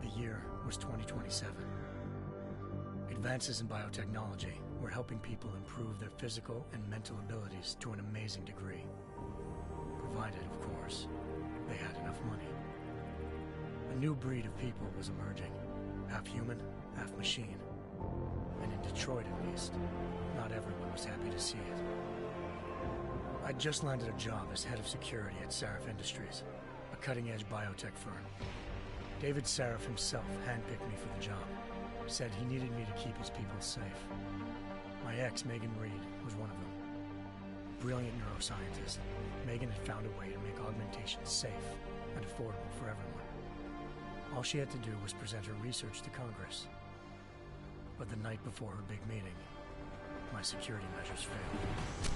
The year was 2027. Advances in biotechnology were helping people improve their physical and mental abilities to an amazing degree. Provided, of course, they had enough money. A new breed of people was emerging, half human, half machine. And in Detroit, at least, not everyone was happy to see it. I'd just landed a job as head of security at Sarif Industries, a cutting-edge biotech firm. David Sarif himself handpicked me for the job, said he needed me to keep his people safe. My ex, Megan Reed, was one of them. Brilliant neuroscientist, Megan had found a way to make augmentation safe and affordable for everyone. All she had to do was present her research to Congress. But the night before her big meeting, my security measures failed.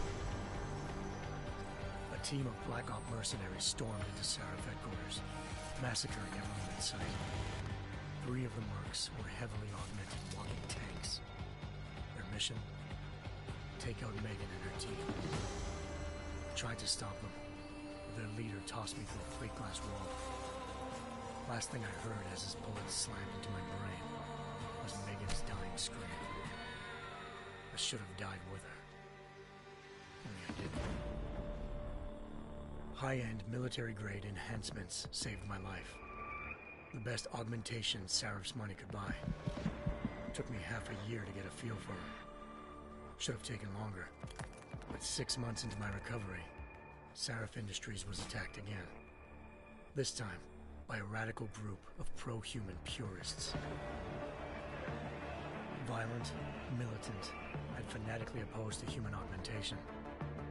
A team of Black Op mercenaries stormed into Sarif headquarters, massacring everyone in sight. 3 of the mercs were heavily augmented walking tanks. Their mission? Take out Megan and her team. I tried to stop them, but their leader tossed me through a plate glass wall. Last thing I heard as his bullets slammed into my brain was Megan's dying scream. I should have died with her. Only I didn't. High-end military-grade enhancements saved my life. The best augmentation Sarif's money could buy. It took me half a year to get a feel for her. Should have taken longer. But 6 months into my recovery, Sarif Industries was attacked again. This time, by a radical group of pro-human purists. Violent, militant, and fanatically opposed to human augmentation.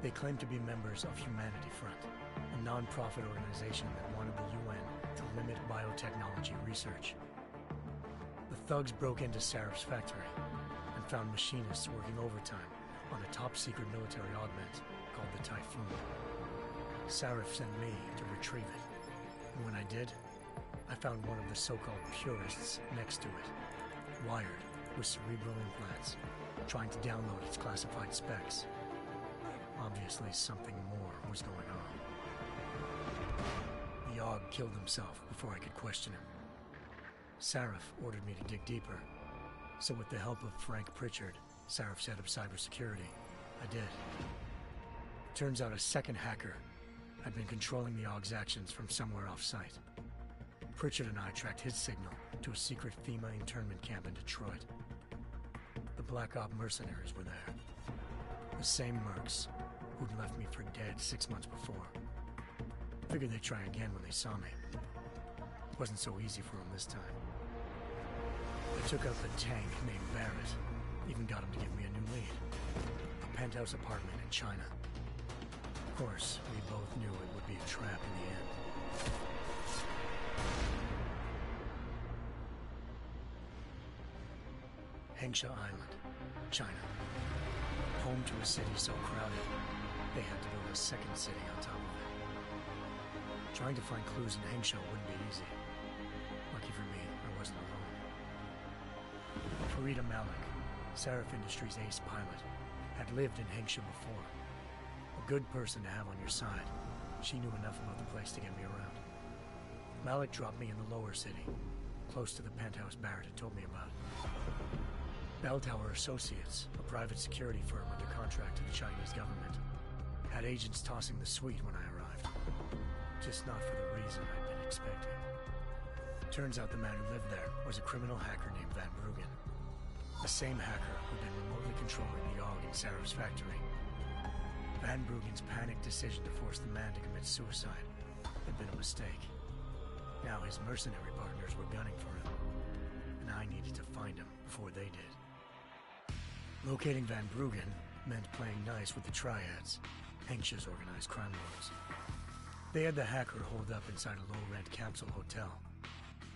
They claimed to be members of Humanity Front, a non-profit organization that wanted the UN to limit biotechnology research. The thugs broke into Sarif's factory and found machinists working overtime on a top-secret military augment called the Typhoon. Sarif sent me to retrieve it, and when I did, I found one of the so-called purists next to it, wired with cerebral implants, trying to download its classified specs. Obviously, something more was going on. The Aug killed himself before I could question him. Sarif ordered me to dig deeper, so with the help of Frank Pritchard, Sarif's head of cybersecurity, I did. Turns out a second hacker had been controlling the Aug's actions from somewhere off-site. Pritchard and I tracked his signal to a secret FEMA internment camp in Detroit. The Black Op mercenaries were there. The same mercs who'd left me for dead 6 months before. Figured they'd try again when they saw me. Wasn't so easy for them this time. I took out the tank named Barrett, even got him to give me a new lead. A penthouse apartment in China. Of course, we both knew it would be a trap in the end. Hengsha Island, China. Home to a city so crowded, they had to build a second city on top of it. Trying to find clues in Hengsha wouldn't be easy. Lucky for me, I wasn't alone. Farida Malik, Sarif Industries' ace pilot, had lived in Hengsha before. A good person to have on your side. She knew enough about the place to get me around. Malik dropped me in the lower city, close to the penthouse Barrett had told me about. Bell Tower Associates, a private security firm under contract to the Chinese government, had agents tossing the suite when I arrived. Just not for the reason I'd been expecting. Turns out the man who lived there was a criminal hacker named Van Bruggen. The same hacker who'd been remotely controlling the Aug in Sarif's factory. Van Bruggen's panicked decision to force the man to commit suicide had been a mistake. Now his mercenary partners were gunning for him, and I needed to find him before they did. Locating Van Bruggen meant playing nice with the Triads, Hengsha's organized crime lords. They had the hacker holed up inside a low-rent capsule hotel.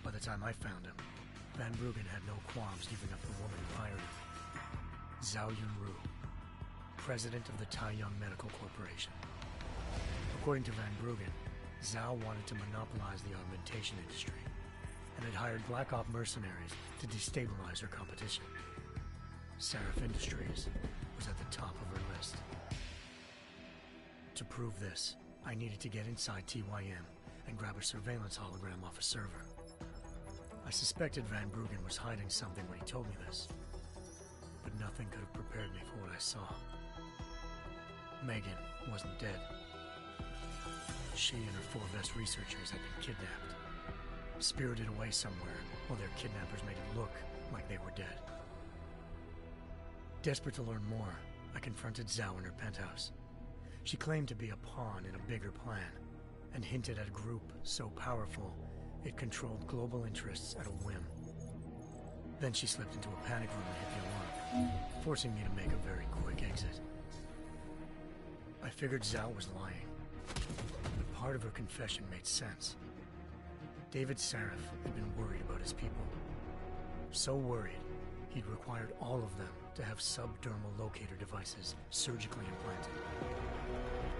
By the time I found him, Van Bruggen had no qualms giving up the woman who hired him. Zhao Yunru, president of the Taiyang Medical Corporation. According to Van Bruggen, Zhao wanted to monopolize the augmentation industry and had hired Black Op mercenaries to destabilize her competition. Sarif Industries was at the top of her list. To prove this, I needed to get inside TYM and grab a surveillance hologram off a server. I suspected Van Bruggen was hiding something when he told me this, but nothing could have prepared me for what I saw. Megan wasn't dead. She and her 4 best researchers had been kidnapped, spirited away somewhere while their kidnappers made it look like they were dead. Desperate to learn more, I confronted Zhao in her penthouse. She claimed to be a pawn in a bigger plan, and hinted at a group so powerful it controlled global interests at a whim. Then she slipped into a panic room and hit the alarm, forcing me to make a very quick exit. I figured Zhao was lying, but part of her confession made sense. David Sarif had been worried about his people. So worried, he'd required all of them to have subdermal locator devices surgically implanted.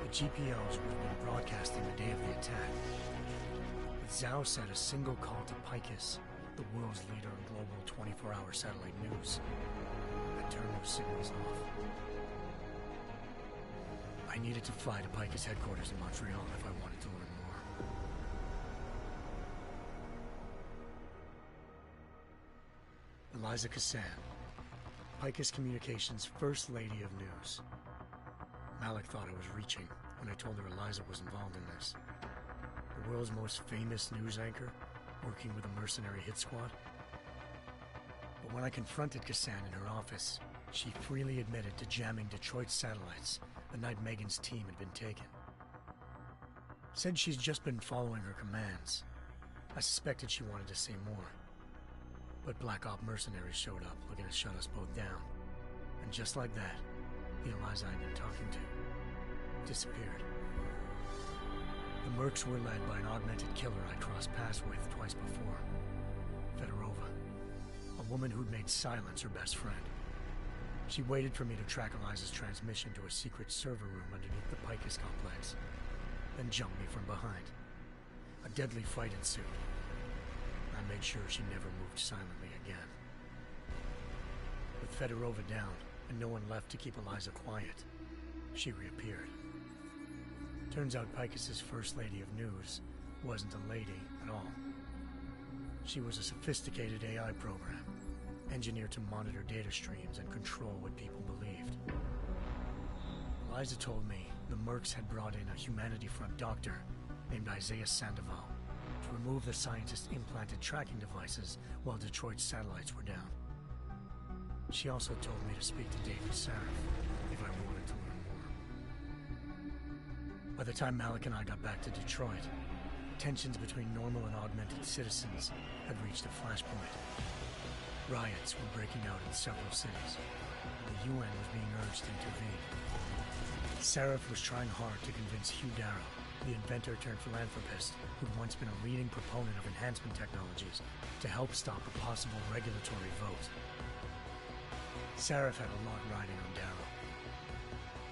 The GPOs would have been broadcasting the day of the attack. But Zhao said a single call to Picus, the world's leader in global 24-hour satellite news, had turned those signals off. I needed to fly to Picus headquarters in Montreal if I wanted to learn more. Eliza Cassan, Picus Communications' First Lady of News. Malik thought I was reaching when I told her Eliza was involved in this. The world's most famous news anchor, working with a mercenary hit squad. But when I confronted Cassan in her office, she freely admitted to jamming Detroit's satellites the night Megan's team had been taken. Said she's just been following her commands. I suspected she wanted to say more. But Black Op mercenaries showed up looking to shut us both down. And just like that, the Eliza I'd been talking to disappeared. The Mercs were led by an augmented killer I crossed paths with twice before, Fedorova, a woman who'd made silence her best friend. She waited for me to track Eliza's transmission to a secret server room underneath the Picus complex, then jumped me from behind. A deadly fight ensued. I made sure she never moved silently again. With Fedorova down and no one left to keep Eliza quiet, she reappeared. Turns out Picus's First Lady of News wasn't a lady at all. She was a sophisticated AI program, engineered to monitor data streams and control what people believed. Eliza told me the Mercs had brought in a Humanity Front doctor named Isaiah Sandoval to remove the scientist's implanted tracking devices while Detroit's satellites were down. She also told me to speak to David Sarif if I wanted to learn more. By the time Malik and I got back to Detroit, tensions between normal and augmented citizens had reached a flashpoint. Riots were breaking out in several cities, and the UN was being urged to intervene. Sarif was trying hard to convince Hugh Darrow, the inventor-turned-philanthropist who'd once been a leading proponent of enhancement technologies, to help stop a possible regulatory vote. Sarif had a lot riding on Darrow.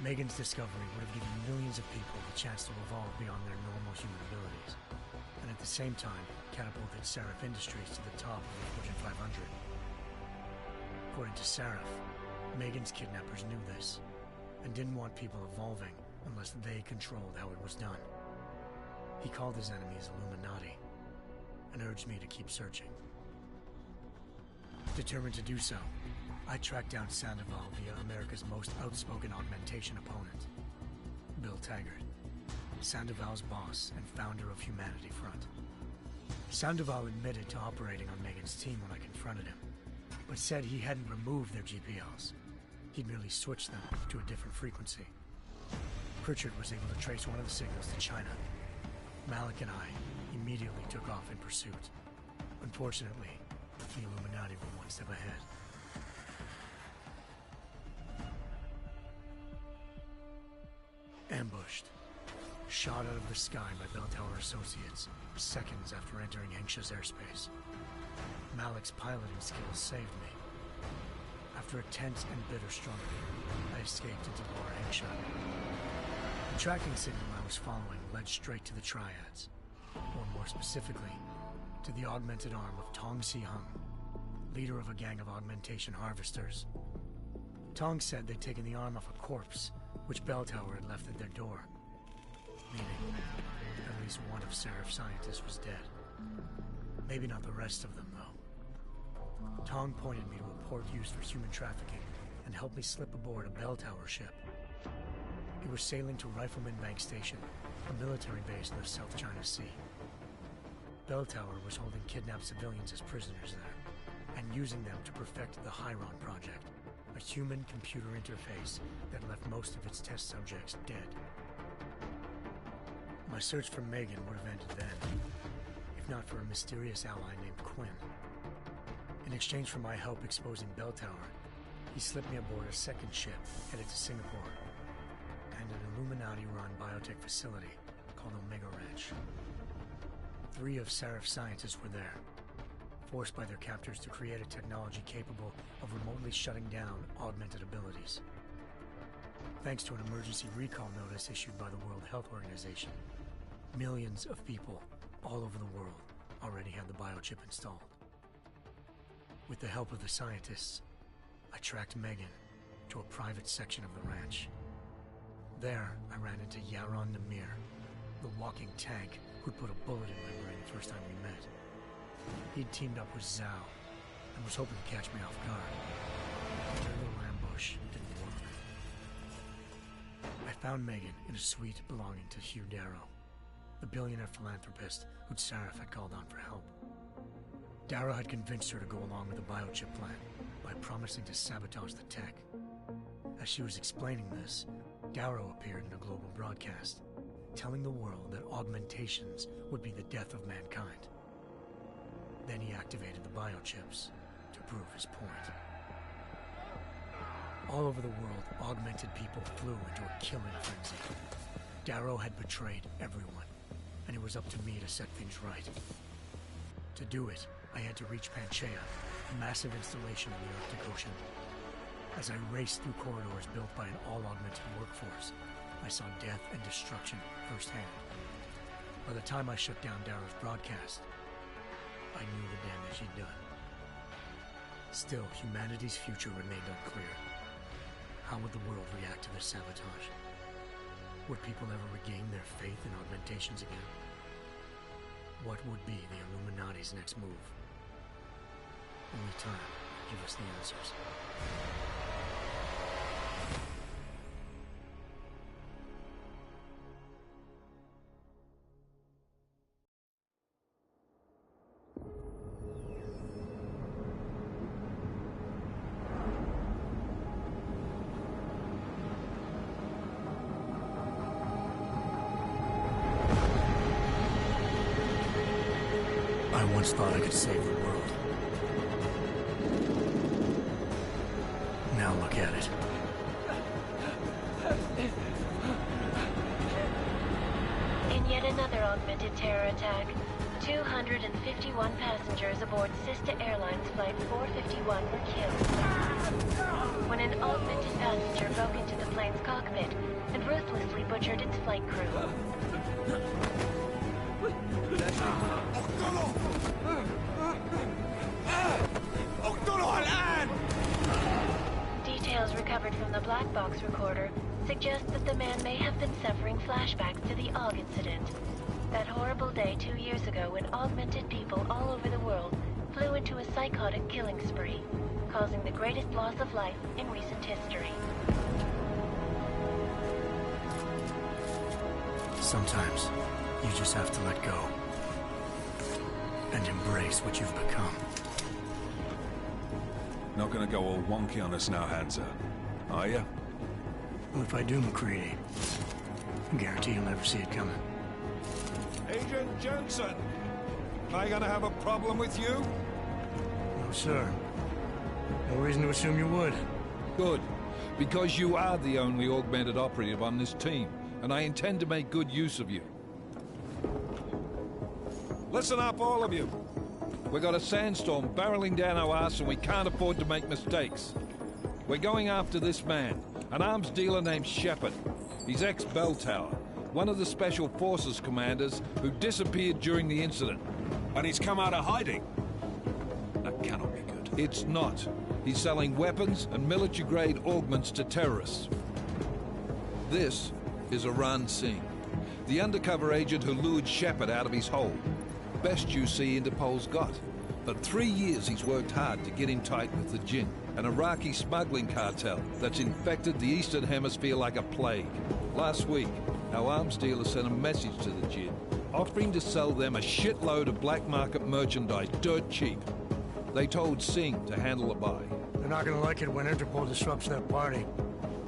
Megan's discovery would have given millions of people the chance to evolve beyond their normal human abilities, and at the same time catapulted Sarif Industries to the top of the Fortune 500. According to Sarif, Megan's kidnappers knew this, and didn't want people evolving unless they controlled how it was done. He called his enemies Illuminati, and urged me to keep searching. Determined to do so, I tracked down Sandoval via America's most outspoken augmentation opponent, Bill Taggart, Sandoval's boss and founder of Humanity Front. Sandoval admitted to operating on Megan's team when I confronted him, but said he hadn't removed their GPLs. He'd merely switched them to a different frequency. Pritchard was able to trace one of the signals to China. Malik and I immediately took off in pursuit. Unfortunately, the Illuminati were one step ahead. Ambushed. Shot out of the sky by Bell Tower Associates, seconds after entering Hengsha's airspace. Malik's piloting skills saved me. After a tense and bitter struggle, I escaped into Lower Hengsha. The tracking signal I was following led straight to the Triads, or more specifically, to the augmented arm of Tong Si-hung, leader of a gang of augmentation harvesters. Tong said they'd taken the arm off a corpse, which Bell Tower had left at their door, meaning at least one of Sarif's scientists was dead. Maybe not the rest of them, though. Tong pointed me to a port used for human trafficking and helped me slip aboard a bell tower ship. It was sailing to Rifleman Bank Station, a military base in the South China Sea. Bell Tower was holding kidnapped civilians as prisoners there, and using them to perfect the Hyron Project, a human-computer interface that left most of its test subjects dead. My search for Megan would have ended then, if not for a mysterious ally named Quinn. In exchange for my help exposing Bell Tower, he slipped me aboard a second ship headed to Singapore, and an Illuminati-run biotech facility called Omega Ranch. 3 of Serif's scientists were there, forced by their captors to create a technology capable of remotely shutting down augmented abilities. Thanks to an emergency recall notice issued by the World Health Organization, millions of people all over the world already had the biochip installed. With the help of the scientists, I tracked Megan to a private section of the ranch. There, I ran into Yaron Namir, the walking tank who'd put a bullet in my brain the first time we met. He'd teamed up with Zhao and was hoping to catch me off guard. Their little ambush didn't work. I found Megan in a suite belonging to Hugh Darrow, the billionaire philanthropist who'd Sarif had called on for help. Darrow had convinced her to go along with the biochip plan by promising to sabotage the tech. As she was explaining this, Darrow appeared in a global broadcast, telling the world that augmentations would be the death of mankind. Then he activated the biochips to prove his point. All over the world, augmented people flew into a killing frenzy. Darrow had betrayed everyone, and it was up to me to set things right. To do it, I had to reach Panchaea, a massive installation in the Arctic Ocean. As I raced through corridors built by an all-augmented workforce, I saw death and destruction firsthand. By the time I shut down Darrow's broadcast, I knew the damage he'd done. Still, humanity's future remained unclear. How would the world react to this sabotage? Would people ever regain their faith in augmentations again? What would be the Illuminati's next move? Only time will give us the answers. I once thought I could save the world. Now look at it. In yet another augmented terror attack, 251 passengers aboard Sister Airlines Flight 451 were killed when an augmented passenger broke into the plane's cockpit and ruthlessly butchered its flight crew. Details recovered from the black box recorder suggest that the man may have been suffering flashbacks to the Aug incident. That horrible day 2 years ago when augmented people all over the world flew into a psychotic killing spree, causing the greatest loss of life in recent history. Sometimes, you just have to let go. And embrace what you've become. Not gonna go all wonky on us now, Hansa, are you? Well, if I do, McCready, I guarantee you'll never see it coming. Agent Jensen! Am I gonna have a problem with you? No, sir. No reason to assume you would. Good. Because you are the only augmented operative on this team, and I intend to make good use of you. Listen up, all of you. We've got a sandstorm barreling down our arse and we can't afford to make mistakes. We're going after this man, an arms dealer named Shepard. He's ex-Bell Tower, one of the Special Forces commanders who disappeared during the incident. And he's come out of hiding. That cannot be good. It's not. He's selling weapons and military-grade augments to terrorists. This is Aran Singh, the undercover agent who lured Shepard out of his hole. best UC Interpol's got. For 3 years he's worked hard to get in tight with the Jinn, an Iraqi smuggling cartel that's infected the Eastern Hemisphere like a plague. Last week, our arms dealer sent a message to the Jinn, offering to sell them a shitload of black market merchandise dirt cheap. They told Singh to handle the buy. They're not gonna like it when Interpol disrupts their party.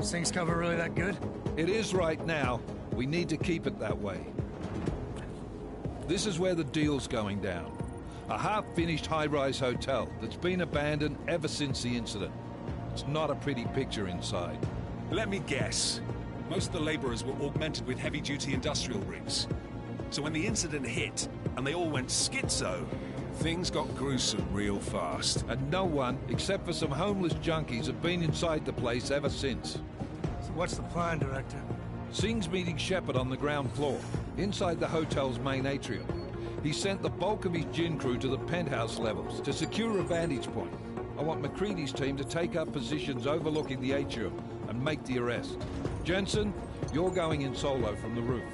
Sing's cover really that good? It is right now. We need to keep it that way. This is where the deal's going down. A half-finished high-rise hotel that's been abandoned ever since the incident. It's not a pretty picture inside. Let me guess. Most of the laborers were augmented with heavy-duty industrial rigs. So when the incident hit, and they all went schizo, things got gruesome real fast. And no one, except for some homeless junkies, have been inside the place ever since. So what's the plan, Director? Singh's meeting Shepard on the ground floor, inside the hotel's main atrium. He sent the bulk of his Jinn crew to the penthouse levels to secure a vantage point. I want McCready's team to take up positions overlooking the atrium and make the arrest. Jensen, you're going in solo from the roof.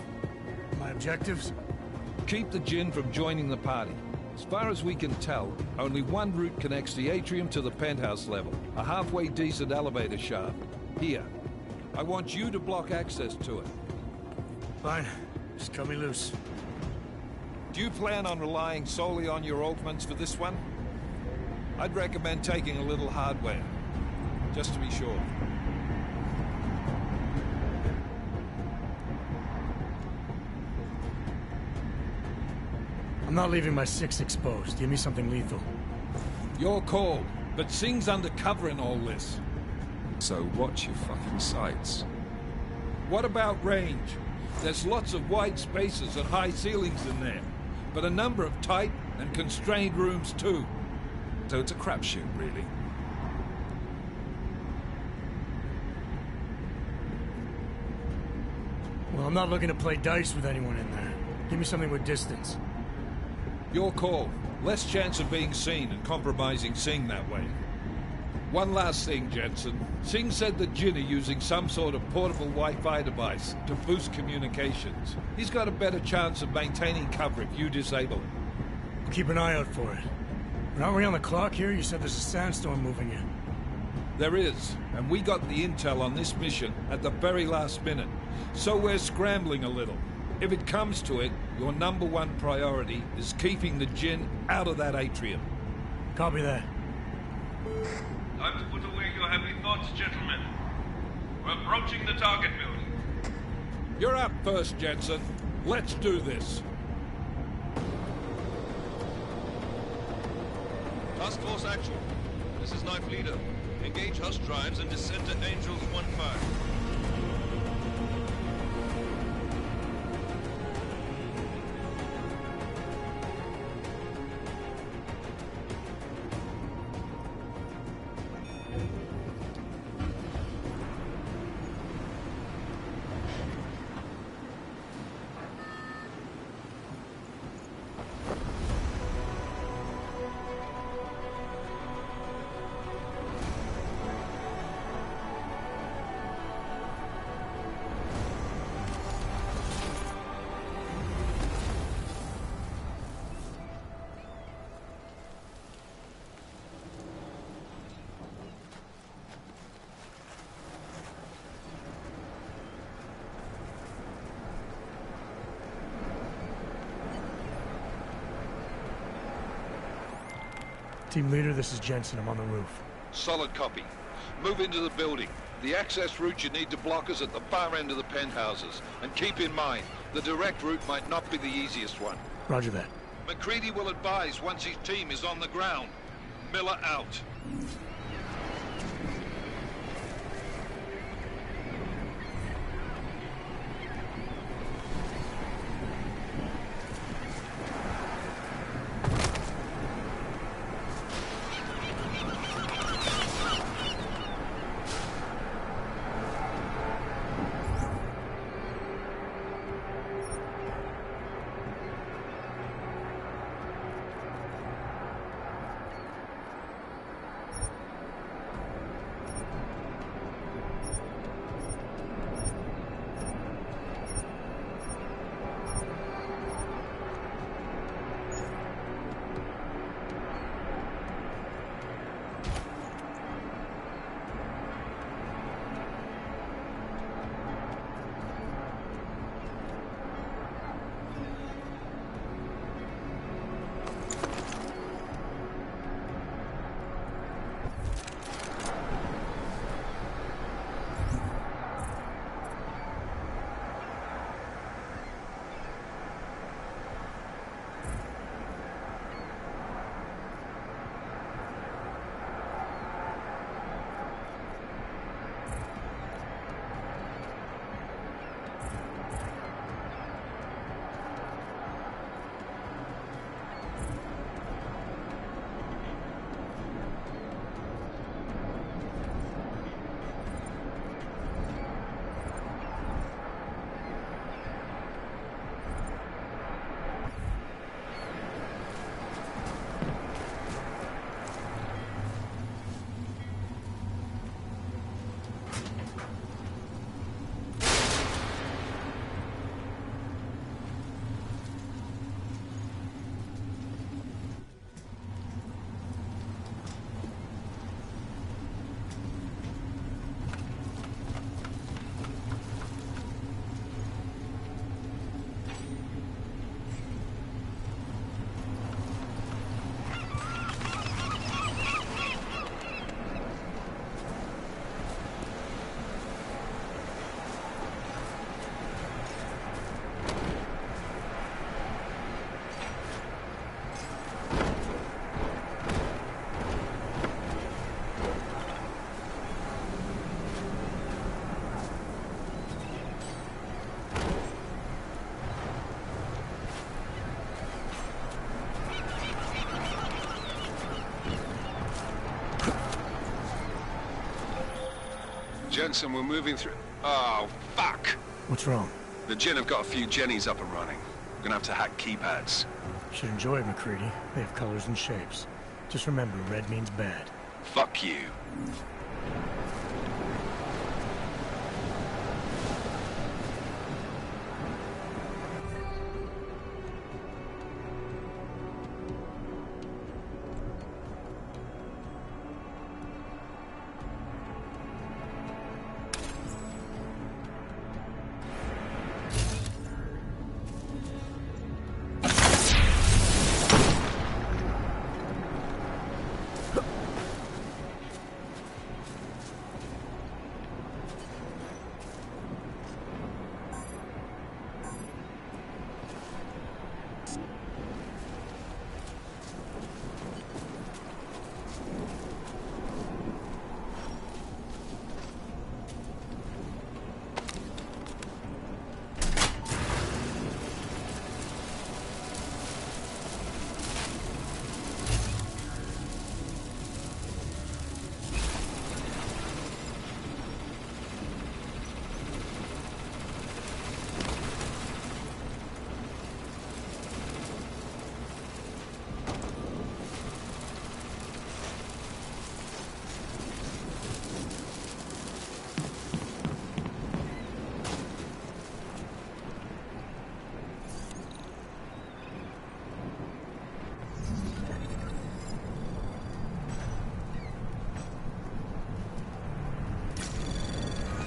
My objectives? Keep the Jinn from joining the party. As far as we can tell, only one route connects the atrium to the penthouse level, a halfway decent elevator shaft. Here. I want you to block access to it. Fine. Just cut me loose. Do you plan on relying solely on your augments for this one? I'd recommend taking a little hardware, just to be sure. I'm not leaving my 6 exposed. Give me something lethal. Your call, but Singh's undercover in all this. So watch your fucking sights. What about range? There's lots of wide spaces and high ceilings in there, but a number of tight and constrained rooms too. So it's a crapshoot, really. Well, I'm not looking to play dice with anyone in there. Give me something with distance. Your call. Less chance of being seen and compromising Singh that way. One last thing, Jensen. Singh said the Jinn are using some sort of portable Wi-Fi device to boost communications. He's got a better chance of maintaining cover if you disable it. I'll keep an eye out for it. But aren't we on the clock here? You said there's a sandstorm moving in. There is, and we got the intel on this mission at the very last minute. So we're scrambling a little. If it comes to it, your #1 priority is keeping the Jinn out of that atrium. Copy that. Time to put away your heavy thoughts, gentlemen. We're approaching the target building. You're up first, Jensen. Let's do this. Task Force Actual. This is Knife Leader. Engage Hush drives and descend to Angels 1-5. Team leader, this is Jensen. I'm on the roof. Solid copy. Move into the building. The access route you need to block is at the far end of the penthouses. And keep in mind, the direct route might not be the easiest one. Roger that. McCready will advise once his team is on the ground. Miller out. Jensen, we're moving through... Oh, fuck! What's wrong? The Jinn have got a few Jennies up and running. We're gonna have to hack keypads. Should enjoy it, McCready. They have colors and shapes. Just remember, red means bad. Fuck you.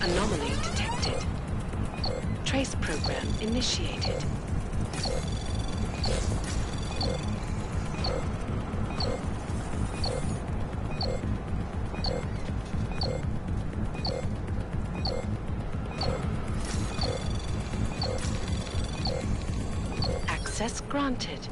Anomaly detected. Trace program initiated. Access granted.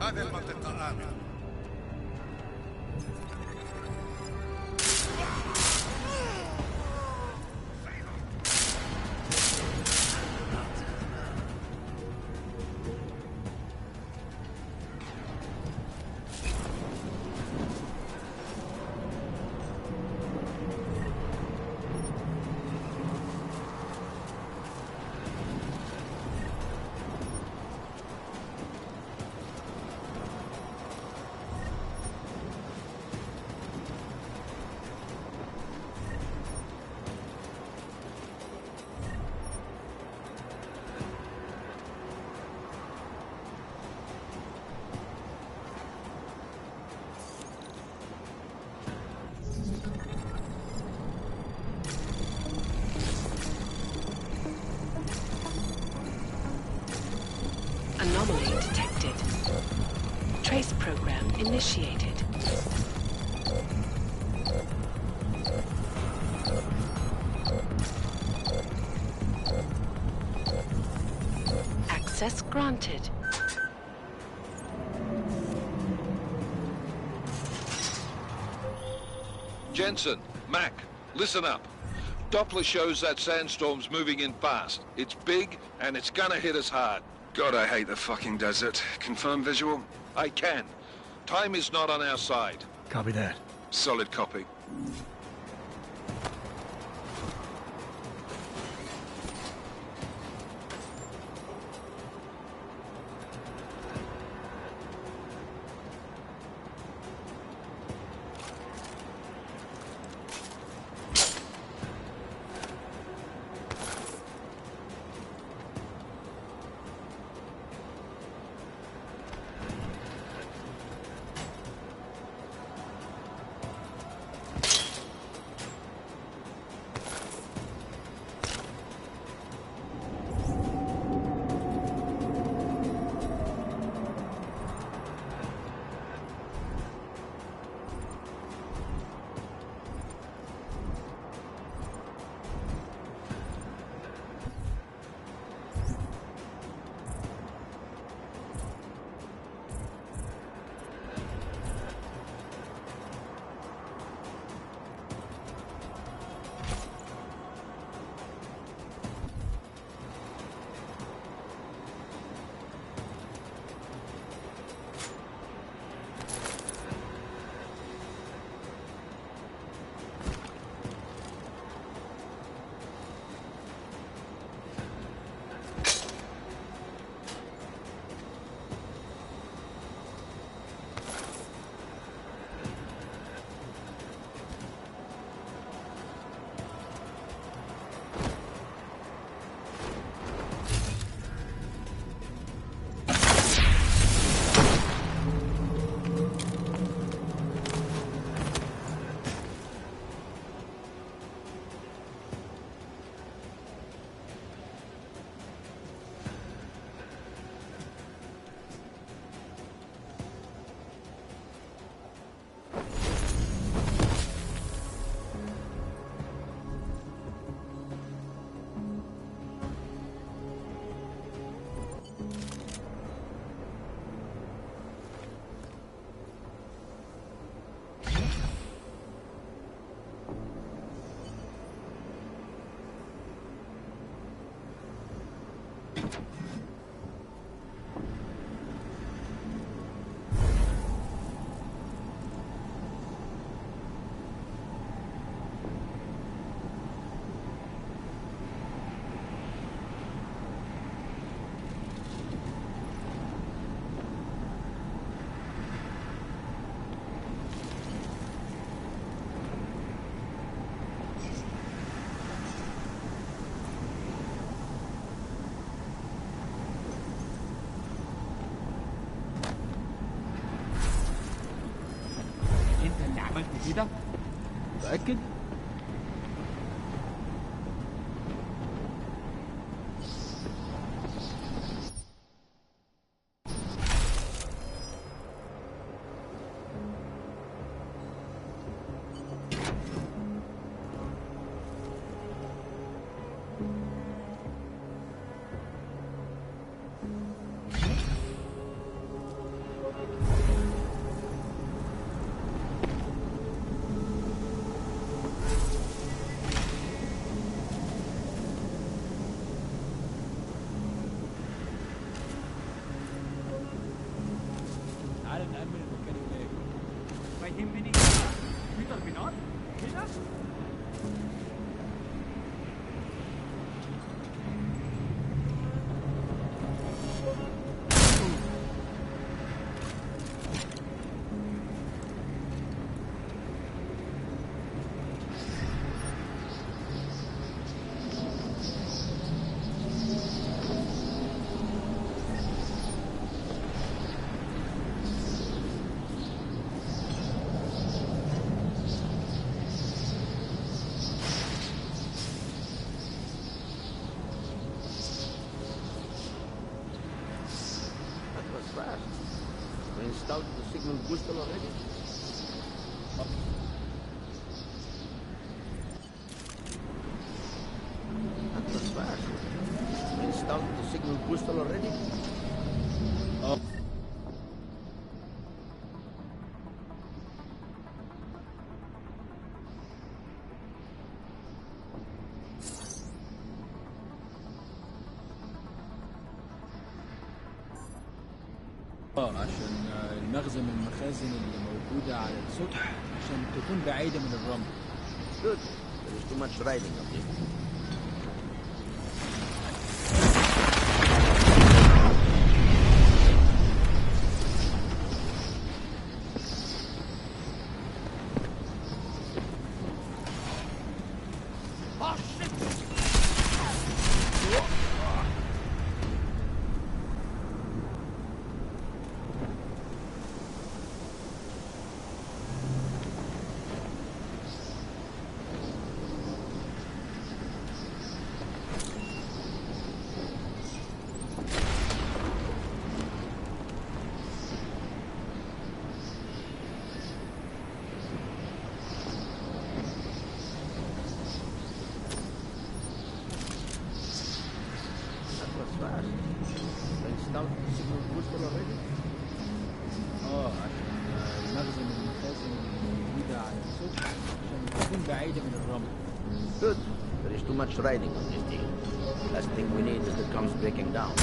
هذه المنطقة آمنة. Anomaly detected. Trace program initiated. Access granted. Jensen, Mac, listen up. Doppler shows that sandstorm's moving in fast. It's big, and it's gonna hit us hard. God, I hate the fucking desert. Confirm visual? I can. Time is not on our side. Copy that. Solid copy. كده؟ متأكد؟ fast. We installed the signal booster already? That was fast. We installed the signal booster already? عشان المخزن من المخازن اللي موجودة على السطح عشان تكون بعيدة من الرمل. Good. There is too much riding of it. Good. There is too much riding on this deal. Last thing we need is the comms breaking down.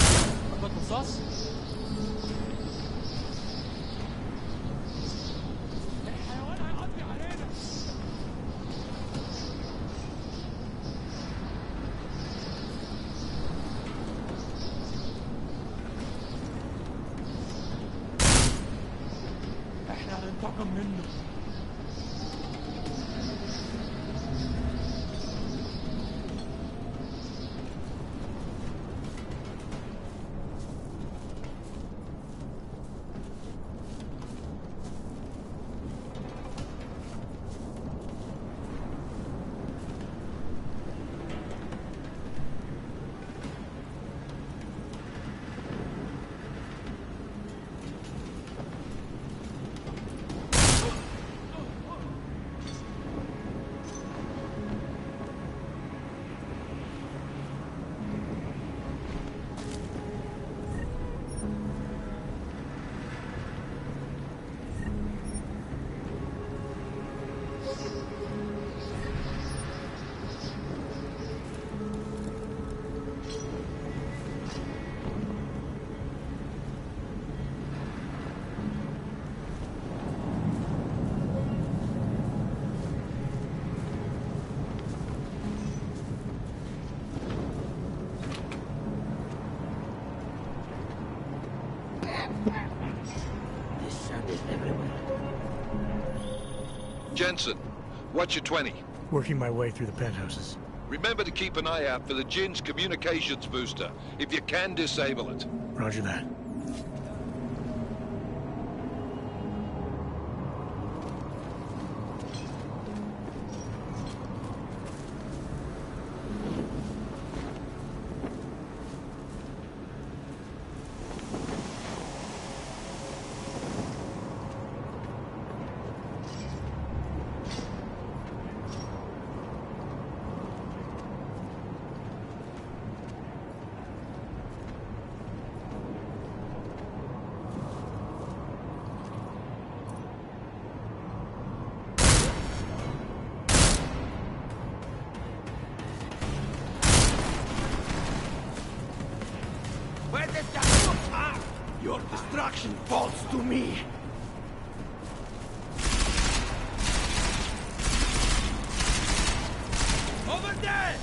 Jensen, what's your 20? Working my way through the penthouses. Remember to keep an eye out for the Jinn's communications booster. If you can, disable it. Roger that. Your destruction falls to me. Over there!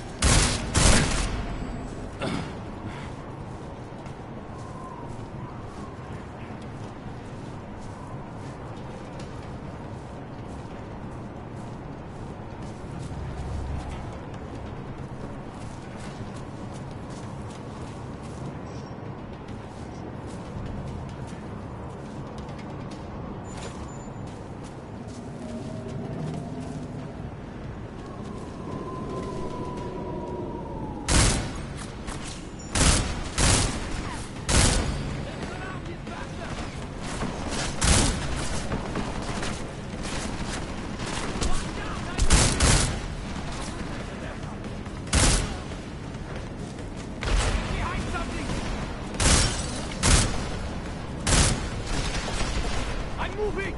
moving!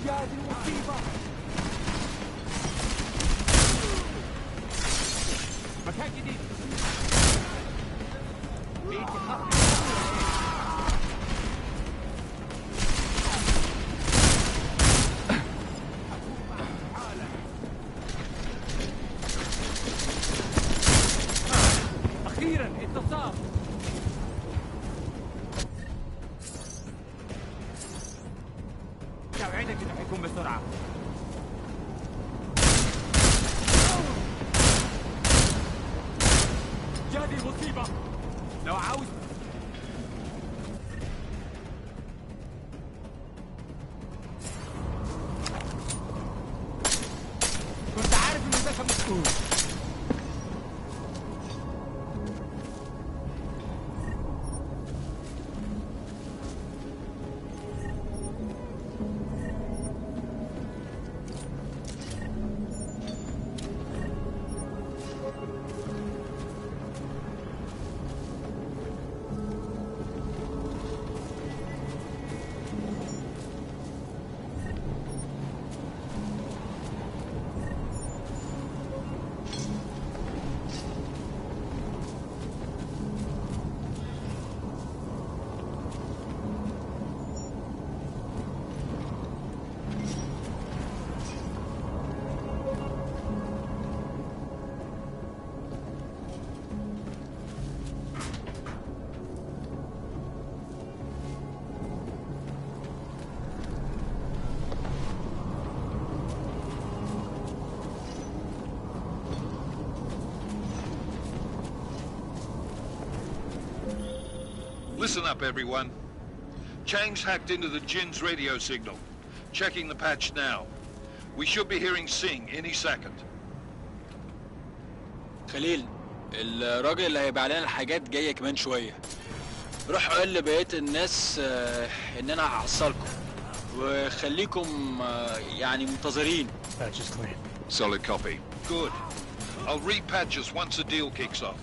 يا دي المصيبة! مكان جديد! بيتي خط أخيرا اتصال! توعدك إنه حيكون بسرعة. جادي مصيبة. لو عاوز كنت عارف إنه ده كان مسؤول. Listen up, everyone. Chang's hacked into the Jin's radio signal. Checking the patch now. We should be hearing Sing any second. خليل، الراجل اللي هيبيع لنا الحاجات جاية كمان شوية. روح قول لبقية الناس إن أنا هحصلكم وخليكم يعني منتظرين. Patch is clean. Solid copy. Good. I'll repatch us once the deal kicks off.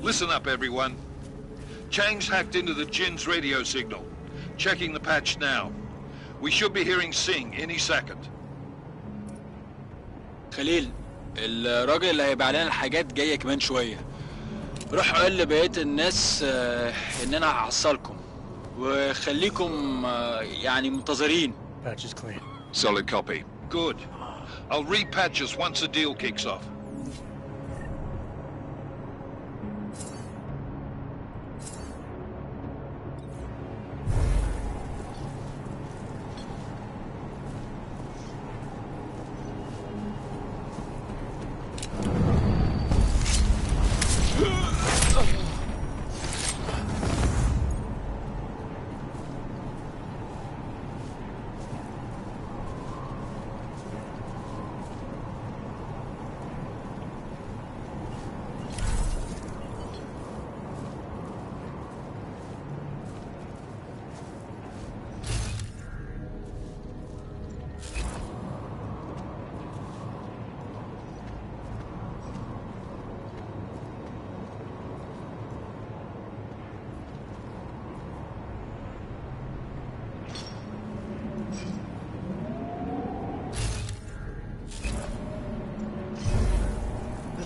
Listen up, everyone. Chang's hacked into the Jin's radio signal. Checking the patch now. We should be hearing Sing any second. خليل، الراجل اللي هيبيع لنا الحاجات جاية كمان شوية. روح قول لبقية الناس إن أنا هحصلكم وخليكم يعني منتظرين. Patch is clean. Solid copy. Good. I'll repatch us once the deal kicks off.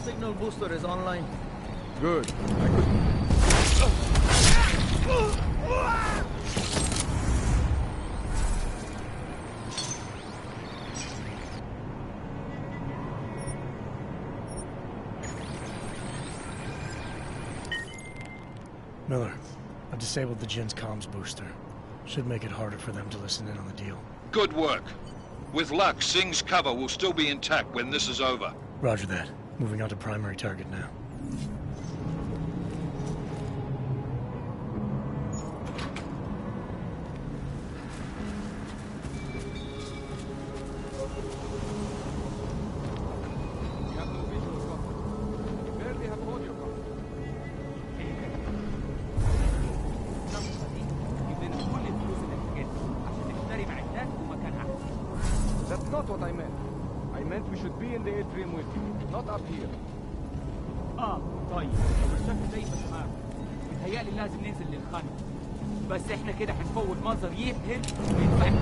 Signal booster is online. Good. Miller, I disabled the Jin's comms booster. Should make it harder for them to listen in on the deal. Good work. With luck, Singh's cover will still be intact when this is over. Roger that. Moving on to primary target now. You have no visual cover. You barely have audio cover. يبين كل الفلوس اللي في جيبك عشان نشتري معدات ومكان احسن. That's not what I meant. I meant we should be in the atrium with you, not up here. طيب لو الشكل زي ما تمام متهيألي لازم ننزل للخان. بس احنا كده هنفوت منظر يبهر ويدفع.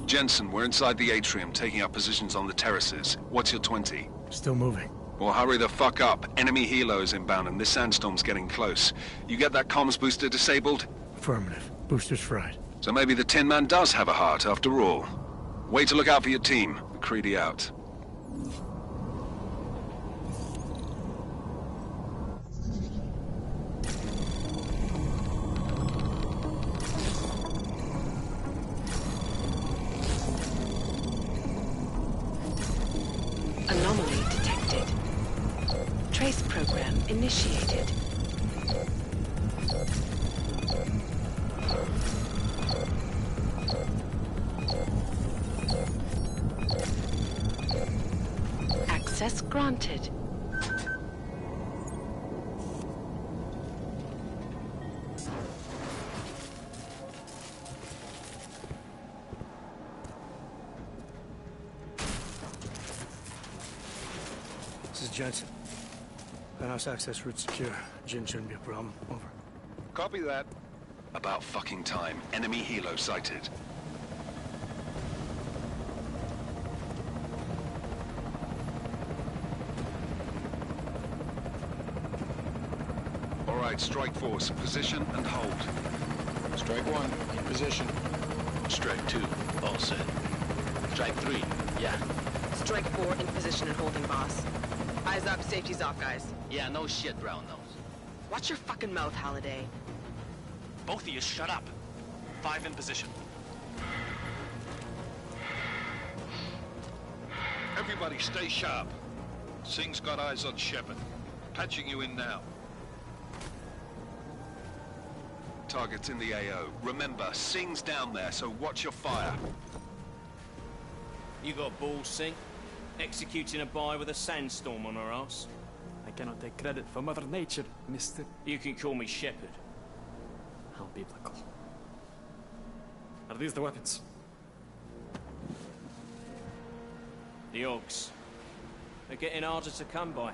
Jensen, we're inside the atrium, taking up positions on the terraces. What's your 20? Still moving. Well, hurry the fuck up. Enemy helo is inbound and this sandstorm's getting close. You get that comms booster disabled? Affirmative. Booster's fried. So maybe the Tin Man does have a heart after all. Way to look out for your team. McCready out. Anomaly detected. Trace program initiated. Access granted. This is Jensen. Penthouse access route secure. Jin shouldn't be a problem. Over. Copy that. About fucking time. Enemy helo sighted. All right, Strike Force, position and hold. Strike 1, in position. Strike 2, all set. Strike 3, yeah. Strike 4, in position and holding, boss. Eyes up, safety's off, guys. Yeah, no shit, brown nose. Watch your fucking mouth, Halliday. Both of you, shut up. 5 in position. Everybody stay sharp. Singh's got eyes on Shepard. Patching you in now. Target's in the AO. Remember, Singh's down there, so watch your fire. You got balls, Singh? Executing a buy with a sandstorm on our ass? I cannot take credit for Mother Nature, Mr. You can call me Shepard. How biblical. Are these the weapons? The Ogs. They're getting harder to come by.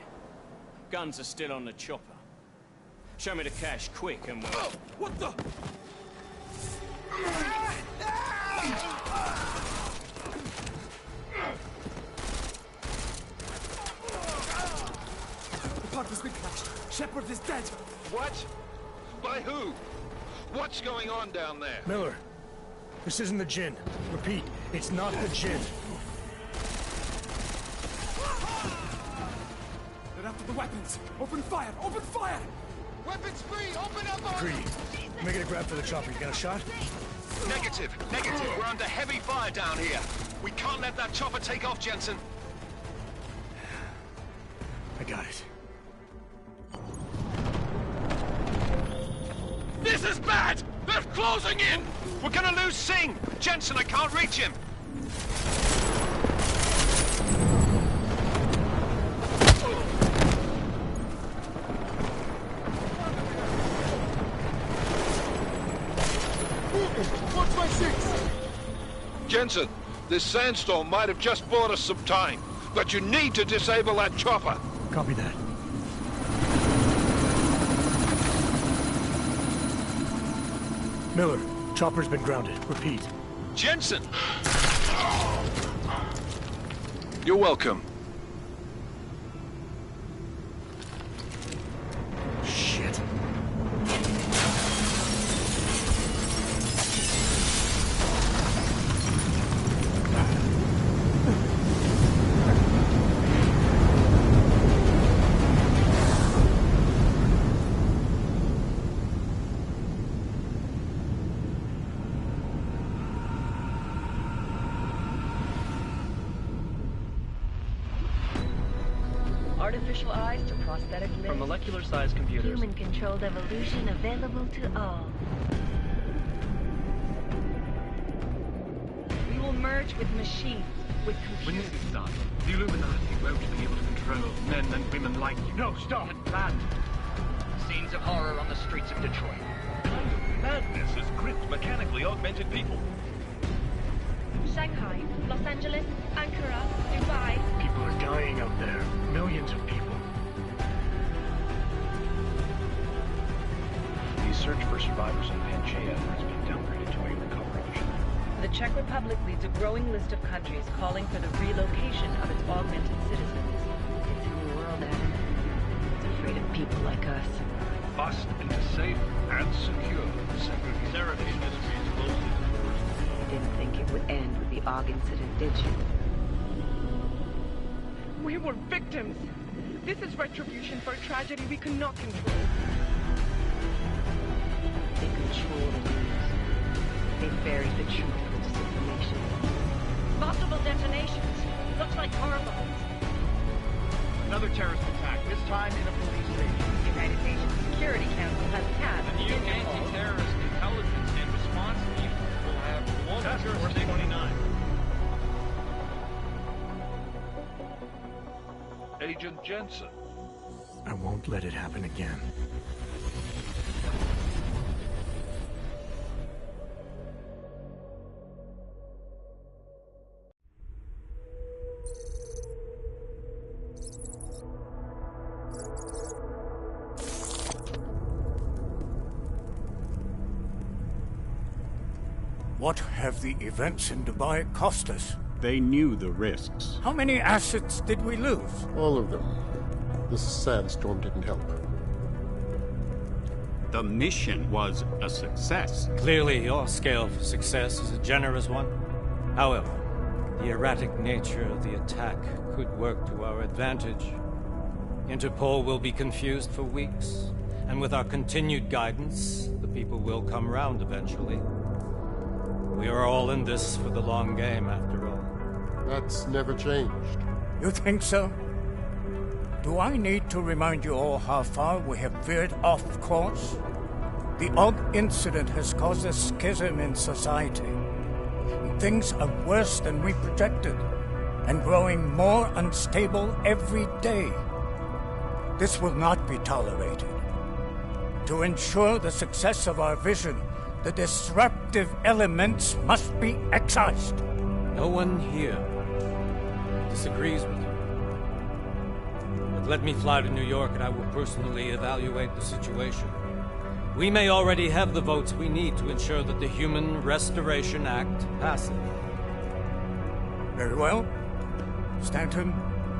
Guns are still on the chopper. Show me the cash, quick, and we'll... Oh, what the? The part has been crashed. Shepard is dead. What? By who? What's going on down there? Miller, this isn't the Jin. Repeat, it's not the Jin. They're after the weapons. Open fire! Open fire! Weapons free! Open up on Greedy. Making a grab for the chopper. You got a shot? Negative. Negative. We're under heavy fire down here. We can't let that chopper take off, Jensen. I got it. This is bad! They're closing in! We're gonna lose Singh! Jensen, I can't reach him! Watch my six! Jensen, this sandstorm might have just bought us some time, but you need to disable that chopper. Copy that. Miller, chopper's been grounded. Repeat. Jensen! You're welcome. Shit. Artificial eyes to prosthetic limbs. From molecular-sized computers. Human-controlled evolution available to all. We will merge with machines, with When computers. this is done, the Illuminati won't be able to control men and women like you. No, stop! Land! Scenes of horror on the streets of Detroit. Madness has gripped mechanically augmented people. Shanghai, Los Angeles, Ankara, Dubai. People are dying out there. Millions of people. The search for survivors in Panchaea has been downgraded to a recovery mission. The Czech Republic leads a growing list of countries calling for the relocation of its augmented citizens. It's a new world, Adam. It's afraid of people like us. Bust into safe and secure segregation. Sarah Industries closes its doors. You didn't think it would end with the AUG incident, did you? We were victims. This is retribution for a tragedy we cannot control. They control the news. They buried the truth with disinformation. Multiple detonations. Looks like car bombs. Another terrorist attack, this time in a police station. The United Nations Security Council has passed The new anti-terrorist intelligence and response team will have one Task Force 29. Agent Jensen. I won't let it happen again. What have the events in Dubai cost us? They knew the risks. How many assets did we lose? All of them. This sandstorm didn't help. The mission was a success. Clearly, your scale for success is a generous one. However, the erratic nature of the attack could work to our advantage. Interpol will be confused for weeks, and with our continued guidance, the people will come round eventually. We are all in this for the long game, after all. That's never changed. You think so? Do I need to remind you all how far we have veered off course? The AUG incident has caused a schism in society. Things are worse than we projected, and growing more unstable every day. This will not be tolerated. To ensure the success of our vision, the disruptive elements must be excised. No one here disagrees with you. But let me fly to New York and I will personally evaluate the situation. We may already have the votes we need to ensure that the Human Restoration Act passes. Very well. Stanton,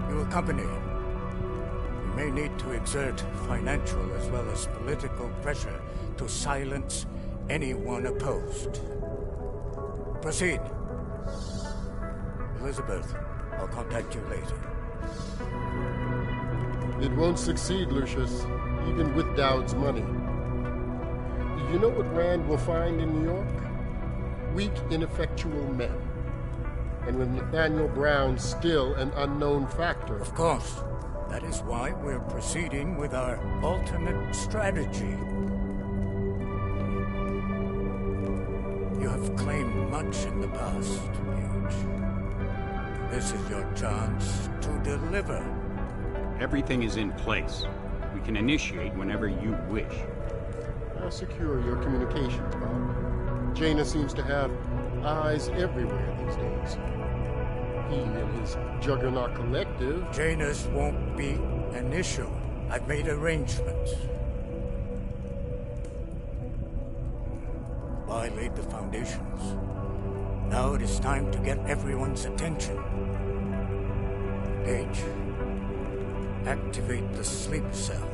you accompany him. We may need to exert financial as well as political pressure to silence anyone opposed. Proceed. Elizabeth, I'll contact you later. It won't succeed, Lucius, even with Dowd's money. You know what Rand will find in New York? Weak, ineffectual men. And with Nathaniel Brown still an unknown factor. Of course. That is why we're proceeding with our alternate strategy. You have claimed much in the past, Huge. This is your chance to deliver. Everything is in place. We can initiate whenever you wish. I'll secure your communications, Bob. Jaina seems to have eyes everywhere these days. He and his Juggernaut Collective... Jaina's won't be an issue. I've made arrangements. I laid the foundations. Now it is time to get everyone's attention. H. Activate the sleep cell.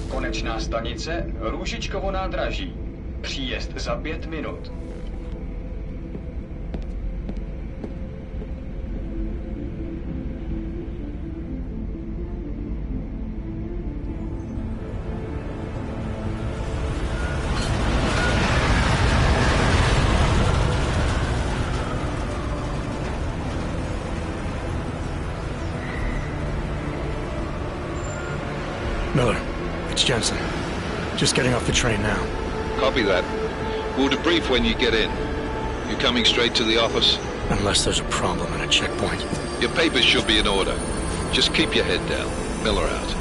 Konečná stanice Růžičkovo nádraží. Příjezd za 5 minut. Miller, it's Jensen. Just getting off the train now. Copy that. We'll debrief when you get in. You coming straight to the office? Unless there's a problem at a checkpoint. Your papers should be in order. Just keep your head down. Miller out.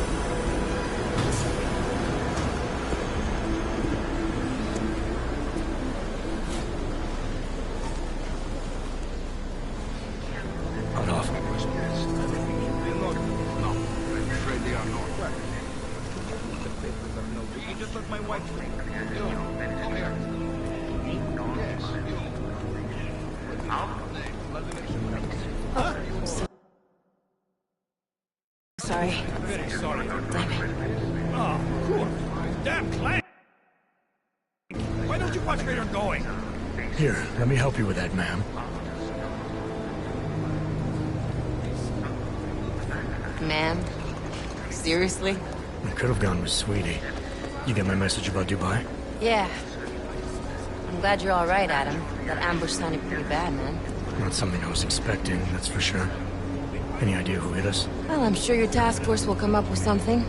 Cut off. No, I'm afraid they are not. You just let my wife sleep. Come here. Yes, Sorry. Very sorry. Damn it. Oh, poor damn Clank! Why don't you watch where you're going? Here, let me help you with that, ma'am. Ma'am? Seriously? I could have gone with Sweetie. You get my message about Dubai? Yeah. I'm glad you're all right, Adam. That ambush sounded pretty bad, man. Not something I was expecting, that's for sure. Any idea who hit us? Well, I'm sure your task force will come up with something.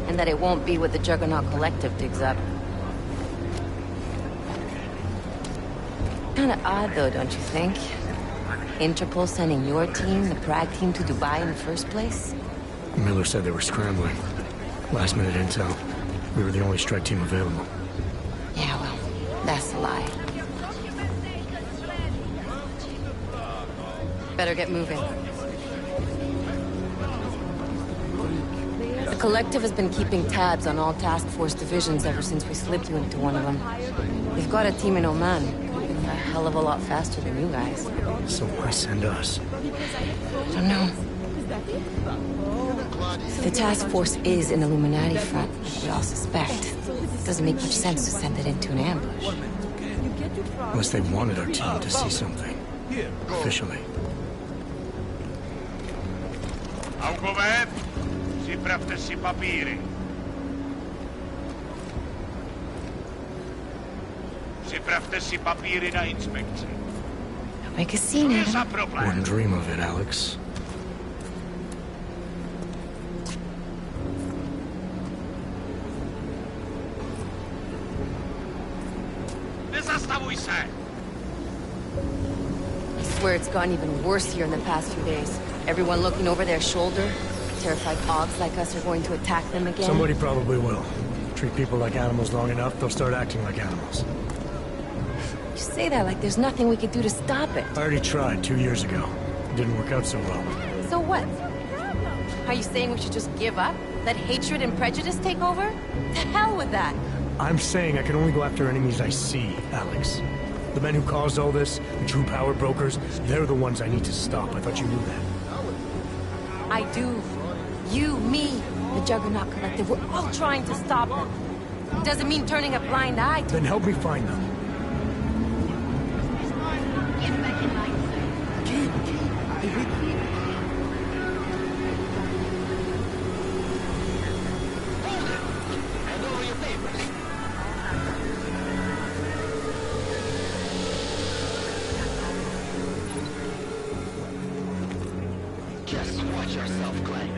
And that it won't be what the Juggernaut Collective digs up. Kinda odd, though, don't you think? Interpol sending your team, the Prague team, to Dubai in the first place? Miller said they were scrambling. Last minute intel. We were the only strike team available. Yeah, well, that's a lie. Better get moving. The Collective has been keeping tabs on all task force divisions ever since we slipped you into one of them. We've got a team in Oman. Moving a hell of a lot faster than you guys. So why send us? Don't know. If the task force is an Illuminati front, like we all suspect, it doesn't make much sense to send it into an ambush. Unless they wanted our team to see something. Officially. Augovet, připravte si papíry. Připravte si papíry na inspekci. Don't make a scene, Adam. Wouldn't dream of it, Alex. Nezastavuj se! I swear it's gotten even worse here in the past few days. Everyone looking over their shoulder. Terrified Augs like us are going to attack them again. Somebody probably will. Treat people like animals long enough, they'll start acting like animals. You say that like there's nothing we could do to stop it. I already tried 2 years ago. It didn't work out so well. So what? Are you saying we should just give up? Let hatred and prejudice take over? To hell with that! I'm saying I can only go after enemies I see, Alex. The men who caused all this, the true power brokers, they're the ones I need to stop. I thought you knew that. I do. You, me, the Juggernaut Collective, we're all trying to stop them. It doesn't mean turning a blind eye to... Then help me find them. Just watch yourself, Glenn.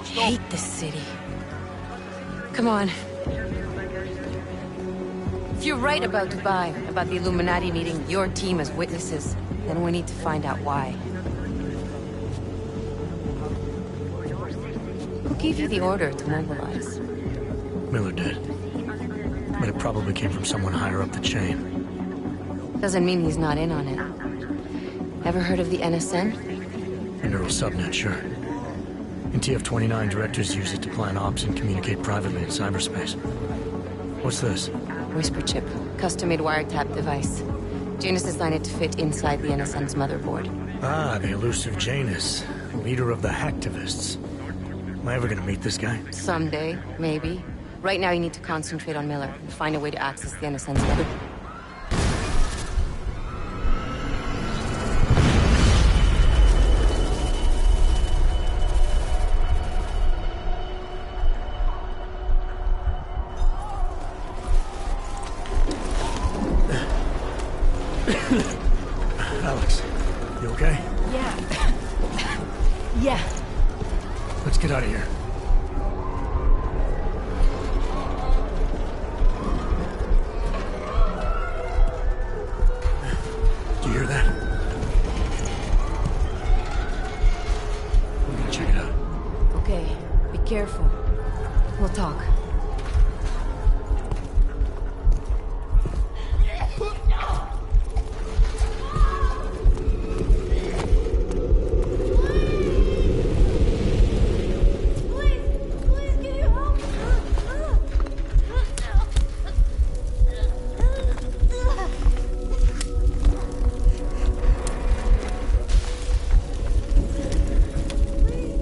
I hate this city. Come on. If you're right about Dubai, about the Illuminati needing your team as witnesses, then we need to find out why. gave you the order to mobilize? Miller did. But it probably came from someone higher up the chain. Doesn't mean he's not in on it. Ever heard of the NSN? A neural subnet, sure. In TF-29, directors use it to plan ops and communicate privately in cyberspace. What's this? Whisper chip. Custom-made wiretap device. Janus designed it to fit inside the NSN's motherboard. Ah, the elusive Janus. Leader of the hacktivists. Am I ever gonna meet this guy? Someday, maybe. Right now you need to concentrate on Miller and find a way to access the NSN's motherboard. Alex, you okay? Yeah. Yeah. Let's get out of here. Do you hear that? We're gonna check it out. Okay, be careful. We'll talk.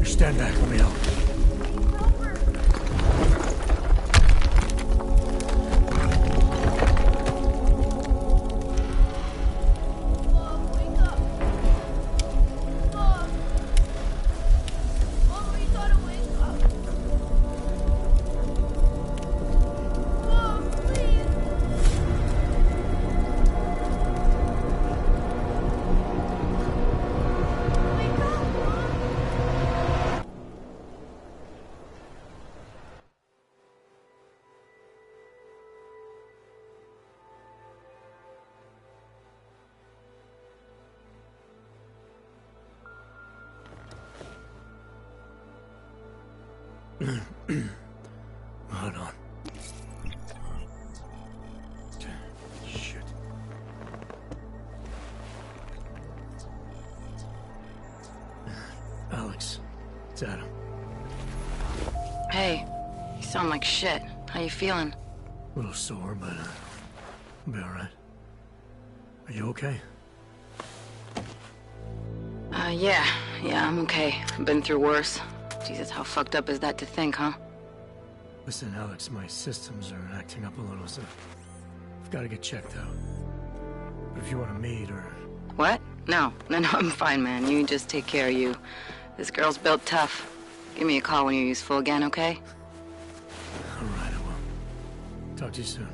Stand back, let me help. Hold on. Shit. Alex, it's Adam. Hey, you sound like shit. How you feeling? A little sore, but I'll be alright. Are you okay? Yeah, I'm okay. I've been through worse. Jesus, how fucked up is that to think, huh? Listen, Alex, my systems are acting up a little, so I've got to get checked out. But if you want to meet or... What? No, I'm fine, man. You just take care of you. This girl's built tough. Give me a call when you're useful again, okay? Alright, I will. Talk to you soon.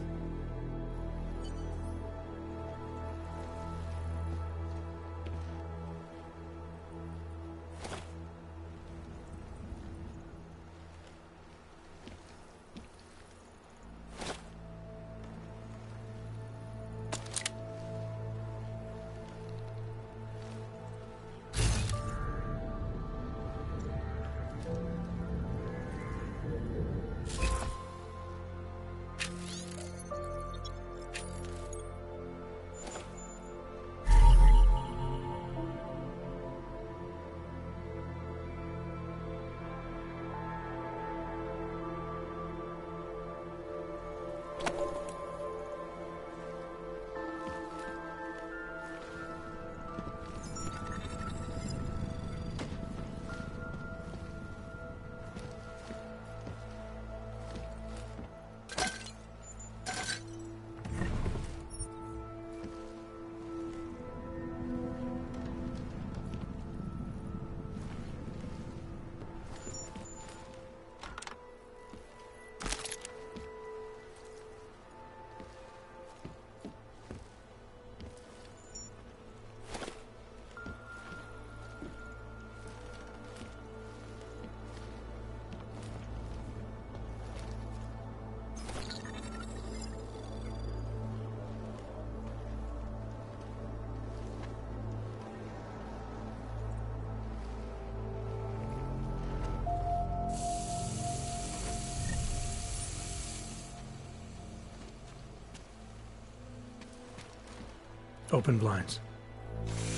Open blinds.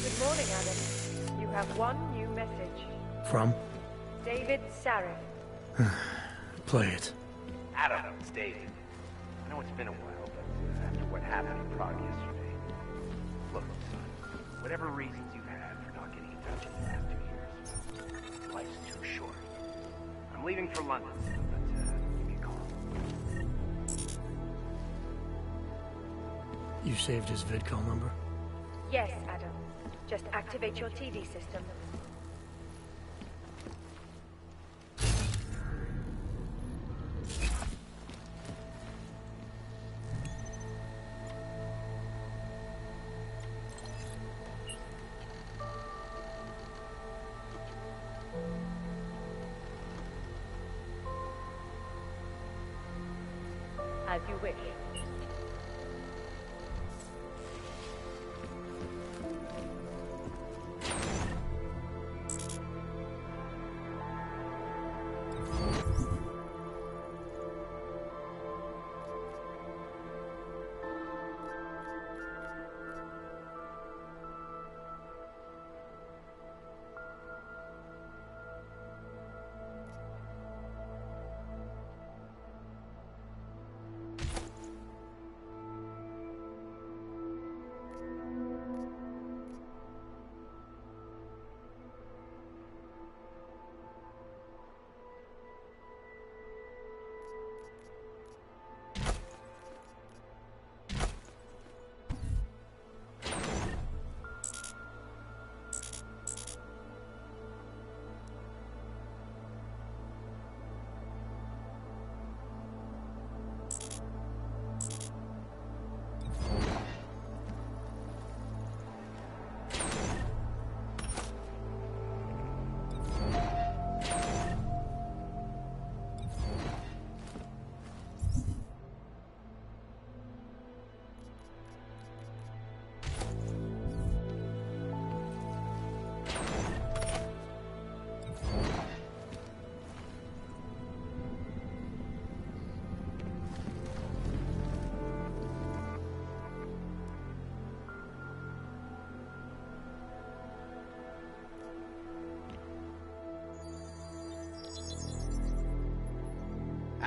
Good morning, Adam. You have one new message. From? David Sarif. Play it. Adam, it's David. I know it's been a while, but after what happened in Prague yesterday... Look, son, whatever reasons you've had for not getting in touch in the last 2 years, life's too short. I'm leaving for London, but give me a call. You saved his vidcall number? Yes, Adam. Just activate your TV system. As you wish.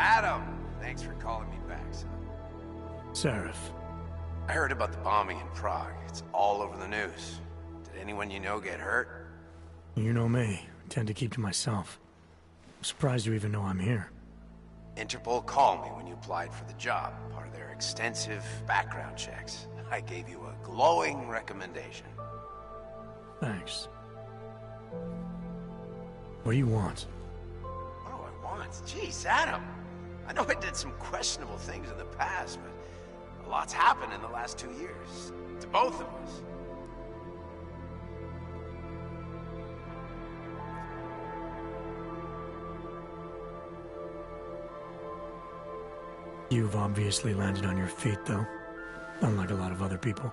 Adam! Thanks for calling me back, son. Sarif. I heard about the bombing in Prague. It's all over the news. Did anyone you know get hurt? You know me. I tend to keep to myself. I'm surprised you even know I'm here. Interpol called me when you applied for the job, part of their extensive background checks. I gave you a glowing recommendation. Thanks. What do you want? What do I want? Jeez, Adam! I know I did some questionable things in the past, but a lot's happened in the last 2 years. To both of us. You've obviously landed on your feet, though. Unlike a lot of other people.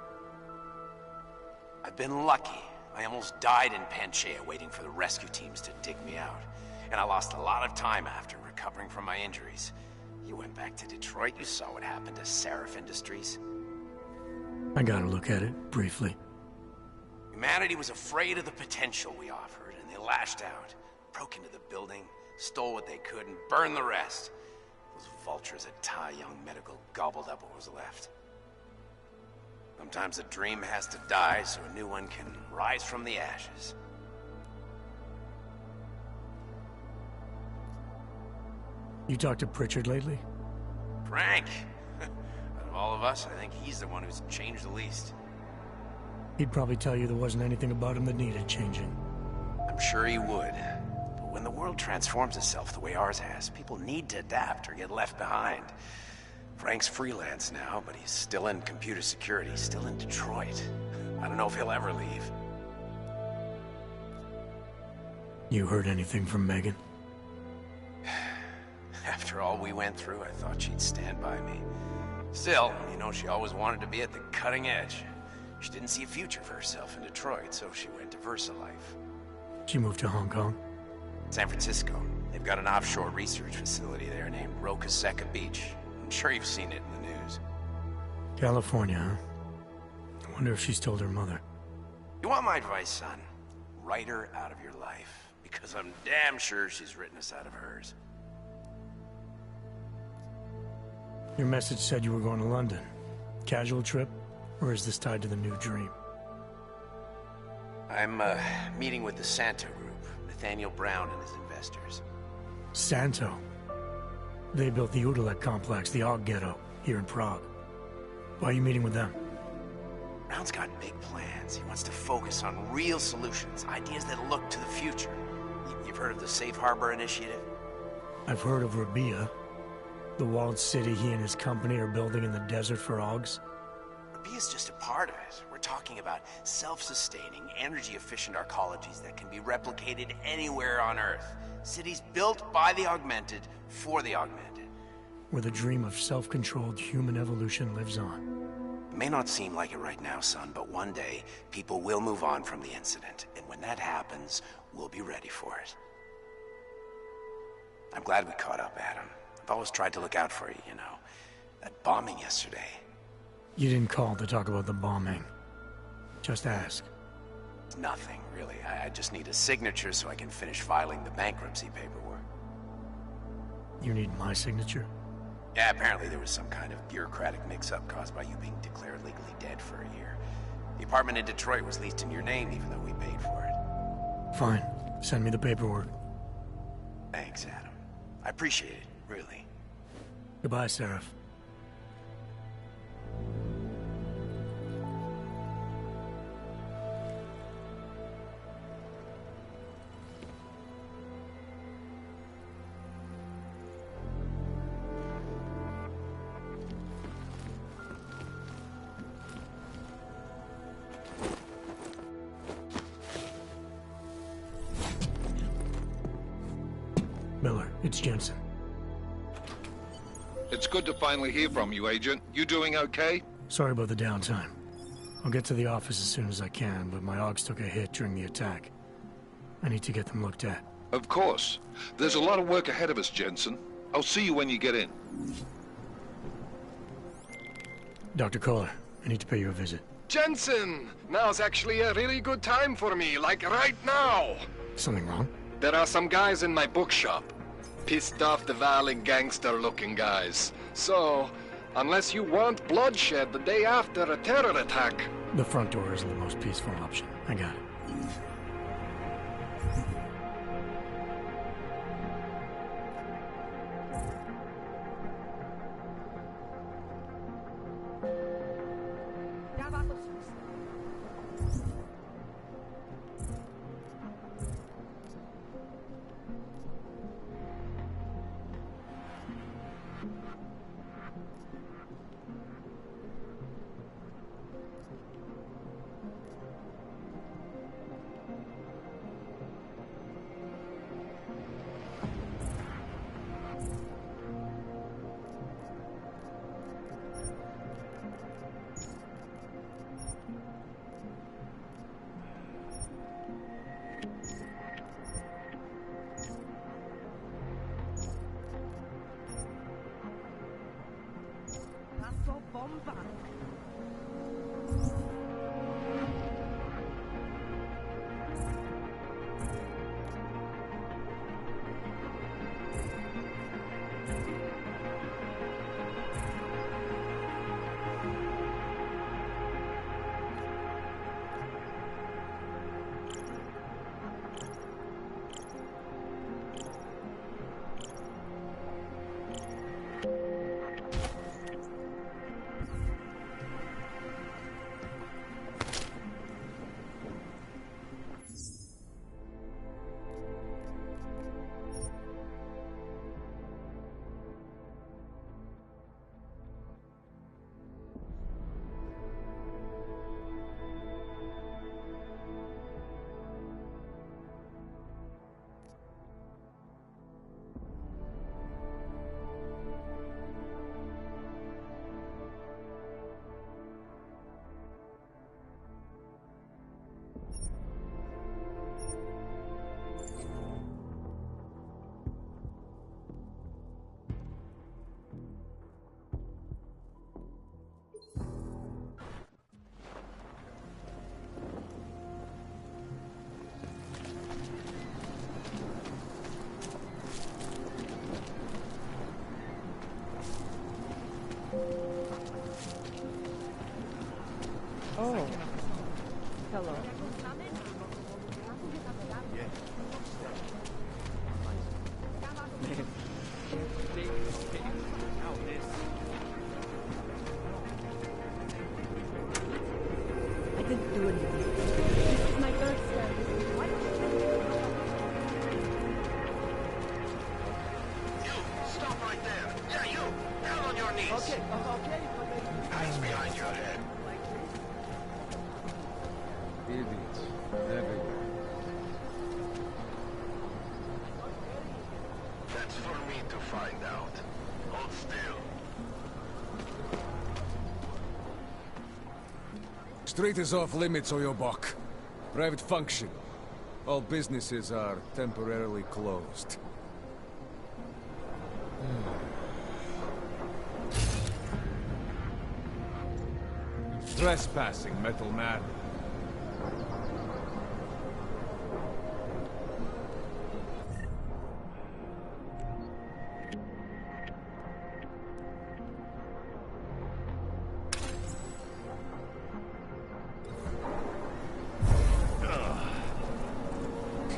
I've been lucky. I almost died in Panchea waiting for the rescue teams to dig me out. And I lost a lot of time after recovering from my injuries. You went back to Detroit, you saw what happened to Sarif Industries. I got a look at it, briefly. Humanity was afraid of the potential we offered, and they lashed out. Broke into the building, stole what they could, and burned the rest. Those vultures at Tai Young Medical gobbled up what was left. Sometimes a dream has to die so a new one can rise from the ashes. You talked to Pritchard lately? Frank! Out of all of us, I think he's the one who's changed the least. He'd probably tell you there wasn't anything about him that needed changing. I'm sure he would. But when the world transforms itself the way ours has, people need to adapt or get left behind. Frank's freelance now, but he's still in computer security, still in Detroit. I don't know if he'll ever leave. You heard anything from Megan? After all we went through, I thought she'd stand by me. Still, you know, she always wanted to be at the cutting edge. She didn't see a future for herself in Detroit, so she went to VersaLife. She moved to Hong Kong? San Francisco. They've got an offshore research facility there named Roca Seca Beach. I'm sure you've seen it in the news. California, huh? Wonder if she's told her mother. You want my advice, son? Write her out of your life. Because I'm damn sure she's written us out of hers. Your message said you were going to London. Casual trip? Or is this tied to the new dream? I'm, meeting with the Santo Group. Nathaniel Brown and his investors. Santo? They built the Udalek complex, the Og Ghetto, here in Prague. Why are you meeting with them? Brown's got big plans. He wants to focus on real solutions, ideas that look to the future. You've heard of the Safe Harbor Initiative? I've heard of Rabia, the walled city he and his company are building in the desert for Augs. Rabia's just a part of it. We're talking about self-sustaining, energy-efficient arcologies that can be replicated anywhere on Earth. Cities built by the augmented, for the augmented. Where the dream of self-controlled human evolution lives on. It may not seem like it right now, son, but one day, people will move on from the incident. And when that happens, we'll be ready for it. I'm glad we caught up, Adam. I've always tried to look out for you, you know. That bombing yesterday. You didn't call to talk about the bombing. Just ask. Nothing, really. I just need a signature so I can finish filing the bankruptcy paperwork. You need my signature? Yeah, apparently there was some kind of bureaucratic mix-up caused by you being declared legally dead for a year. The apartment in Detroit was leased in your name even though we paid for it. Fine. Send me the paperwork. Thanks, Adam. I appreciate it, really. Goodbye, Seraph. Miller, it's Jensen. It's good to finally hear from you, Agent. You doing okay? Sorry about the downtime. I'll get to the office as soon as I can, but my Augs took a hit during the attack. I need to get them looked at. Of course. There's a lot of work ahead of us, Jensen. I'll see you when you get in. Dr. Kohler, I need to pay you a visit. Jensen! Now's actually a really good time for me, like right now! Something wrong? There are some guys in my bookshop. Pissed off the Valley gangster-looking guys. So, unless you want bloodshed the day after a terror attack... The front door isn't the most peaceful option. I got it. Hello. I didn't do anything. This is my birthday. Why don't You! Stop right there! Yeah, you! Down on your knees! Okay, okay, Eyes behind your head. Idiots. Everywhere. That's for me to find out. Hold still. Street is off limits, Oyobok. Private function. All businesses are temporarily closed. Trespassing, Metal Man.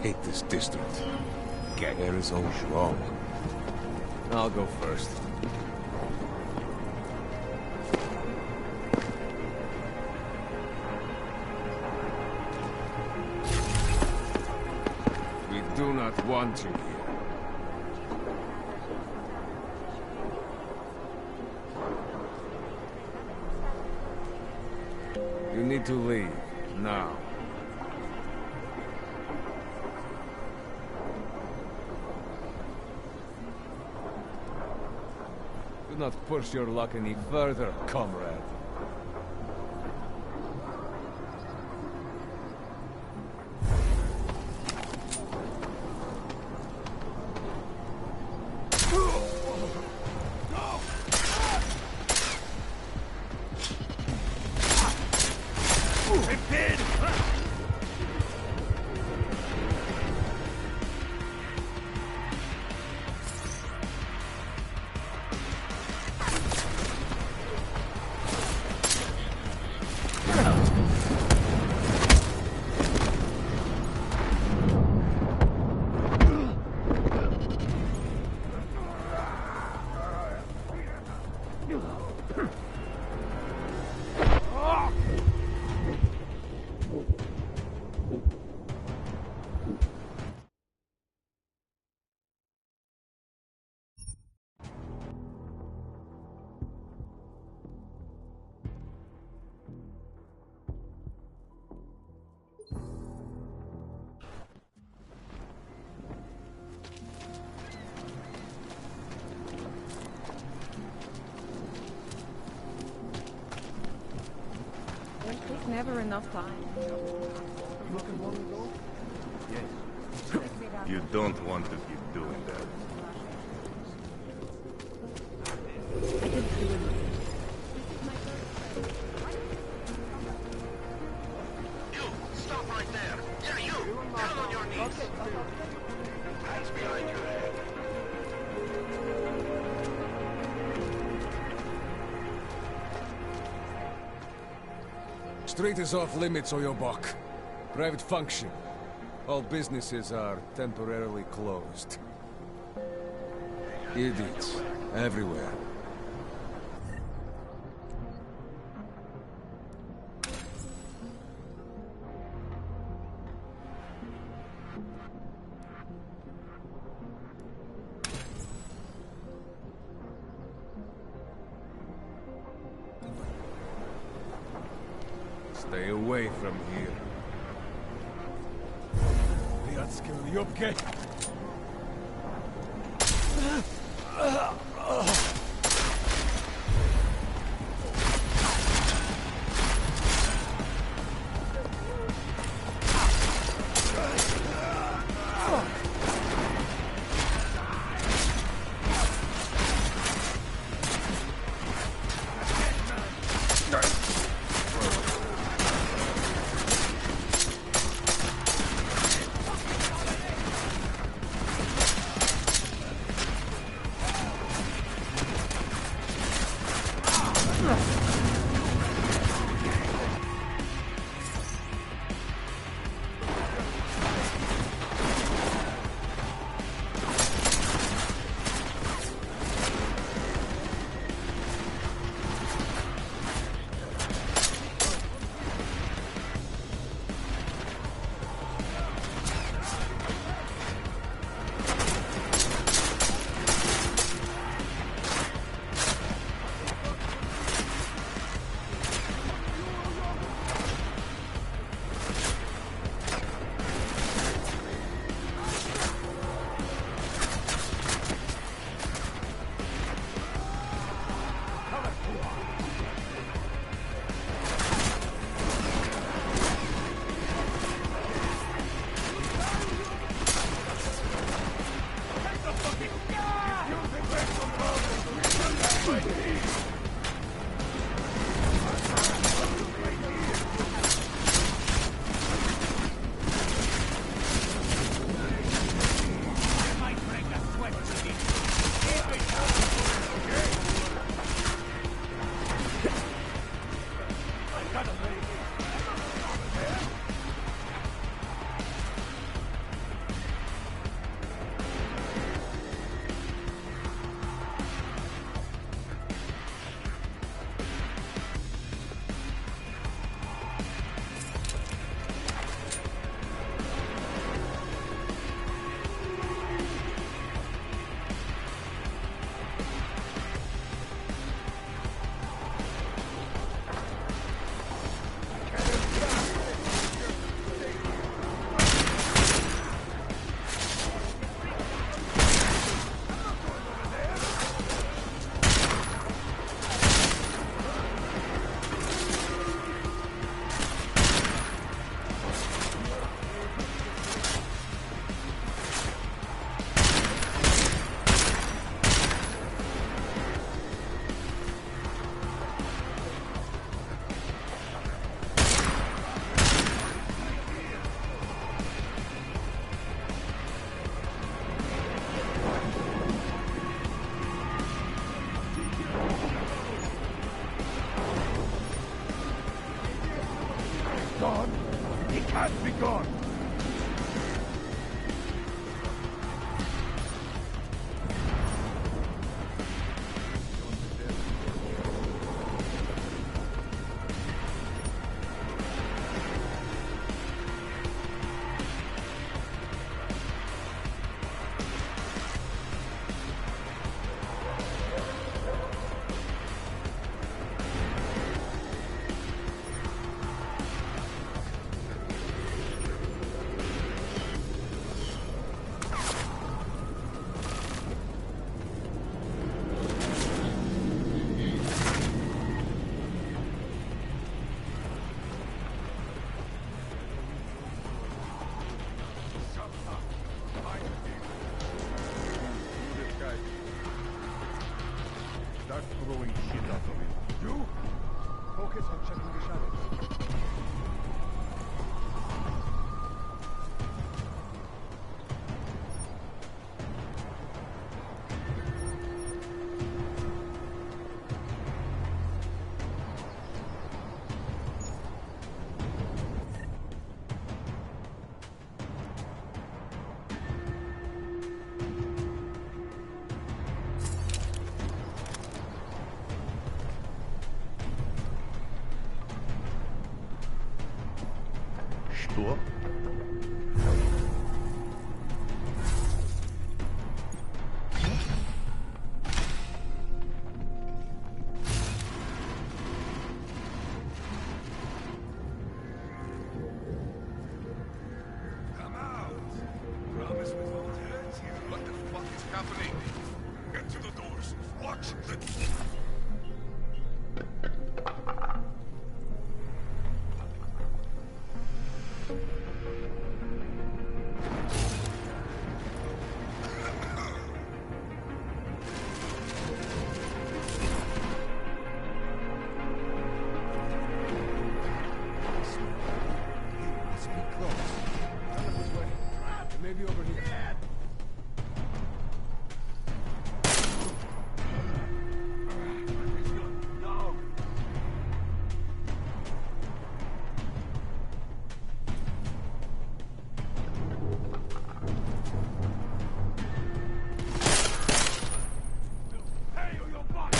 Hate this district. Gang air is all wrong. I'll go first. We do not want you here. You need to leave, now. Do not push your luck any further, comrade. There's never enough time. Yes. You don't want to keep doing that. I didn't do anything. You! Stop right there! Yeah, you! Down on your knees! Hands behind your head. Street is off limits, Oyobok. Private function. All businesses are temporarily closed. Idiots. Everywhere. Stay away from here. Vyatskill, Yopke! gone? He can't be gone! Throwing shit out of it. You? Focus on checking the shadows. Что? Come out! Promise we won't hurt you. What the fuck is happening? Get to the doors. Watch the... Maybe over here. No! Hey, or your butt!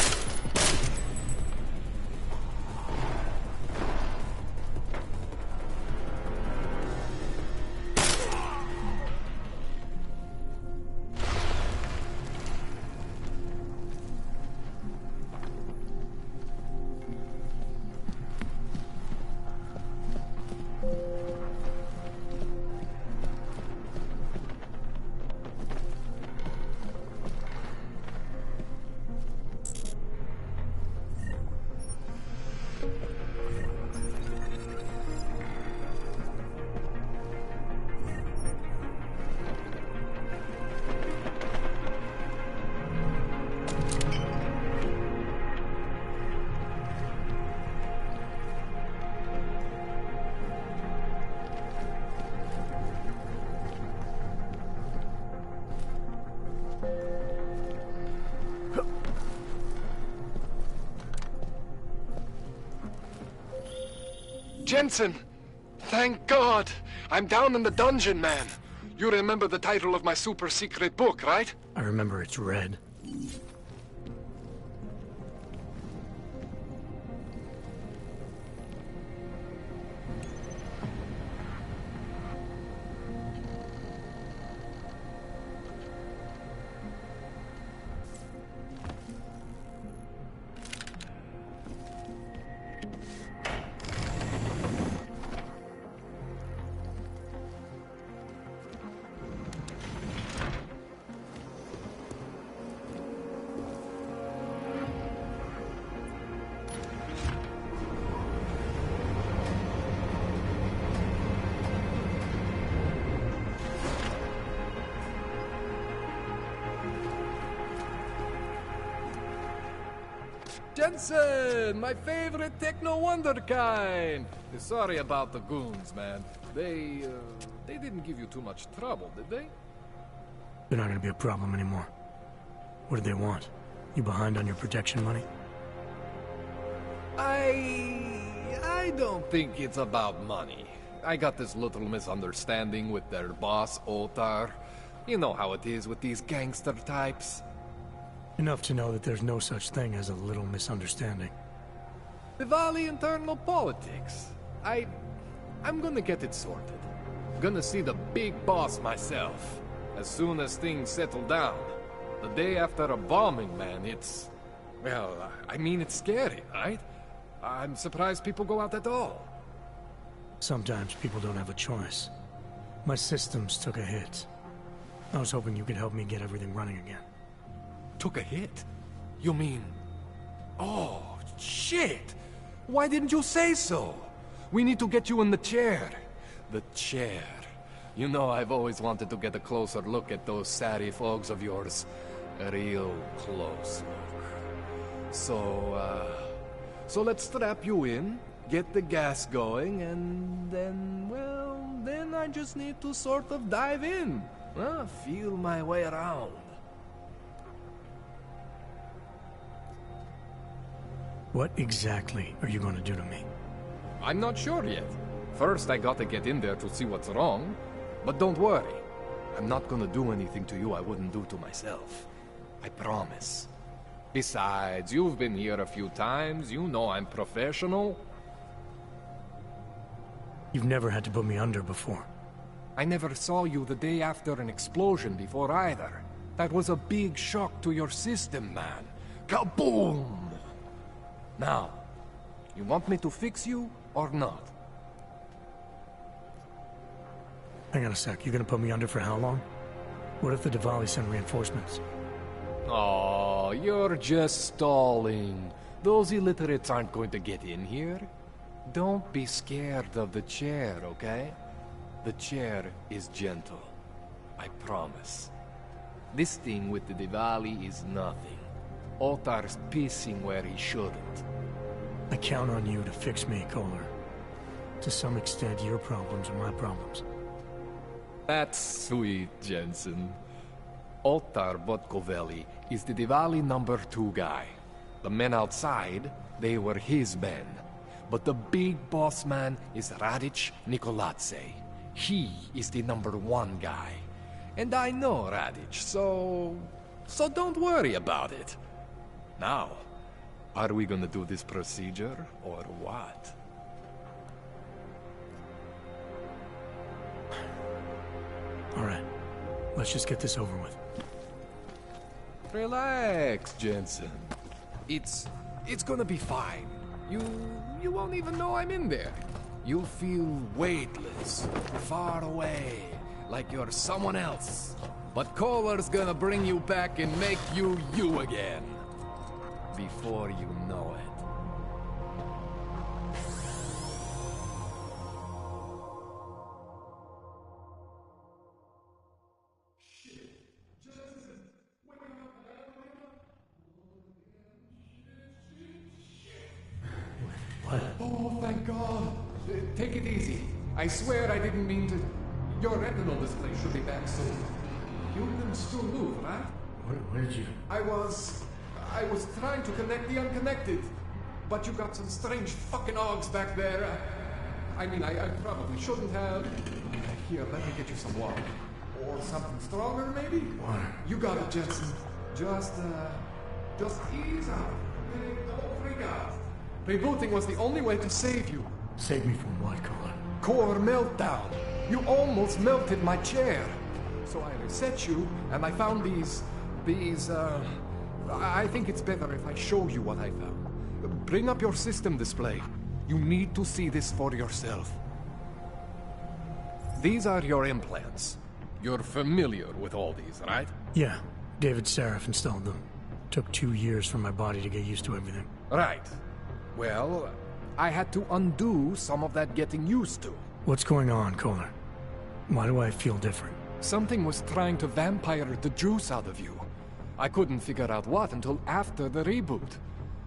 Jensen! Thank God! I'm down in the dungeon, man. You remember the title of my super secret book, right? I remember it's red. Jensen, my favorite techno wonderkind. Sorry about the goons, man. They didn't give you too much trouble, did they? They're not gonna be a problem anymore. What do they want? You behind on your protection money? I I don't think it's about money. I got this little misunderstanding with their boss, Otar. You know how it is with these gangster types. Enough to know that there's no such thing as a little misunderstanding. Diwali internal politics. I'm gonna get it sorted. Gonna see the big boss myself. As soon as things settle down. The day after a bombing, man, it's... Well, I mean, it's scary, right? I'm surprised people go out at all. Sometimes people don't have a choice. My systems took a hit. I was hoping you could help me get everything running again. Took a hit? You mean... Oh, shit! Why didn't you say so? We need to get you in the chair. The chair. You know, I've always wanted to get a closer look at those satty folks of yours. A real close look. So let's strap you in, get the gas going, and then, well, then I just need to sort of dive in. Feel my way around. What exactly are you going to do to me? I'm not sure yet. First, I gotta get in there to see what's wrong. But don't worry. I'm not gonna do anything to you I wouldn't do to myself. I promise. Besides, you've been here a few times. You know I'm professional. You've never had to put me under before. I never saw you the day after an explosion before either. That was a big shock to your system, man. Kaboom! Now, you want me to fix you or not? Hang on a sec. You gonna put me under for how long? What if the Diwali send reinforcements? Oh, you're just stalling. Those illiterates aren't going to get in here. Don't be scared of the chair, okay? The chair is gentle. I promise. This thing with the Diwali is nothing. Otar's pissing where he shouldn't. I count on you to fix me, Kohler. To some extent, your problems are my problems. That's sweet, Jensen. Otar Botkovelli is the Diwali #2 guy. The men outside, they were his men. But the big boss man is Radic Nikoladze. He is the #1 guy. And I know Radic, so don't worry about it. Now, are we gonna do this procedure, or what? All right, let's just get this over with. Relax, Jensen. It's gonna be fine. You won't even know I'm in there. You'll feel weightless, far away, like you're someone else. But Kohler's gonna bring you back and make you you again. Before you know it. What? Oh, thank God. Take it easy. I swear I didn't mean to... Your retinal display should be back soon. You can still move, right? Where did you... I was trying to connect the unconnected. But you got some strange fucking ogs back there. I mean, I probably shouldn't have. Here, let me get you some water. Or something stronger, maybe? Water. You got it, Jensen. Just ease out. Don't freak out. Rebooting was the only way to save you. Save me from what, Kohler? Core meltdown. You almost melted my chair. So I reset you, and I found these... I think it's better if I show you what I found. Bring up your system display. You need to see this for yourself. These are your implants. You're familiar with all these, right? Yeah. David Sarif installed them. Took 2 years for my body to get used to everything. Right. Well, I had to undo some of that getting used to. What's going on, Kohler? Why do I feel different? Something was trying to vampire the juice out of you. I couldn't figure out what until after the reboot.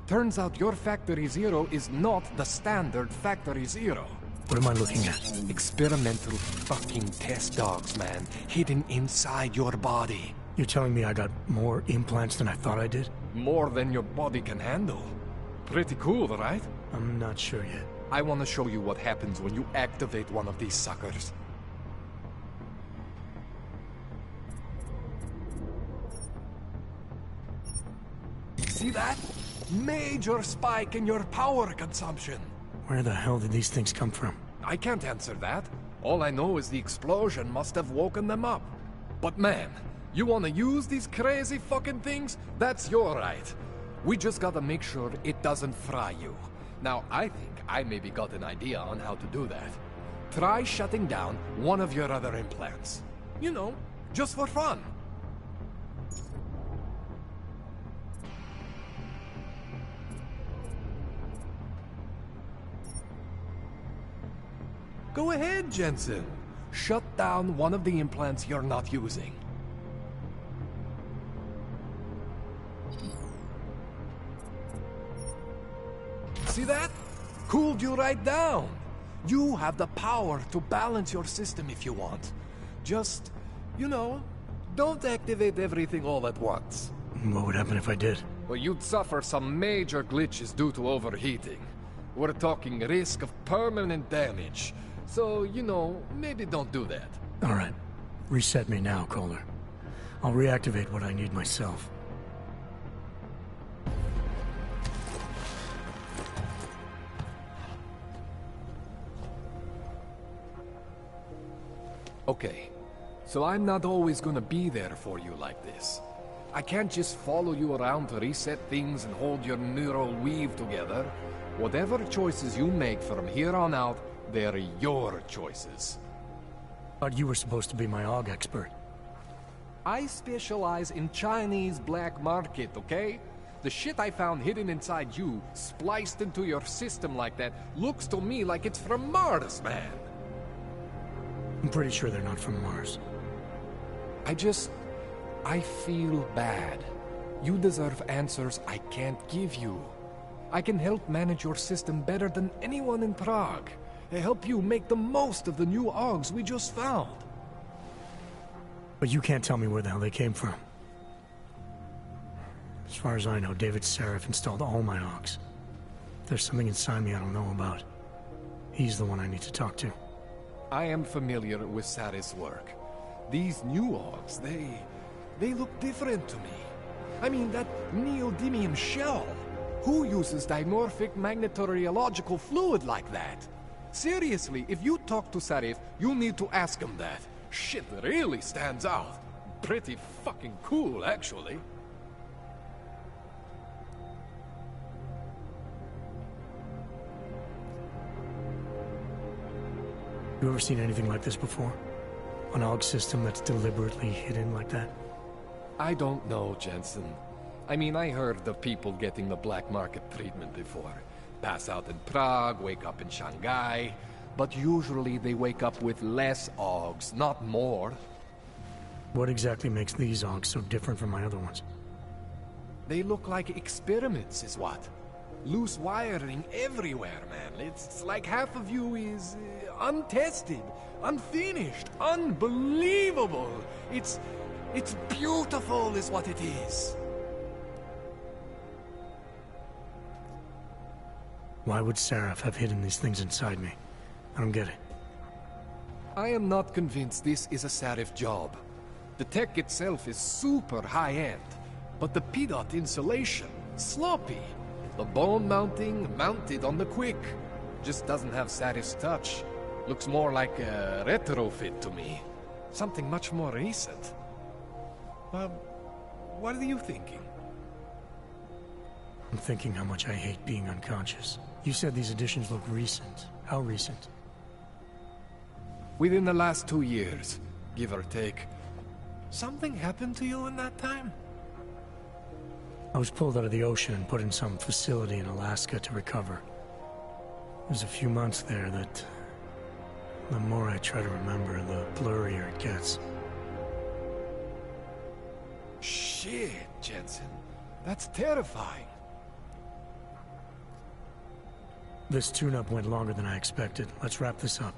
Turns out your Factory Zero is not the standard Factory Zero. What am I looking at? Experimental fucking test dogs, man. Hidden inside your body. You're telling me I got more implants than I thought I did? More than your body can handle. Pretty cool, right? I'm not sure yet. I want to show you what happens when you activate one of these suckers. See that? Major spike in your power consumption. Where the hell did these things come from? I can't answer that. All I know is the explosion must have woken them up. But man, you want to use these crazy fucking things? That's your right. We just gotta make sure it doesn't fry you. Now, I think I maybe got an idea on how to do that. Try shutting down one of your other implants. You know, just for fun. Go ahead, Jensen. Shut down one of the implants you're not using. See that? Cooled you right down. You have the power to balance your system if you want. Just, you know, don't activate everything all at once. What would happen if I did? Well, you'd suffer some major glitches due to overheating. We're talking risk of permanent damage. So, you know, maybe don't do that. All right. Reset me now, Kohler. I'll reactivate what I need myself. Okay. So I'm not always gonna be there for you like this. I can't just follow you around to reset things and hold your neural weave together. Whatever choices you make from here on out, they're your choices. But you were supposed to be my AUG expert. I specialize in Chinese black market, okay? The shit I found hidden inside you, spliced into your system like that, looks to me like it's from Mars, man. I'm pretty sure they're not from Mars. I feel bad. You deserve answers I can't give you. I can help manage your system better than anyone in Prague. Help you make the most of the new AUGs we just found. But you can't tell me where the hell they came from. As far as I know, David Sarif installed all my AUGs. If there's something inside me I don't know about, he's the one I need to talk to. I am familiar with Sarif's work. These new AUGs, they look different to me. I mean, that neodymium shell. Who uses dimorphic magnetorheological fluid like that? Seriously, if you talk to Sarif, you need to ask him that. Shit really stands out. Pretty fucking cool, actually. You ever seen anything like this before? An AUG system that's deliberately hidden like that? I don't know, Jensen. I mean, I heard of people getting the black market treatment before. Pass out in Prague, wake up in Shanghai. But usually they wake up with less AUGs, not more. What exactly makes these AUGs so different from my other ones? They look like experiments, is what. Loose wiring everywhere, man. It's like half of you is untested, unfinished, unbelievable. It's beautiful is what it is. Why would Sarif have hidden these things inside me? I don't get it. I am not convinced this is a Sarif job. The tech itself is super high-end, but the PDOT insulation, sloppy. The bone mounting, mounted on the quick. Just doesn't have Sarif's touch. Looks more like a retrofit to me. Something much more recent. What are you thinking? I'm thinking how much I hate being unconscious. You said these additions look recent. How recent? Within the last 2 years, give or take. Something happened to you in that time? I was pulled out of the ocean and put in some facility in Alaska to recover. It was a few months there that... the more I try to remember, the blurrier it gets. Shit, Jensen. That's terrifying. This tune-up went longer than I expected. Let's wrap this up.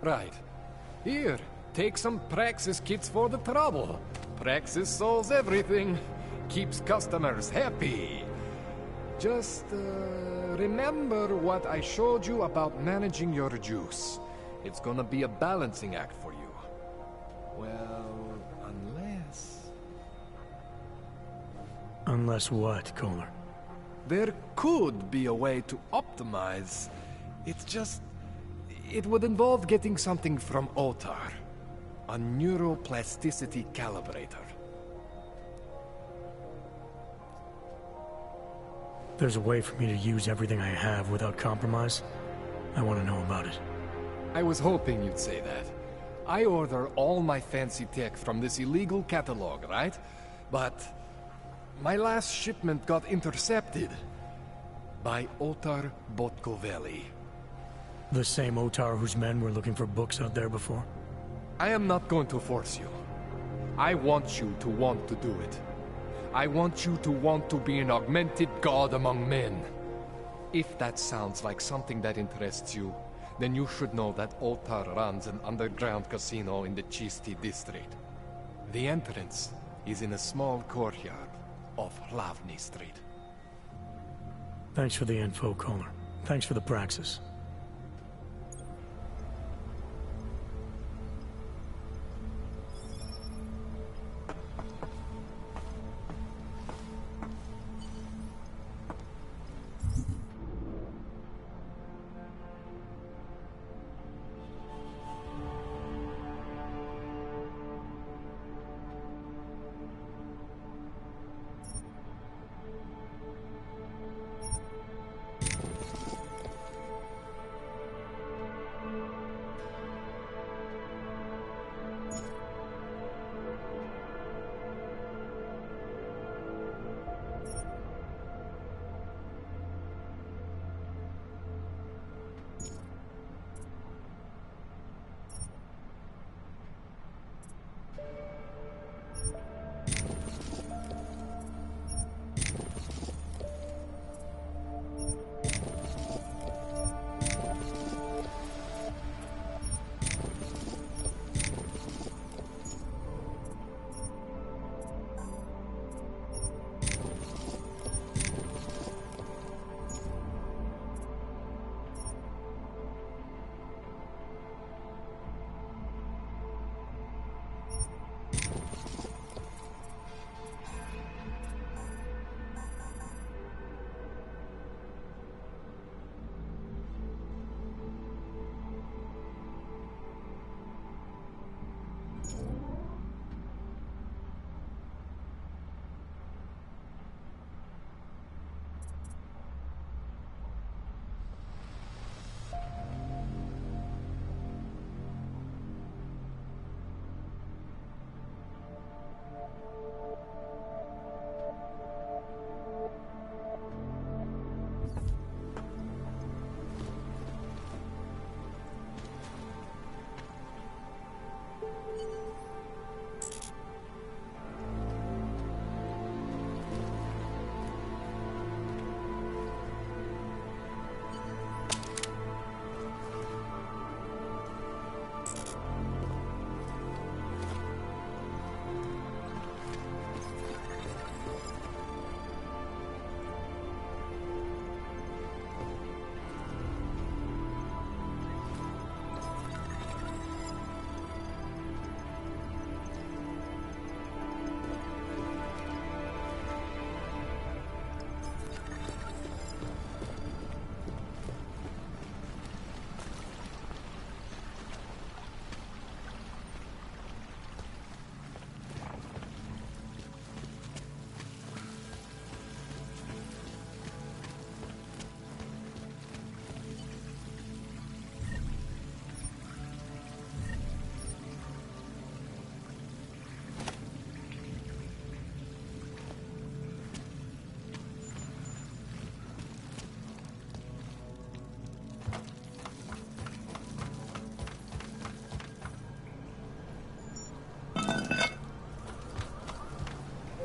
Right. Here, take some Praxis kits for the trouble. Praxis solves everything. Keeps customers happy. Just, Remember what I showed you about managing your juice. It's gonna be a balancing act for you. Well, unless... Unless what, Kohler? There could be a way to optimize. It's just... It would involve getting something from Otar. A neuroplasticity calibrator. There's a way for me to use everything I have without compromise? I want to know about it. I was hoping you'd say that. I order all my fancy tech from this illegal catalog, right? But... my last shipment got intercepted. By Otar Botkoveli. The same Otar whose men were looking for books out there before? I am not going to force you. I want you to want to do it. I want you to want to be an augmented god among men. If that sounds like something that interests you, then you should know that Otar runs an underground casino in the Chisti district. The entrance is in a small courtyard off Hlavny Street. Thanks for the info, Kohler. Thanks for the praxis.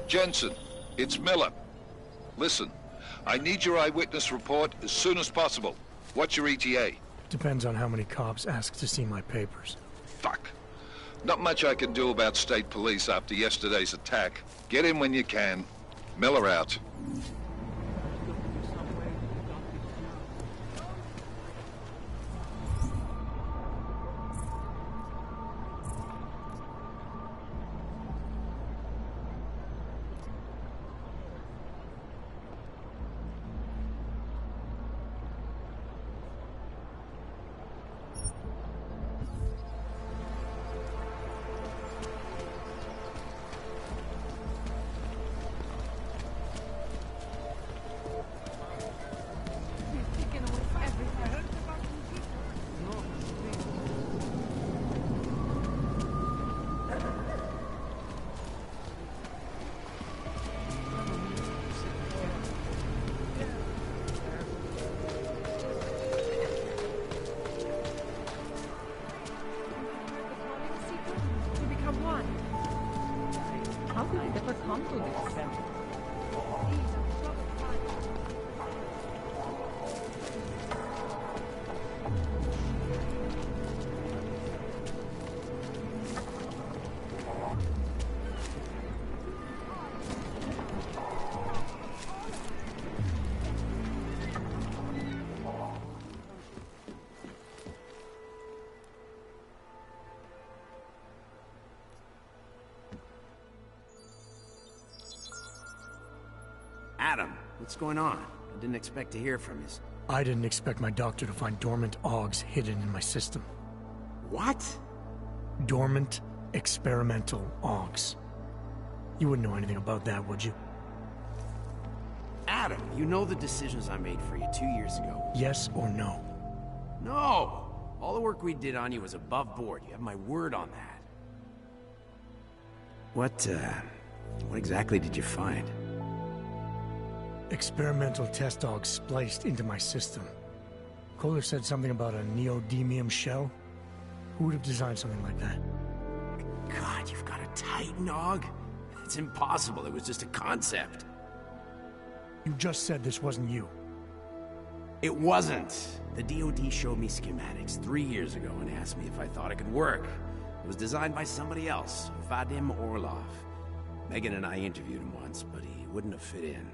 Jensen, it's Miller. Listen, I need your eyewitness report as soon as possible. What's your ETA? Depends on how many cops ask to see my papers. Fuck. Not much I can do about state police after yesterday's attack. Get in when you can. Miller out. Adam, what's going on? I didn't expect to hear from you. I didn't expect my doctor to find dormant Augs hidden in my system. What? Dormant experimental Augs. You wouldn't know anything about that, would you? Adam, you know the decisions I made for you 2 years ago. Yes or no? No! All the work we did on you was above board. You have my word on that. What exactly did you find? Experimental test Augs spliced into my system. Kohler said something about a neodymium shell. Who would have designed something like that? God, you've got a Titan Aug? It's impossible. It was just a concept. You just said this wasn't you. It wasn't. The DoD showed me schematics 3 years ago and asked me if I thought it could work. It was designed by somebody else, Vadim Orlov. Megan and I interviewed him once, but he wouldn't have fit in.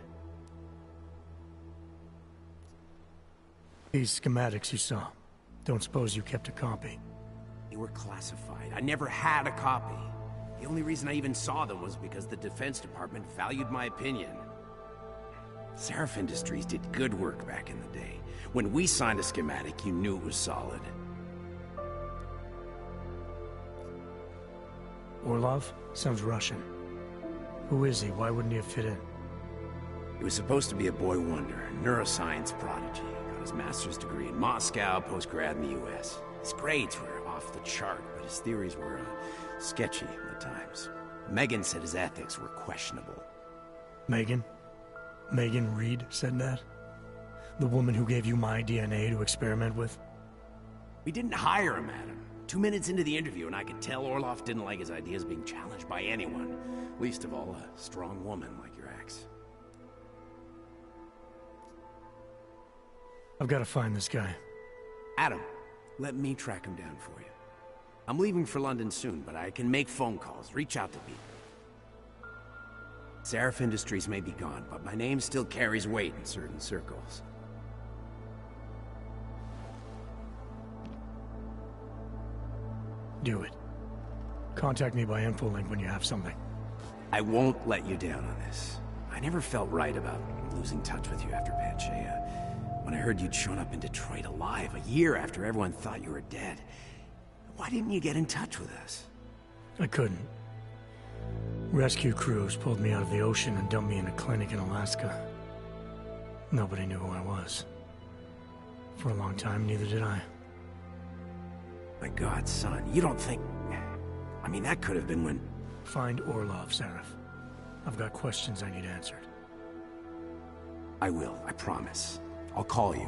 These schematics you saw, don't suppose you kept a copy? They were classified. I never had a copy. The only reason I even saw them was because the Defense Department valued my opinion. Seraph Industries did good work back in the day. When we signed a schematic, you knew it was solid. Orlov? Sounds Russian. Who is he? Why wouldn't he have fit in? He was supposed to be a boy wonder, a neuroscience prodigy. Got his master's degree in Moscow, post-grad in the US. His grades were off the chart, but his theories were sketchy at times. Megan said his ethics were questionable. Megan? Megan Reed said that? The woman who gave you my DNA to experiment with? We didn't hire him, Adam. 2 minutes into the interview, and I could tell Orlov didn't like his ideas being challenged by anyone. Least of all, a strong woman like your ex. I've got to find this guy. Adam, let me track him down for you. I'm leaving for London soon, but I can make phone calls, reach out to people. Seraph Industries may be gone, but my name still carries weight in certain circles. Do it. Contact me by infolink when you have something. I won't let you down on this. I never felt right about losing touch with you after Panchea. When I heard you'd shown up in Detroit alive, a year after everyone thought you were dead. Why didn't you get in touch with us? I couldn't. Rescue crews pulled me out of the ocean and dumped me in a clinic in Alaska. Nobody knew who I was. For a long time, neither did I. My God, son, you don't think... I mean, that could have been when... Find Orlov, Seraph. I've got questions I need answered. I will, I promise. I'll call you.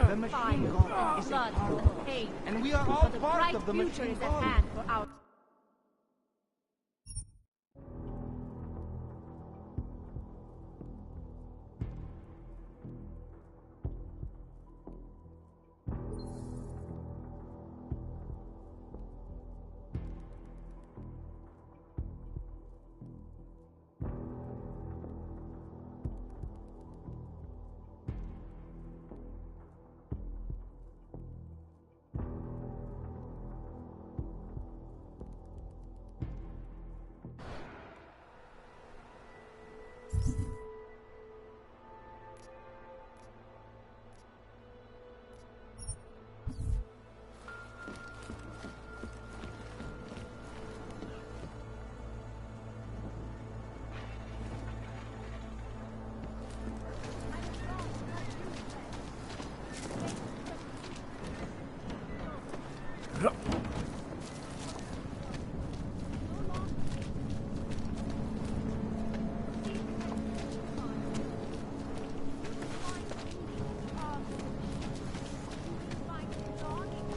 The machine god is blood, pain, and we are all part of the machine god. For our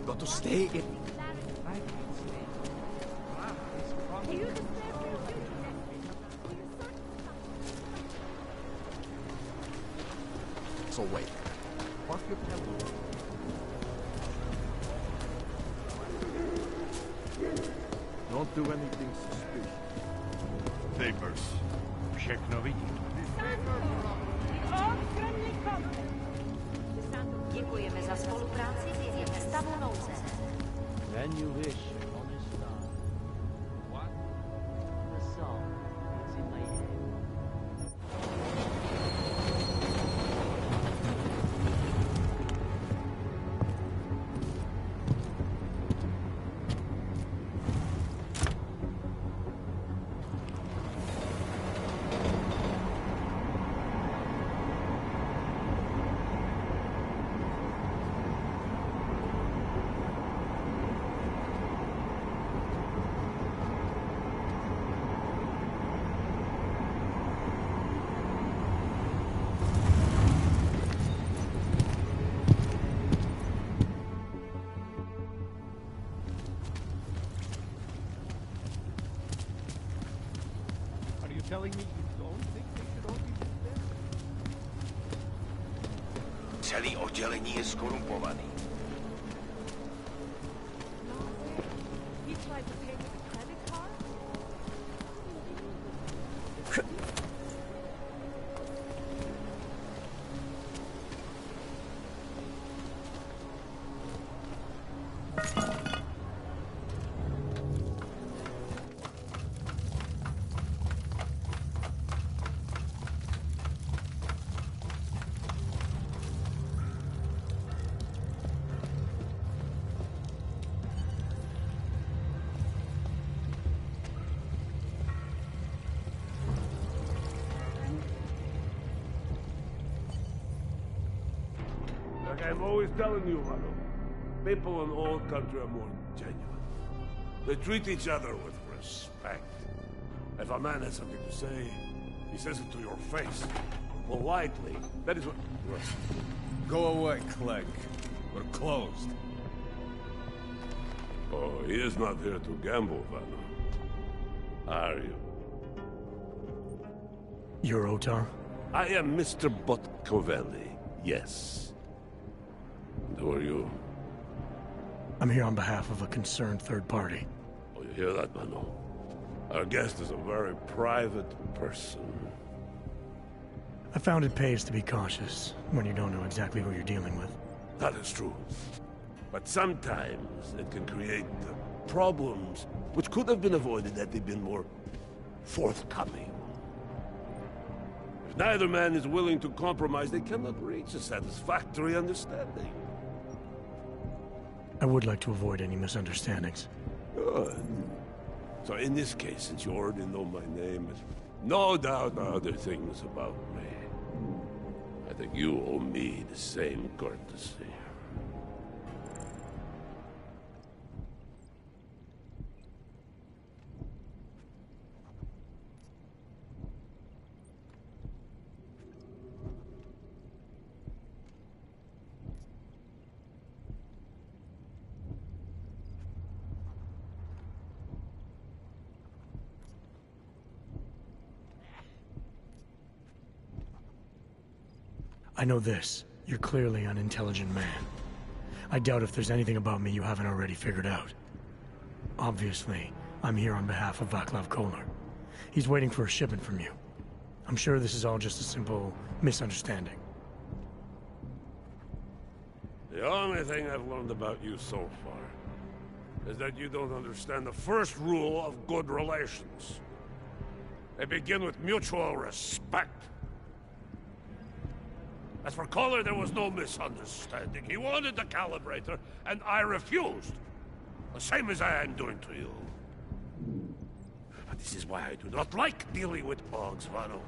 Got to stay in... away. Park your pellet. Don't do anything suspicious. Papers. Check no vidím. Děkujeme za spolupráci v jednom stavu nouze. When you wish, honest star. What? The song. It's in my head. Telling me you don't think they should all be dead? Celý oddělení je skorumpovaný. He tried to pay with a credit card? Like I'm always telling you, Mano, people in all country are more genuine. They treat each other with respect. If a man has something to say, he says it to your face. Politely. That is what... Go away, Clegg. We're closed. Oh, he is not here to gamble, Vano. Are you? You're Otar? I am Mr. Botkovelli, yes. And who are you? I'm here on behalf of a concerned third party. Oh, you hear that, Mano? Our guest is a very private person. I found it pays to be cautious when you don't know exactly who you're dealing with. That is true. But sometimes it can create problems which could have been avoided had they been more forthcoming. If neither man is willing to compromise, they cannot reach a satisfactory understanding. I would like to avoid any misunderstandings. Good. So in this case, since you already know my name, and no doubt other things about me, I think you owe me the same courtesy. I know this. You're clearly an intelligent man. I doubt if there's anything about me you haven't already figured out. Obviously, I'm here on behalf of Vaclav Kolar. He's waiting for a shipment from you. I'm sure this is all just a simple misunderstanding. The only thing I've learned about you so far is that you don't understand the first rule of good relations. They begin with mutual respect. As for Kolar, there was no misunderstanding. He wanted the calibrator, and I refused. The same as I am doing to you. But this is why I do not like dealing with Ogs, Vano.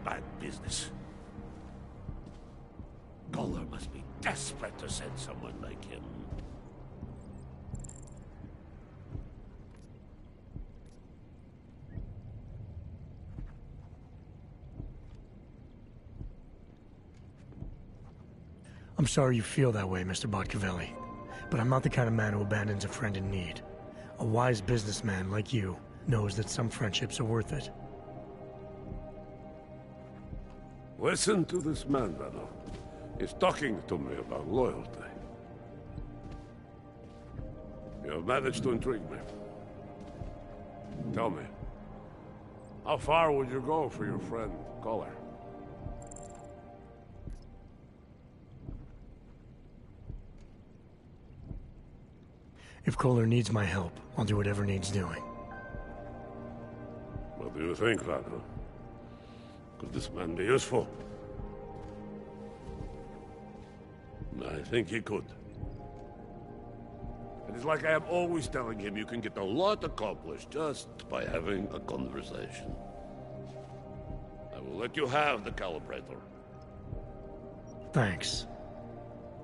Bad business. Kolar must be desperate to send someone like him. I'm sorry you feel that way, Mr. Botkovelli, but I'm not the kind of man who abandons a friend in need. A wise businessman like you knows that some friendships are worth it. Listen to this man, Vano. is talking to me about loyalty. You have managed to intrigue me. Tell me, how far would you go for your friend, Kohler? If Kohler needs my help, I'll do whatever needs doing. What do you think, Vago? Could this man be useful? I think he could. It is like I am always telling him, you can get a lot accomplished just by having a conversation. I will let you have the calibrator. Thanks.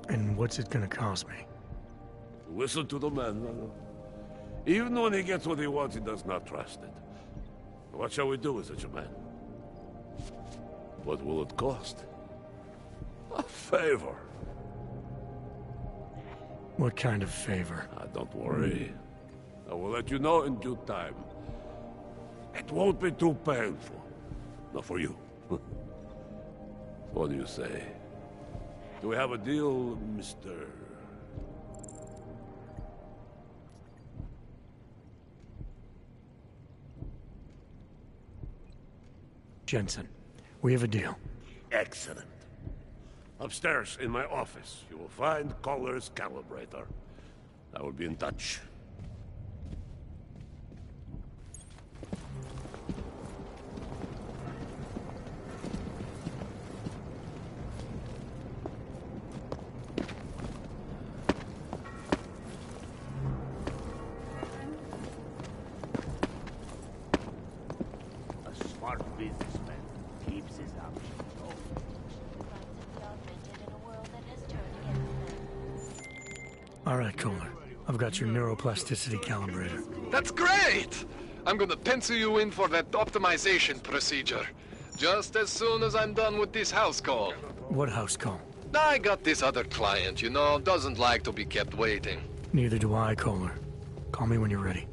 And what's it gonna cost me? Listen to the man, Vago. Even when he gets what he wants, he does not trust it. What shall we do with such a man? What will it cost? A favor. What kind of favor? Don't worry. I will let you know in due time. It won't be too painful. Not for you. What do you say? Do we have a deal, Mr. Jensen? We have a deal. Excellent. Upstairs in my office, you will find Kohler's calibrator. I will be in touch. A smart businessman keeps his options open. All right, Kohler. I've got your neuroplasticity calibrator. That's great! I'm gonna pencil you in for that optimization procedure. Just as soon as I'm done with this house call. What house call? I got this other client, you know, doesn't like to be kept waiting. Neither do I, Kohler. Call me when you're ready.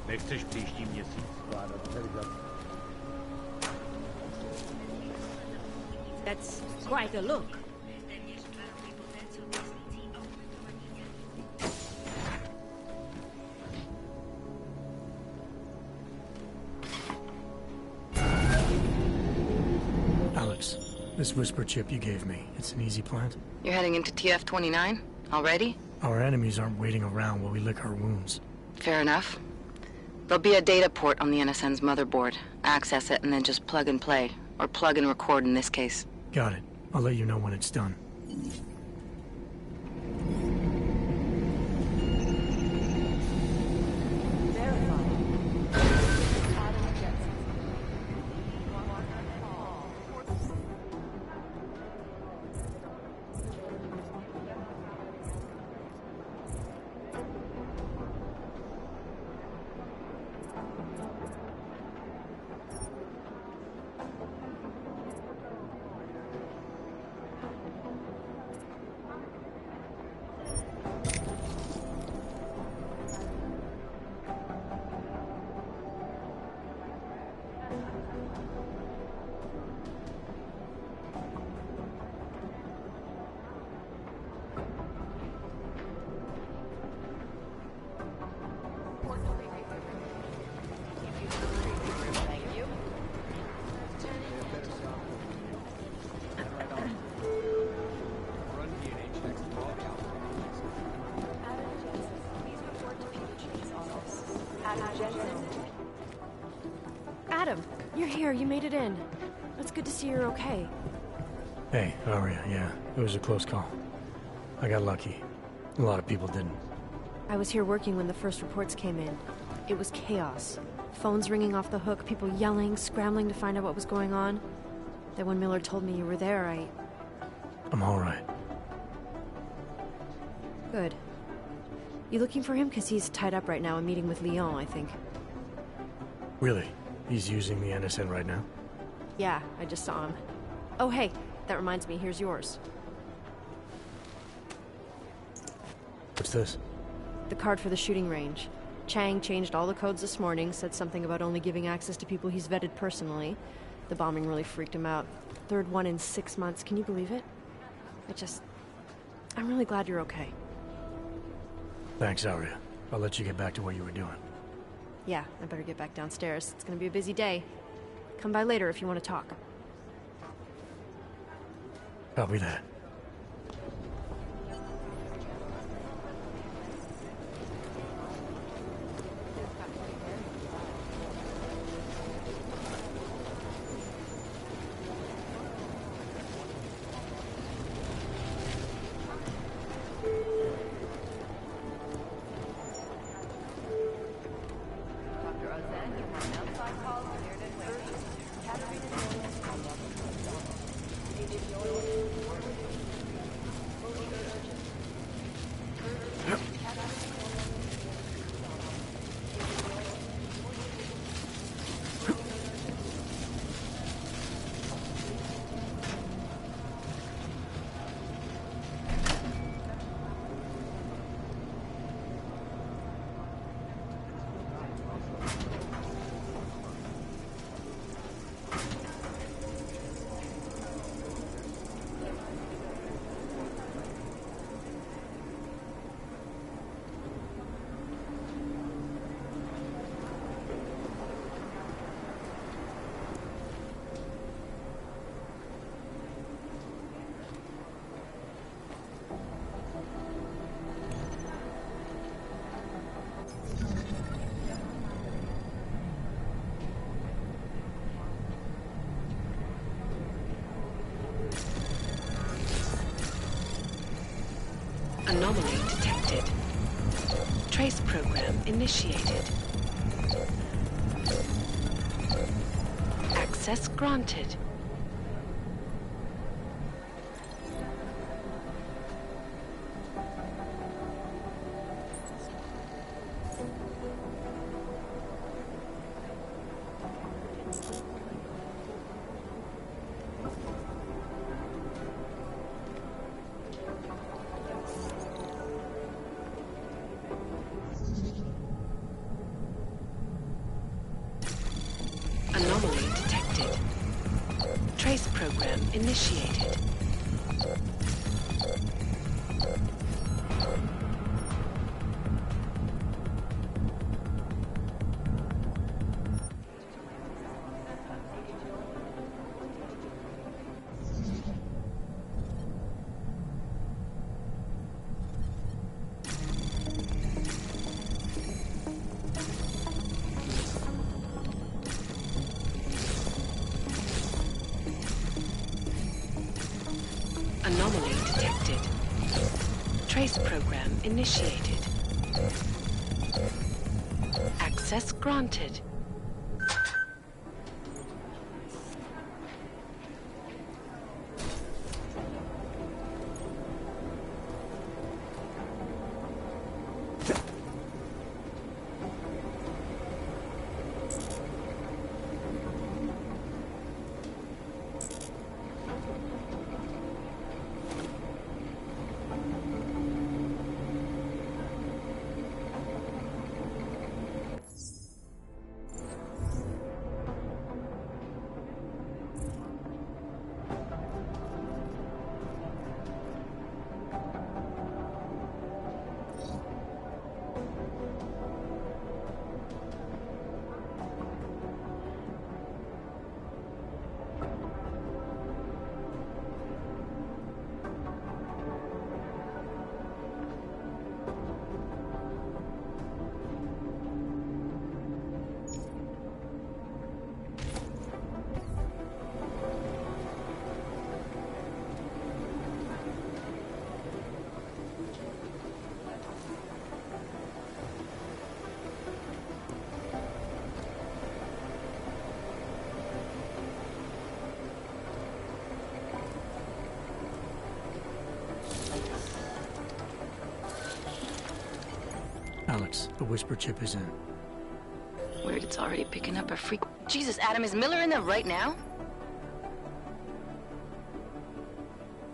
Nechceš příští měsíc skládat delegaci? That's quite a look. Alex, this whisper chip you gave me, it's an easy plant? You're heading into TF-29? Already? Our enemies aren't waiting around while we lick our wounds. Fair enough. There'll be a data port on the NSN's motherboard. Access it and then just plug and play. Or plug and record in this case. Got it. I'll let you know when it's done. here, you made it in. It's good to see you're okay. Hey, Aria, yeah, it was a close call. I got lucky. A lot of people didn't. I was here working when the first reports came in. It was chaos. Phones ringing off the hook, people yelling, scrambling to find out what was going on. Then when Miller told me you were there, I'm alright. Good. You looking for him? Because he's tied up right now, a meeting with Leon, I think. Really? He's using the NSN right now? Yeah, I just saw him. Oh, hey, that reminds me, here's yours. What's this? The card for the shooting range. Chang changed all the codes this morning, said something about only giving access to people he's vetted personally. The bombing really freaked him out. Third one in 6 months, can you believe it? I'm really glad you're okay. Thanks, Aria. I'll let you get back to what you were doing. Yeah, I better get back downstairs. It's gonna be a busy day. Come by later if you want to talk. Copy that. Anomaly detected. Trace program initiated. Access granted. Anomaly detected. Trace program initiated. Anomaly detected. Trace program initiated. Access granted. Alex. The whisper chip is in. Weird, it's already picking up a freak. Jesus, Adam, is Miller in there right now?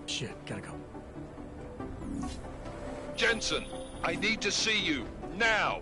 Shit, gotta go. Jensen, I need to see you, now!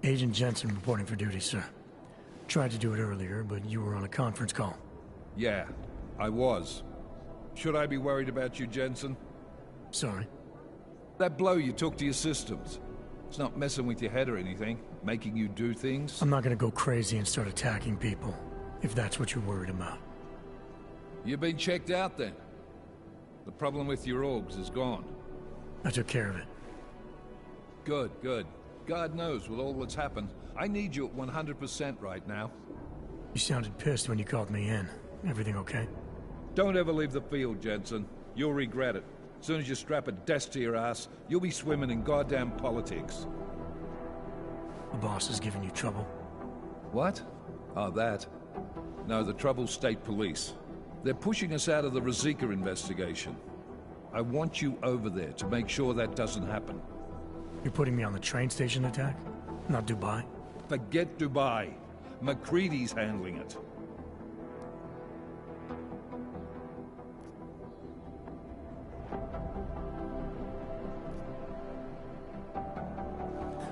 Agent Jensen reporting for duty, sir. Tried to do it earlier, but you were on a conference call. Yeah, I was. Should I be worried about you, Jensen? Sorry? That blow you took to your systems. It's not messing with your head or anything, making you do things? I'm not gonna go crazy and start attacking people, if that's what you're worried about. You've been checked out then. The problem with your orgs is gone. I took care of it. Good, good. God knows, with all that's happened, I need you at 100% right now. You sounded pissed when you called me in. Everything okay? Don't ever leave the field, Jensen. You'll regret it. As soon as you strap a desk to your ass, you'll be swimming in goddamn politics. The boss is giving you trouble? What? Oh, that. No, the Trouble's State Police. They're pushing us out of the Ruzicka investigation. I want you over there to make sure that doesn't happen. You're putting me on the train station attack? Not Dubai? Forget Dubai. McCready's handling it.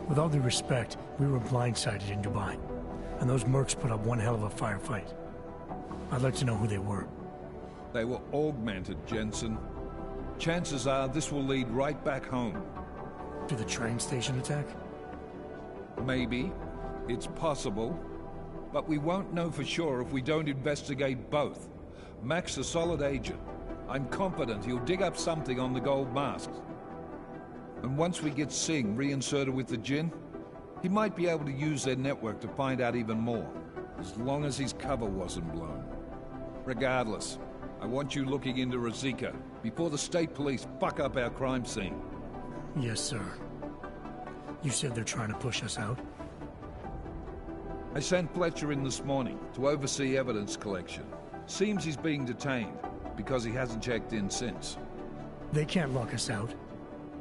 With all due respect, we were blindsided in Dubai. And those mercs put up one hell of a firefight. I'd like to know who they were. They were augmented, Jensen. Chances are this will lead right back home. To the train station attack? Maybe. It's possible. But we won't know for sure if we don't investigate both. Mac's a solid agent. I'm confident he'll dig up something on the gold masks. And once we get Singh reinserted with the Jinn, he might be able to use their network to find out even more. As long as his cover wasn't blown. Regardless, I want you looking into Rosika before the state police fuck up our crime scene. Yes, sir. You said they're trying to push us out? I sent Fletcher in this morning to oversee evidence collection. Seems he's being detained because he hasn't checked in since. They can't lock us out.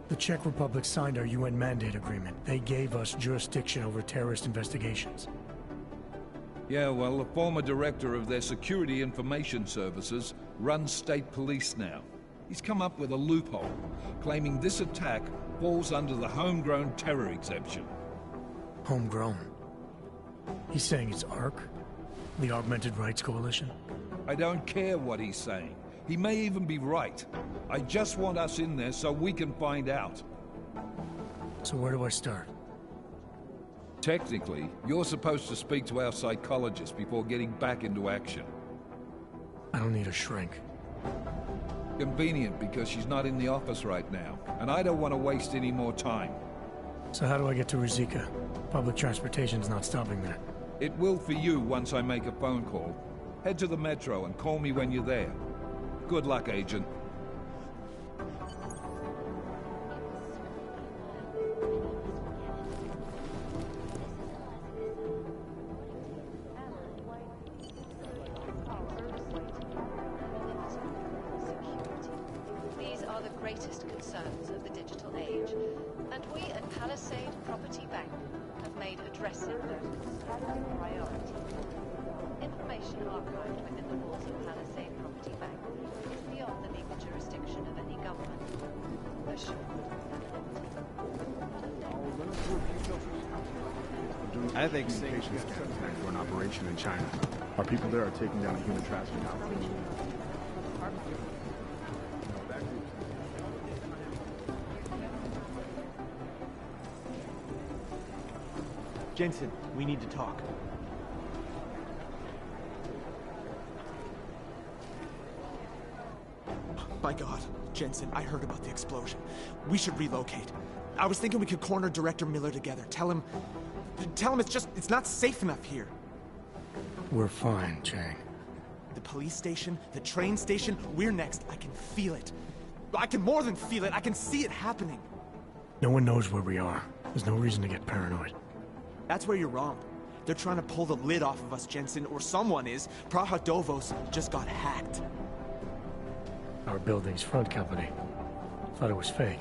The Czech Republic signed our UN mandate agreement. They gave us jurisdiction over terrorist investigations. Yeah, well, the former director of their security information services runs state police now. He's come up with a loophole, claiming this attack falls under the homegrown terror exemption. Homegrown? He's saying it's ARC? The Augmented Rights Coalition? I don't care what he's saying. He may even be right. I just want us in there so we can find out. So where do I start? Technically, you're supposed to speak to our psychologist before getting back into action. I don't need a shrink. Convenient because she's not in the office right now, and I don't want to waste any more time. So how do I get to Rosika? Public transportation's not stopping there. It will for you once I make a phone call. Head to the metro and call me when you're there. Good luck, Agent. These are the greatest concerns of the digital age, and we at Palisade Property Bank have made addressing those concerns a priority. Information archived within the walls of Palisade Property Bank is beyond the legal jurisdiction of any government. Assured. I think communications scan for an operation in China. Our people there are taking down a human trafficking operation. Jensen, we need to talk. By God, Jensen, I heard about the explosion. We should relocate. I was thinking we could corner Director Miller together. Tell him it's not safe enough here. We're fine, Chang. The police station, the train station, we're next. I can feel it. I can more than feel it. I can see it happening. No one knows where we are. There's no reason to get paranoid. That's where you're wrong. They're trying to pull the lid off of us, Jensen, or someone is. Praha Dovos just got hacked. Our building's front company. Thought it was fake.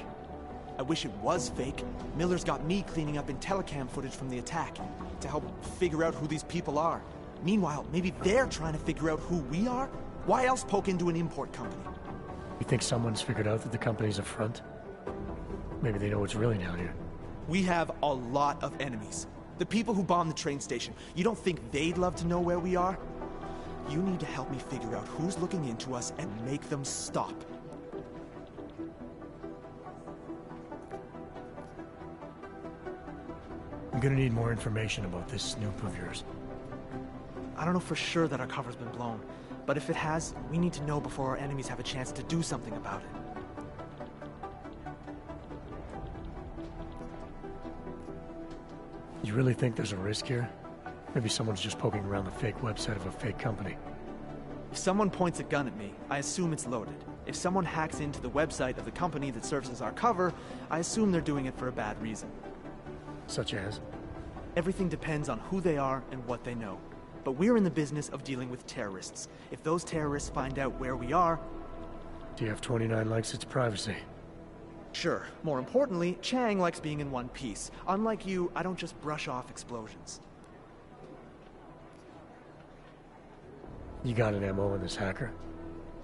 I wish it was fake. Miller's got me cleaning up Intellicam footage from the attack to help figure out who these people are. Meanwhile, maybe they're trying to figure out who we are? Why else poke into an import company? You think someone's figured out that the company's a front? Maybe they know what's really down here. We have a lot of enemies. The people who bombed the train station. You don't think they'd love to know where we are? You need to help me figure out who's looking into us and make them stop. I'm gonna need more information about this snoop of yours. I don't know for sure that our cover's been blown, but if it has, we need to know before our enemies have a chance to do something about it. You really think there's a risk here? Maybe someone's just poking around the fake website of a fake company. If someone points a gun at me, I assume it's loaded. If someone hacks into the website of the company that serves as our cover, I assume they're doing it for a bad reason. Such as? Everything depends on who they are and what they know. But we're in the business of dealing with terrorists. If those terrorists find out where we are... TF-29 likes its privacy. Sure. More importantly, Chang likes being in one piece. Unlike you, I don't just brush off explosions. You got an MO in this hacker?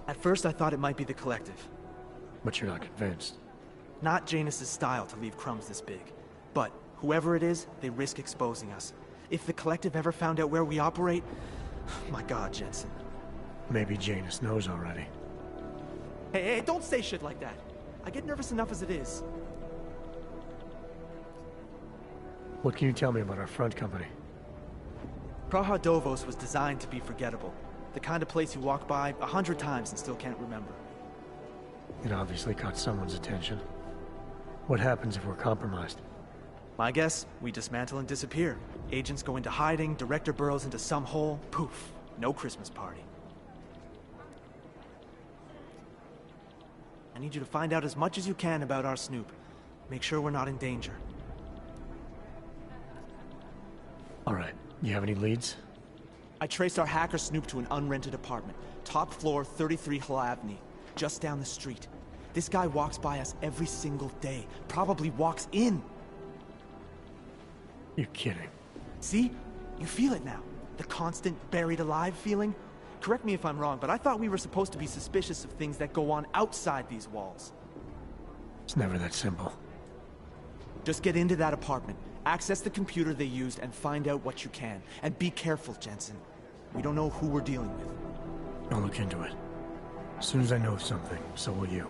At first I thought it might be the Collective. But you're not convinced? Not Janus's style to leave crumbs this big. But whoever it is, they risk exposing us. If the Collective ever found out where we operate... My God, Jensen. Maybe Janus knows already. Hey, don't say shit like that. I get nervous enough as it is. What can you tell me about our front company? Praha Dovos was designed to be forgettable. The kind of place you walk by 100 times and still can't remember. It obviously caught someone's attention. What happens if we're compromised? My guess, we dismantle and disappear. Agents go into hiding, Director burrows into some hole, poof, no Christmas party. I need you to find out as much as you can about our Snoop. Make sure we're not in danger. All right. You have any leads? I traced our hacker Snoop to an unrented apartment. Top floor, 33 Halavni. Just down the street. This guy walks by us every single day. Probably walks in. You're kidding. See? You feel it now. The constant buried alive feeling. Correct me if I'm wrong, but I thought we were supposed to be suspicious of things that go on outside these walls. It's never that simple. Just get into that apartment, access the computer they used, and find out what you can. And be careful, Jensen. We don't know who we're dealing with. I'll look into it. As soon as I know something, so will you.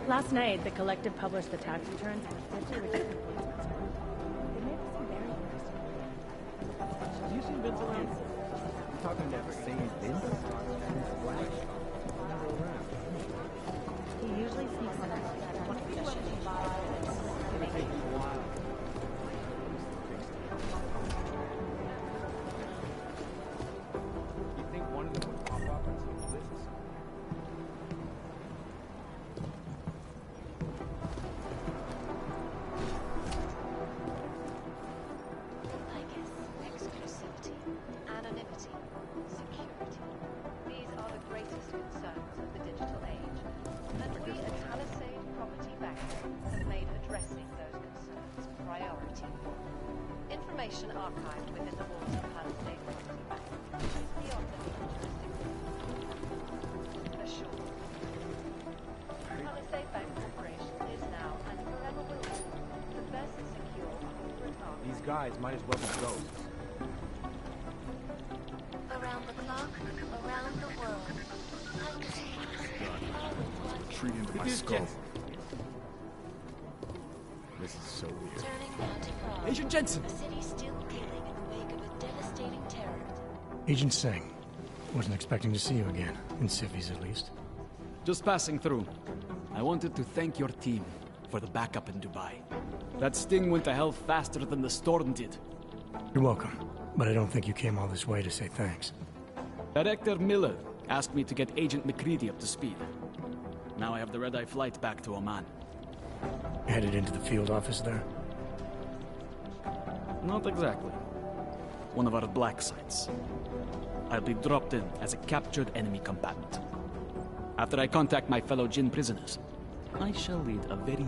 Last night, the collective published the tax returns and the 50 richest employees. They made us some very interesting. Do you see Vince around? You talking about saying Vince? He usually sneaks in at one session. It'll take you a while. You think one of them would pop up and see this? Exclusivity, anonymity, security. These are the greatest concerns of the digital age. And we at Palisade Property Bank have made addressing those concerns a priority. Information archived within the walls of Palisade Property Bank is beyond the jurisdiction. Assured. Palisade Bank Corporation is now and forever will be the best secure corporate arm. These guys might as well be ghosts. Around the clock, around the world. Treat into my skull. This is so weird. Agent Jensen! The city still reeling in the wake of a devastating terror. Agent Singh. Wasn't expecting to see you again. In civvies, at least. Just passing through. I wanted to thank your team for the backup in Dubai. That sting went to hell faster than the storm did. You're welcome. But I don't think you came all this way to say thanks. Director Miller asked me to get Agent McCready up to speed. Now I have the red-eye flight back to Oman. Headed into the field office there? Not exactly. One of our black sites. I'll be dropped in as a captured enemy combatant. After I contact my fellow Jinn prisoners, I shall lead a very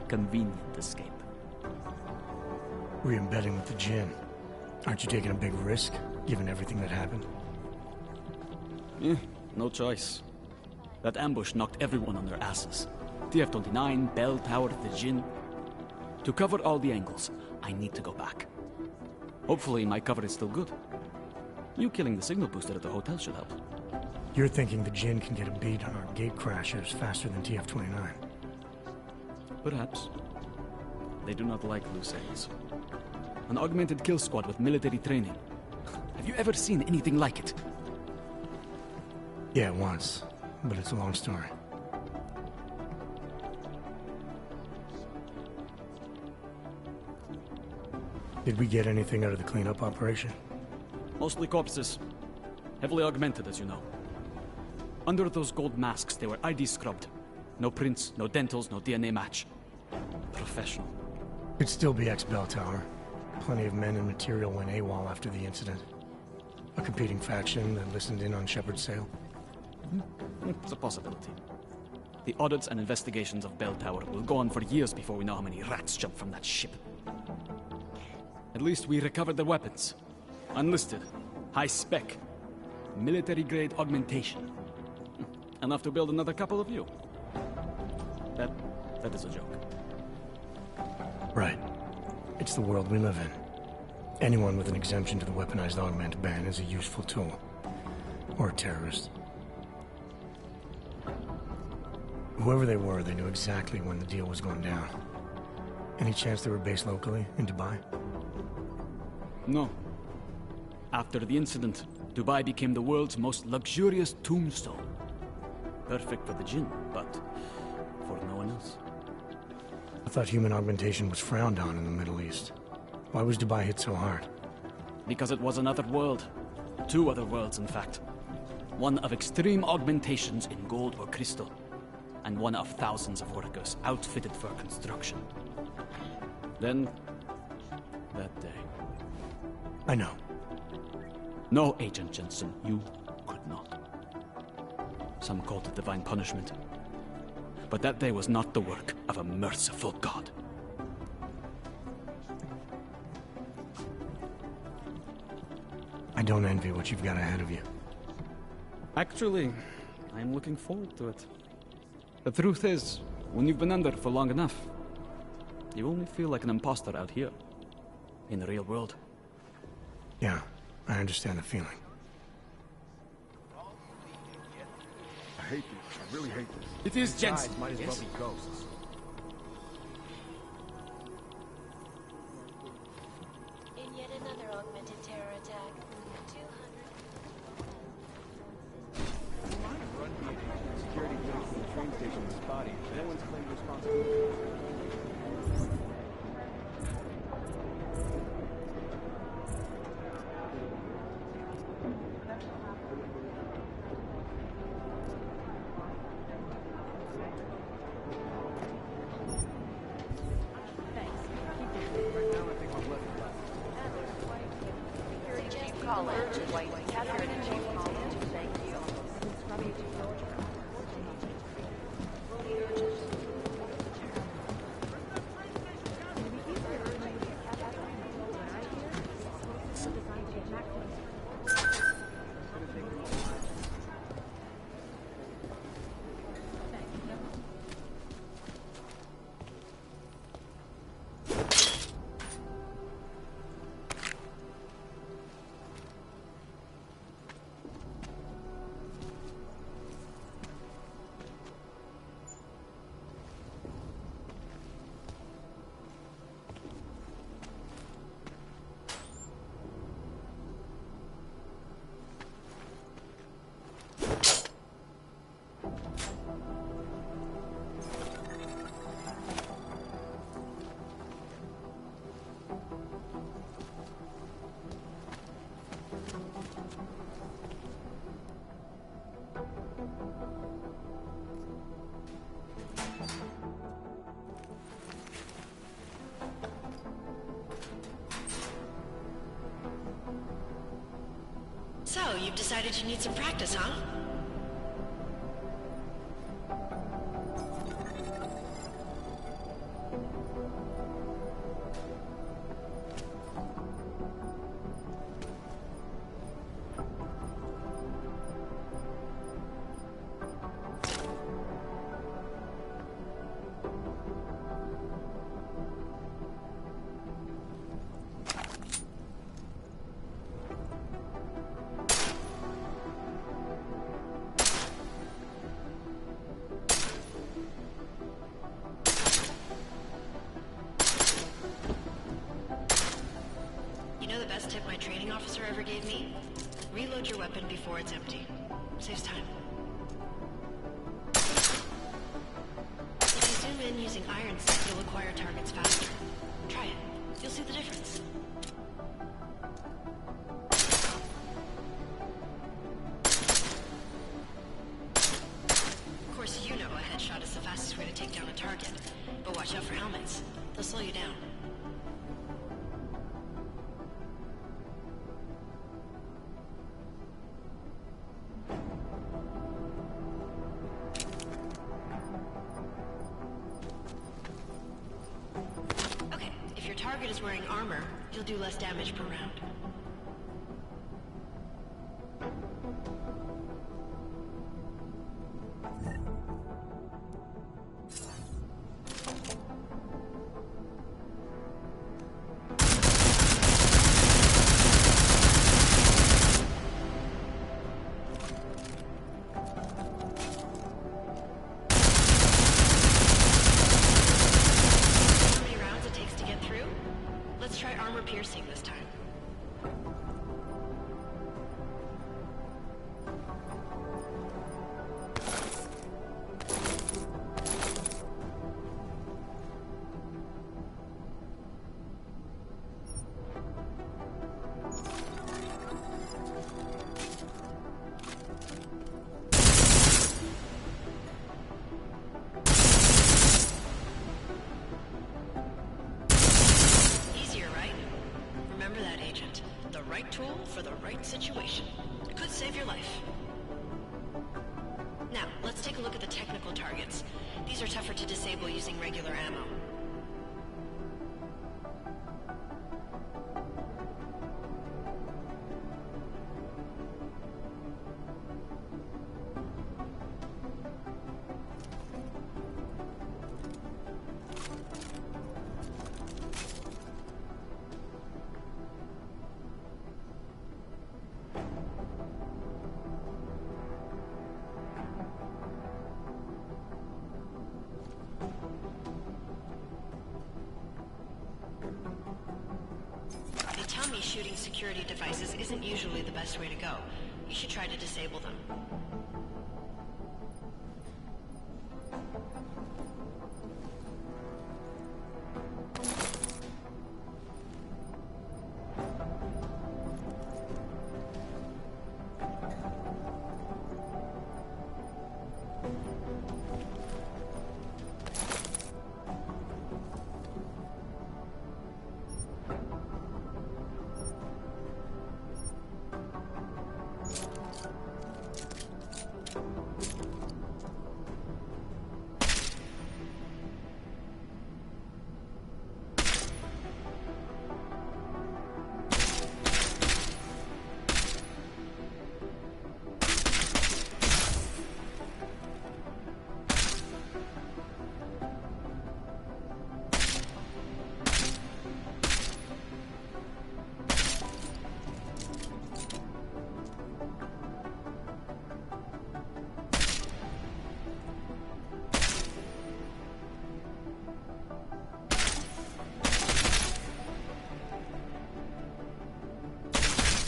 convenient escape. Re-embedding with the Jinn. Aren't you taking a big risk, given everything that happened? No choice. That ambush knocked everyone on their asses. TF-29, Bell Tower, the Jinn. To cover all the angles, I need to go back. Hopefully my cover is still good. You killing the signal booster at the hotel should help. You're thinking the Jinn can get a beat on our gate crashers faster than TF-29? Perhaps. They do not like loose ends. An augmented kill squad with military training. Have you ever seen anything like it? Yeah, once. But it's a long story. Did we get anything out of the cleanup operation? Mostly corpses. Heavily augmented, as you know. Under those gold masks, they were ID scrubbed. No prints, no dentals, no DNA match. Professional. Could still be ex-Bell Tower. Plenty of men and material went AWOL after the incident. A competing faction that listened in on Shepard's sale. It's a possibility. The audits and investigations of Bell Tower will go on for years before we know how many rats jumped from that ship. At least we recovered their weapons. Unlisted. High spec. Military-grade augmentation. Enough to build another couple of you. That is a joke. Right. It's the world we live in. Anyone with an exemption to the weaponized augment ban is a useful tool. Or a terrorist. Whoever they were, they knew exactly when the deal was going down. Any chance they were based locally, in Dubai? No. After the incident, Dubai became the world's most luxurious tombstone. Perfect for the jinn, but for no one else. I thought human augmentation was frowned on in the Middle East. Why was Dubai hit so hard? Because it was another world. 2 other worlds, in fact. One of extreme augmentations in gold or crystal, and one of thousands of workers outfitted for construction. Then, that day. I know. No, Agent Jensen, you could not. Some called it divine punishment. But that day was not the work of a merciful God. I don't envy what you've got ahead of you. Actually, I'm looking forward to it. The truth is, when you've been under for long enough, you only feel like an imposter out here, in the real world. Yeah, I understand the feeling. I hate this. I really hate this. It is These Jensen. guys might as well Yes? be ghosts. In yet another augmented terror attack, 200... Security police in the train station was spotty. No one's claimed responsibility. So, you've decided you need some practice, huh? Tip my training officer ever gave me? Reload your weapon before it's empty. Saves time. If you zoom in using iron sight, you'll acquire targets faster. Try it. You'll see the difference. Of course, you know a headshot is the fastest way to take down a target. But watch out for helmets. They'll slow you down. Target is wearing armor, you'll do less damage per round. Let's try armor piercing this time. right tool for the right situation. It could save your life. Now, let's take a look at the technical targets. These are tougher to disable using regular ammo. They tell me shooting security devices isn't usually the best way to go. You should try to disable them.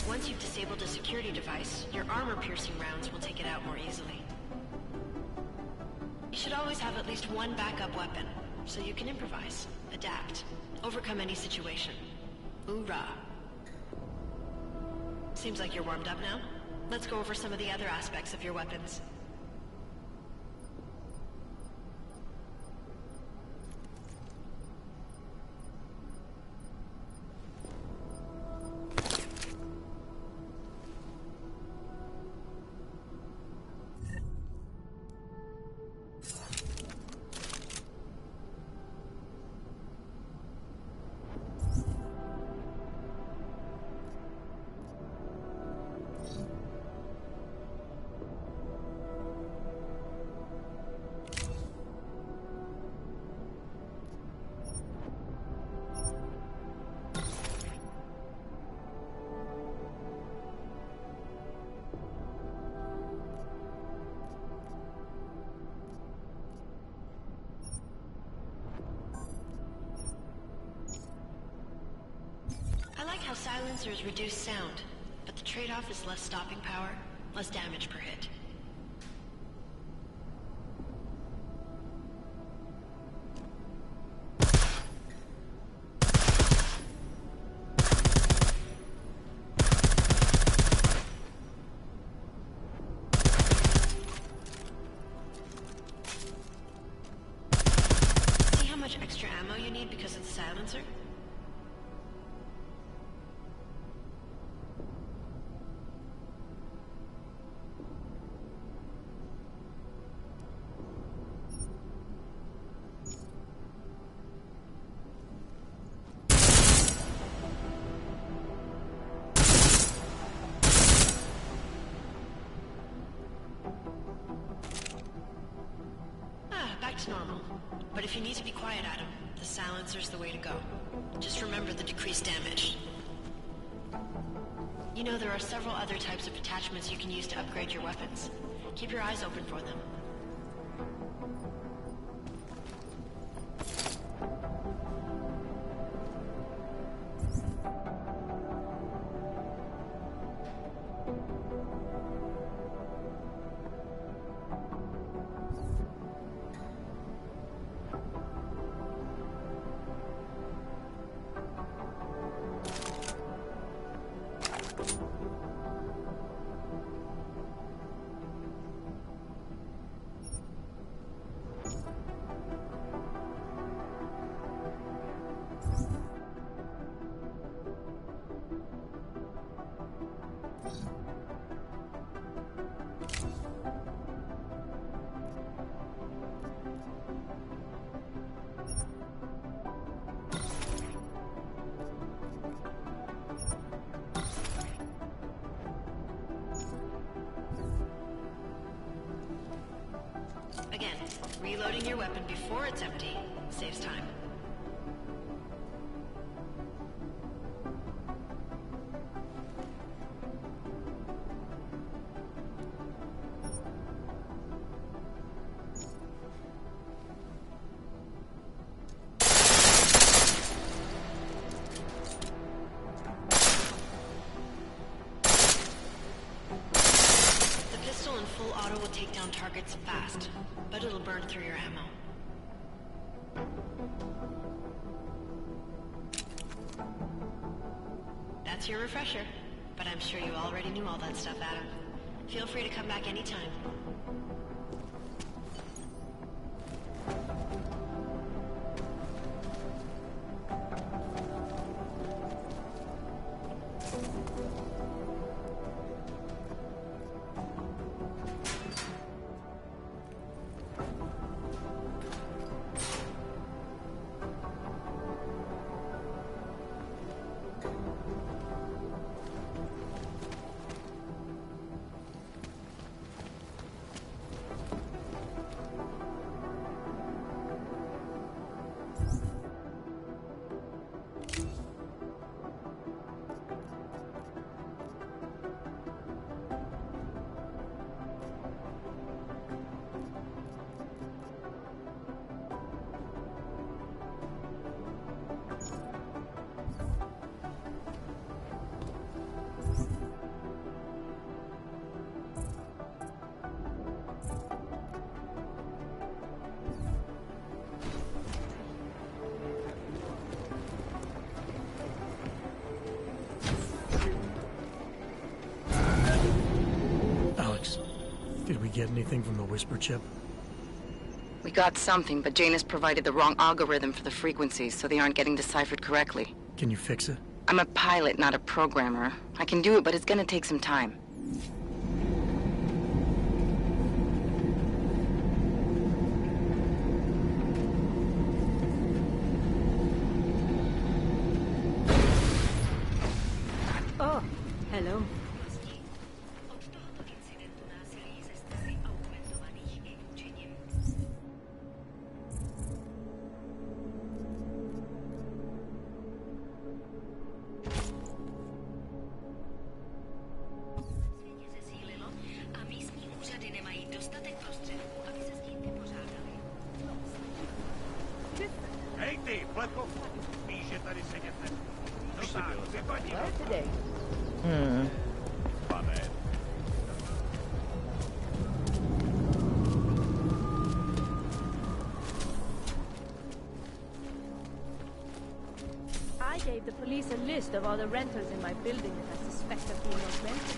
Once you've disabled a security device, your armor-piercing rounds will take it out more easily. You should always have at least one backup weapon, so you can improvise, adapt, overcome any situation. Hoorah! Seems like you're warmed up now. Let's go over some of the other aspects of your weapons. I like how silencers reduce sound, but the trade-off is less stopping power, less damage per hit. See how much extra ammo you need because of the silencer? Back to normal. But if you need to be quiet, Adam, the silencer's the way to go. Just remember the decreased damage. You know, there are several other types of attachments you can use to upgrade your weapons. Keep your eyes open for them. Reloading your weapon before it's empty saves time. Full auto will take down targets fast, but it'll burn through your ammo. That's your refresher, but I'm sure you already knew all that stuff, Adam. Feel free to come back anytime. Did we get anything from the Whisper chip? We got something, but Janus provided the wrong algorithm for the frequencies, so they aren't getting deciphered correctly. Can you fix it? I'm a pilot, not a programmer. I can do it, but it's gonna take some time. Oh, hello. I gave the police a list of all the renters in my building that I suspect of being augmented.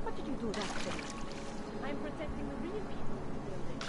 What did you do that for? I'm protecting the real people in the building.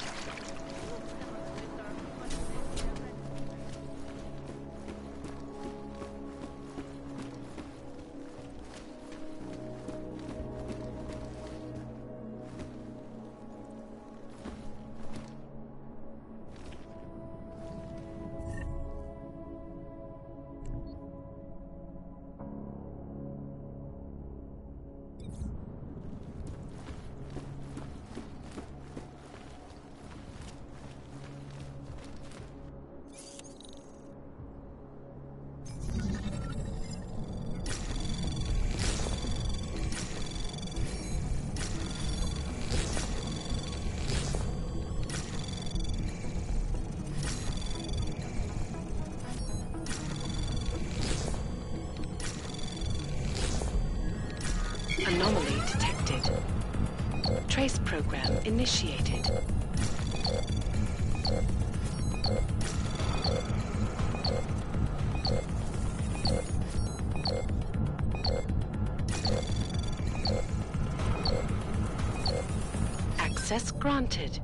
Anomaly detected. Trace program initiated. Access granted.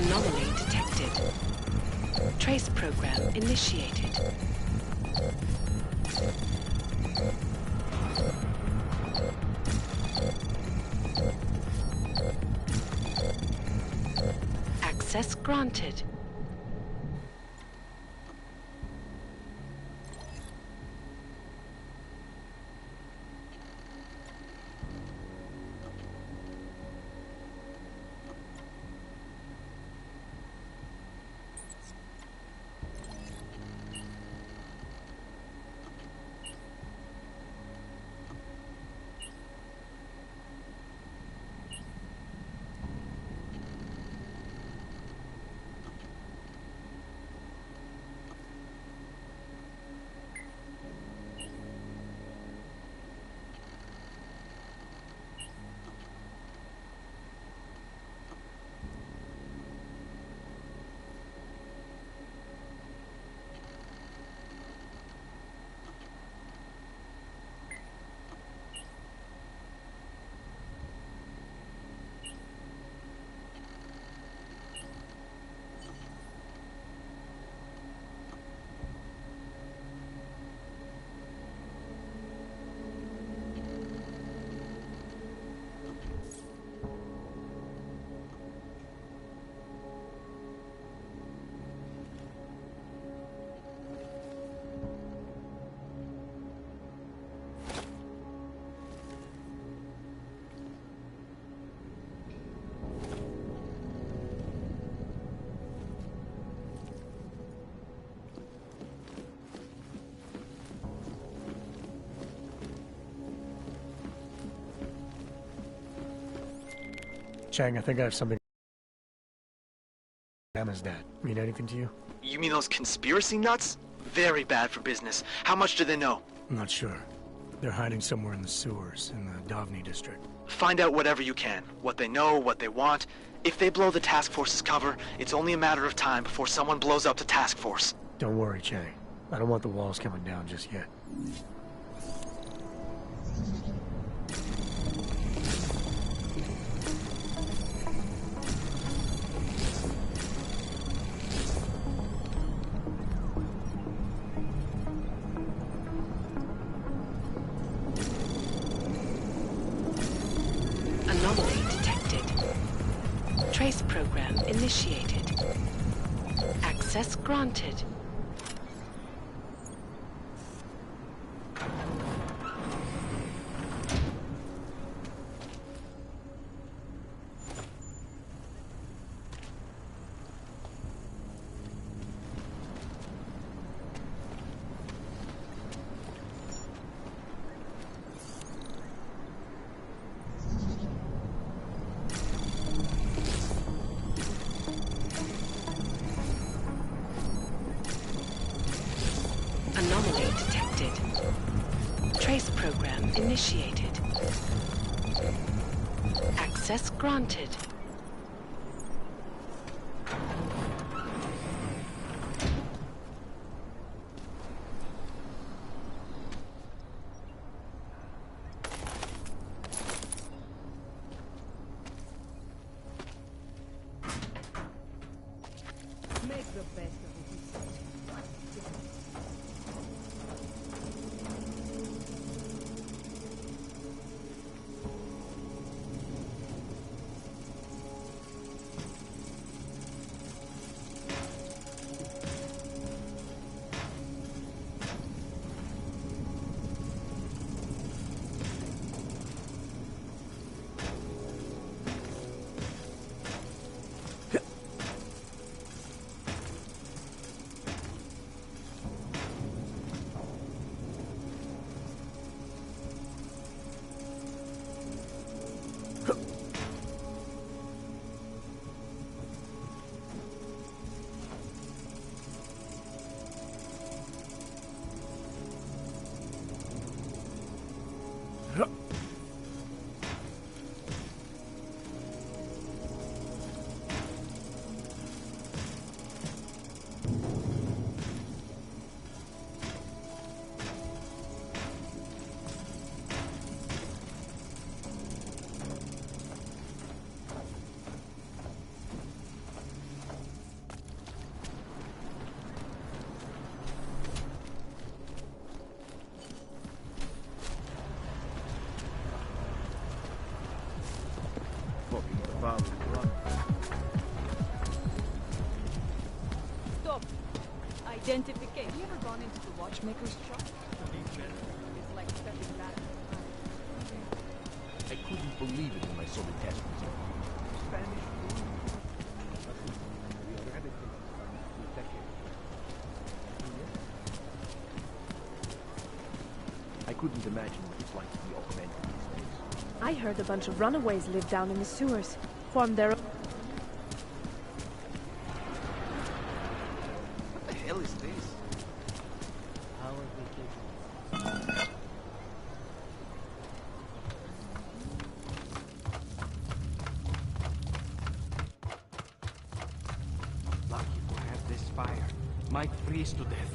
Anomaly detected. Trace program initiated. Access granted. Chang, I think I have something. Emma's dad. Mean anything to you? You mean those conspiracy nuts? Very bad for business. How much do they know? I'm not sure. They're hiding somewhere in the sewers, in the Dovni district. Find out whatever you can. What they know, what they want. If they blow the task force's cover, it's only a matter of time before someone blows up the task force. Don't worry, Chang. I don't want the walls coming down just yet. Anomaly detected. Trace program initiated. Access granted. Anomaly detected. Trace program initiated. Access granted. Make the best of it. identification. Have you ever gone into the watchmaker's shop? It's like stepping back. I couldn't believe it when I saw the test result. Spanish food. We already think for decades. I couldn't imagine what it's like to be augmented these days. I heard a bunch of runaways live down in the sewers. Formed their own... What the hell is this? How are they taking? Lucky to have this fire. Might freeze to death.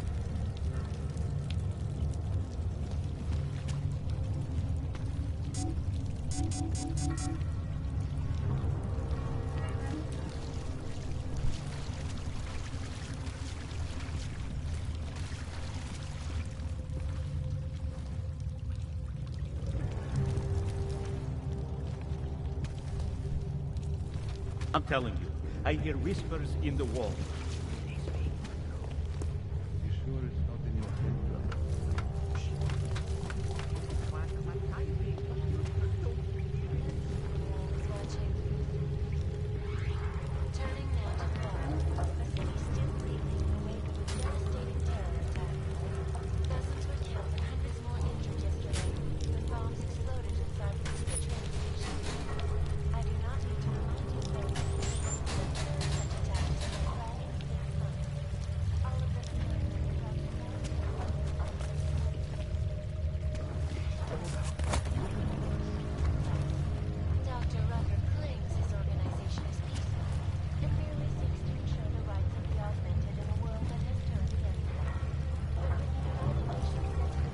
I'm telling you, I hear whispers in the wall. You sure it's not in your head, brother? Turning now to the wall, the city still reeling in the wake of a devastating terror attack. Dozens were killed and hundreds more injured yesterday when bombs exploded inside the city train station. I do not need to remind you, though, that such attacks are no practice of their kind. All of them Dr. Rucker claims his organization is peaceful. It merely seeks to ensure the rights of the augmented in a world that has turned against them. But when the United Nations says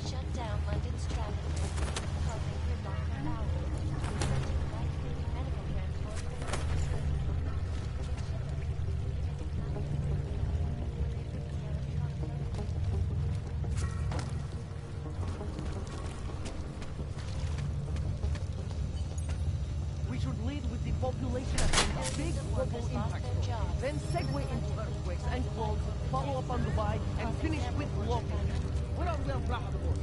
shut down London's traffic lanes, causing gridlock for hours, preventing life-saving medical transport We should lead with the population as a big global impact. Then segue into earthquakes and floods, follow up on Dubai, and finish with local. We're on well profitable.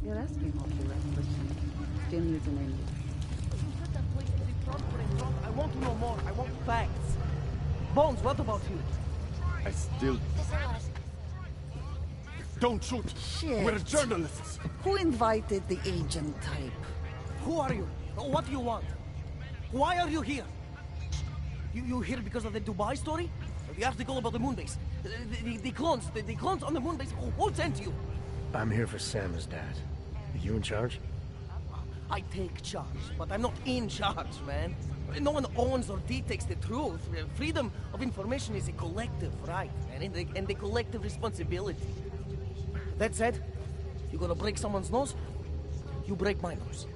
You're asking all the right questions. Still needs an ending. You said that place is a front for a front. I want to know more. I want facts. Bones, what about you? I still... Don't shoot! Shit. We're journalists! Who invited the agent type? Who are you? What do you want? Why are you here? You here because of the Dubai story? The article about the moon base? The clones on the moon base? Who sent you? I'm here for Sam's dad. Are you in charge? I take charge, but I'm not in charge, man. No one owns or dictates the truth. Freedom of information is a collective right, and a collective responsibility. That said, you gonna break someone's nose? You break my nose.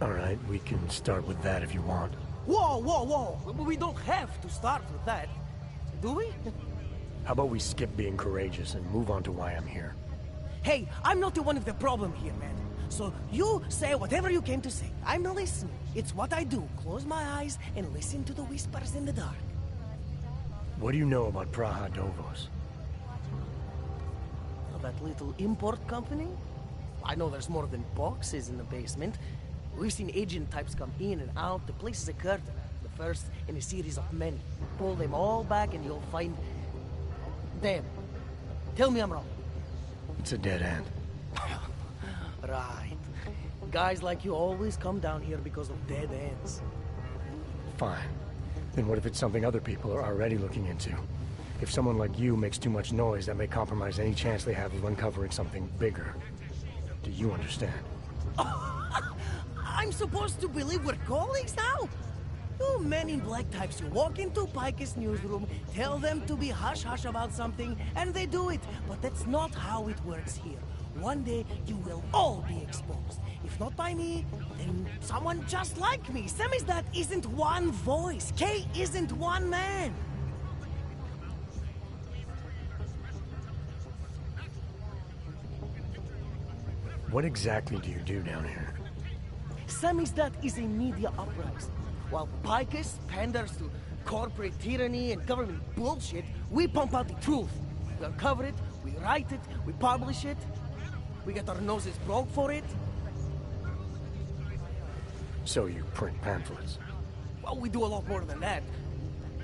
All right, we can start with that if you want. Whoa, whoa, whoa! We don't have to start with that, do we? How about we skip being courageous and move on to why I'm here? Hey, I'm not the one of the problem here, man. So you say whatever you came to say. I'm listening. It's what I do. Close my eyes and listen to the whispers in the dark. What do you know about Praha Dovos? That little import company? I know there's more than boxes in the basement. We've seen agent types come in and out. The place is a curtain. The first in a series of many. Pull them all back and you'll find... them. Tell me I'm wrong. It's a dead end. Right. Guys like you always come down here because of dead ends. Fine. Then what if it's something other people are already looking into? If someone like you makes too much noise, that may compromise any chance they have of uncovering something bigger. Do you understand? I'm supposed to believe we're colleagues now? You men in black types, you walk into Pike's newsroom, tell them to be hush-hush about something, and they do it. But that's not how it works here. One day, you will all be exposed. If not by me, then someone just like me. Samizdat isn't one voice. K isn't one man. What exactly do you do down here? Samizdat is a media uprising. While Picus panders to corporate tyranny and government bullshit, we pump out the truth. We uncover it, we write it, we publish it. We get our noses broke for it. So you print pamphlets? Well, we do a lot more than that.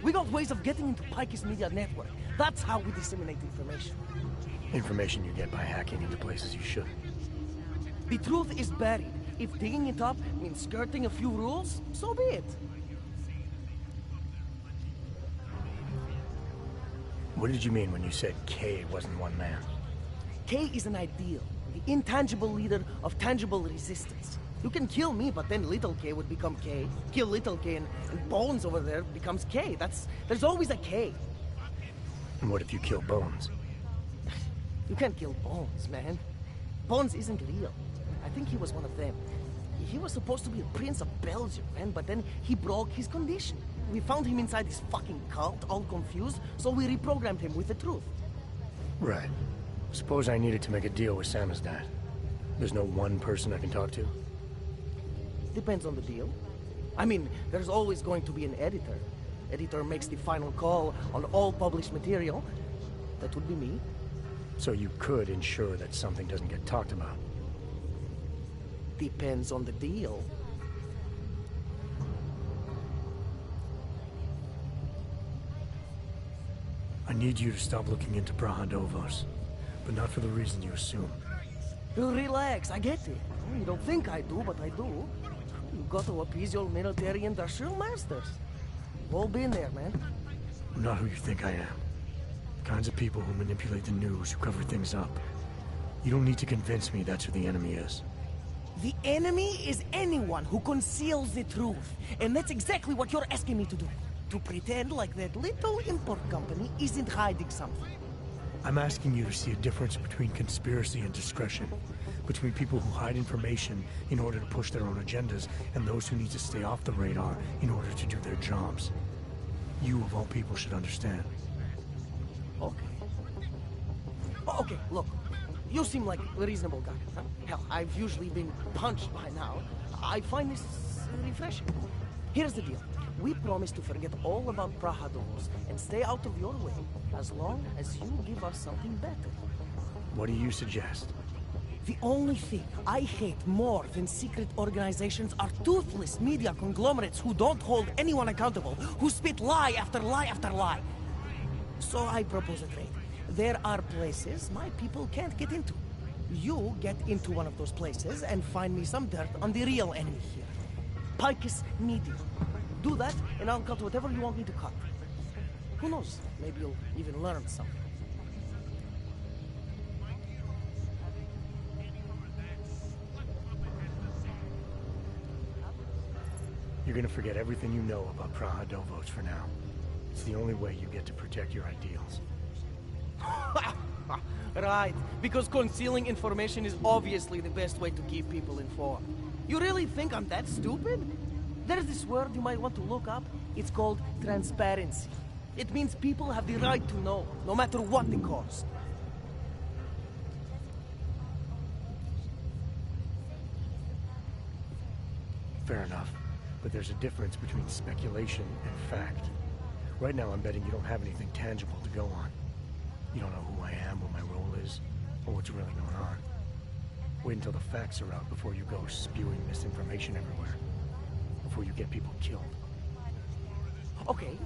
We got ways of getting into Picus media network. That's how we disseminate information. Information you get by hacking into places you shouldn't. The truth is buried. If digging it up means skirting a few rules, so be it. What did you mean when you said K wasn't one man? K is an ideal, the intangible leader of tangible resistance. You can kill me, but then little K would become K. Kill little K and Bones over there becomes K. There's always a K. And what if you kill Bones? You can't kill Bones, man. Bones isn't real. I think he was one of them. He was supposed to be a prince of Belgium, man, but then he broke his condition. We found him inside this fucking cult, all confused, so we reprogrammed him with the truth. Right. Suppose I needed to make a deal with Samizdat. There's no one person I can talk to? Depends on the deal. I mean, there's always going to be an editor. Editor makes the final call on all published material. That would be me. So you could ensure that something doesn't get talked about? Depends on the deal. I need you to stop looking into Praha Dovos, but not for the reason you assume. Relax, I get it. You don't think I do, but I do. You got to appease your military industrial masters. We've all been there, man. I'm not who you think I am. The kinds of people who manipulate the news, who cover things up. You don't need to convince me that's who the enemy is. The enemy is anyone who conceals the truth. And that's exactly what you're asking me to do. To pretend like that little import company isn't hiding something. I'm asking you to see a difference between conspiracy and discretion. Between people who hide information in order to push their own agendas, and those who need to stay off the radar in order to do their jobs. You, of all people, should understand. Okay. Okay, look. You seem like a reasonable guy. Huh? Hell, I've usually been punched by now. I find this refreshing. Here's the deal. We promise to forget all about Praha Dovos and stay out of your way, as long as you give us something better. What do you suggest? The only thing I hate more than secret organizations are toothless media conglomerates who don't hold anyone accountable, who spit lie after lie after lie. So I propose a trade. There are places my people can't get into. You get into one of those places and find me some dirt on the real enemy here. Picus Media. Do that, and I'll cut whatever you want me to cut. Who knows? Maybe you'll even learn something. You're gonna forget everything you know about Praha Dovos for now. It's the only way you get to protect your ideals. Right, because concealing information is obviously the best way to keep people informed. You really think I'm that stupid? There's this word you might want to look up. It's called transparency. It means people have the right to know, no matter what the cost. Fair enough. But there's a difference between speculation and fact. Right now, I'm betting you don't have anything tangible to go on. You don't know who I am, what my role is, or what's really going on. Wait until the facts are out before you go spewing misinformation everywhere. Before you get people killed. Okay,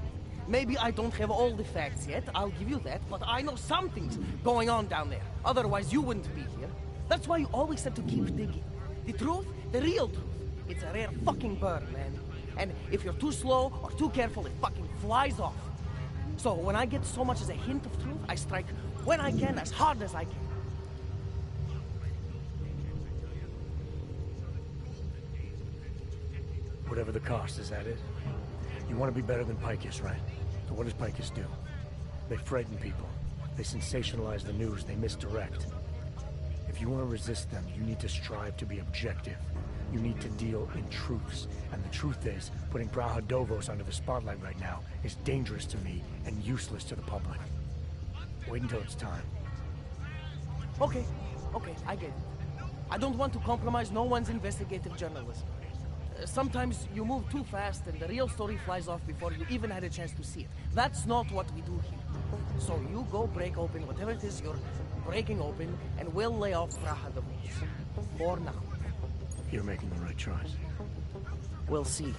maybe I don't have all the facts yet, I'll give you that, but I know something's going on down there. Otherwise, you wouldn't be here. That's why you always have to keep digging. The truth, the real truth, it's a rare fucking bird, man. And if you're too slow or too careful, it fucking flies off. So when I get so much as a hint of truth, I strike when I can, as hard as I can. Whatever the cost, is that it? You want to be better than Picus, right? So what does Picus do? They frighten people. They sensationalize the news. They misdirect. If you want to resist them, you need to strive to be objective. You need to deal in truths. And the truth is, putting Brahadovos under the spotlight right now is dangerous to me and useless to the public. Wait until it's time. Okay, I get it. I don't want to compromise no one's investigative journalism. Sometimes you move too fast and the real story flies off before you even had a chance to see it. That's not what we do here. So you go break open whatever it is you're breaking open, and we'll lay off Brahadovos. For now. You're making the right choice. We'll see.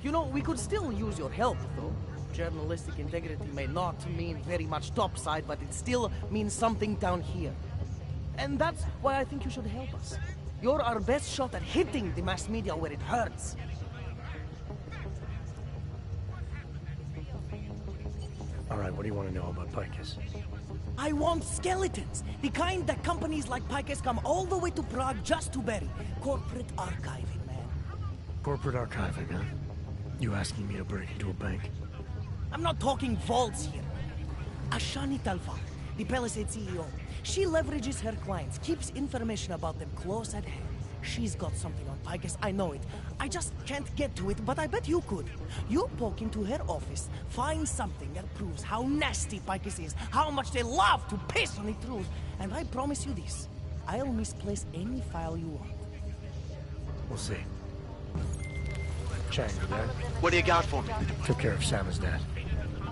You know, we could still use your help, though. Journalistic integrity may not mean very much topside, but it still means something down here. And that's why I think you should help us. You're our best shot at hitting the mass media where it hurts. All right, what do you want to know about Picus? I want skeletons. The kind that companies like Picus come all the way to Prague just to bury. Corporate archiving, man. Corporate archiving, huh? You asking me to break into a bank? I'm not talking vaults here. Ashani Talvar, the Palisade CEO. She leverages her clients, keeps information about them close at hand. She's got something on Picus, I know it. I just can't get to it, but I bet you could. You poke into her office, find something that proves how nasty Picus is, how much they love to piss on the truth, and I promise you this, I'll misplace any file you want. We'll see. Chang, you there? What do you got for me? Took care of Sam's dad.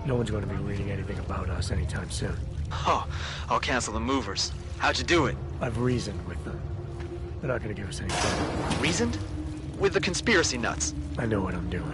No one's going to be reading anything about us anytime soon. Oh, I'll cancel the movers. How'd you do it? I've reasoned with them. They're not going to give us any trouble. Reasoned? With the conspiracy nuts? I know what I'm doing.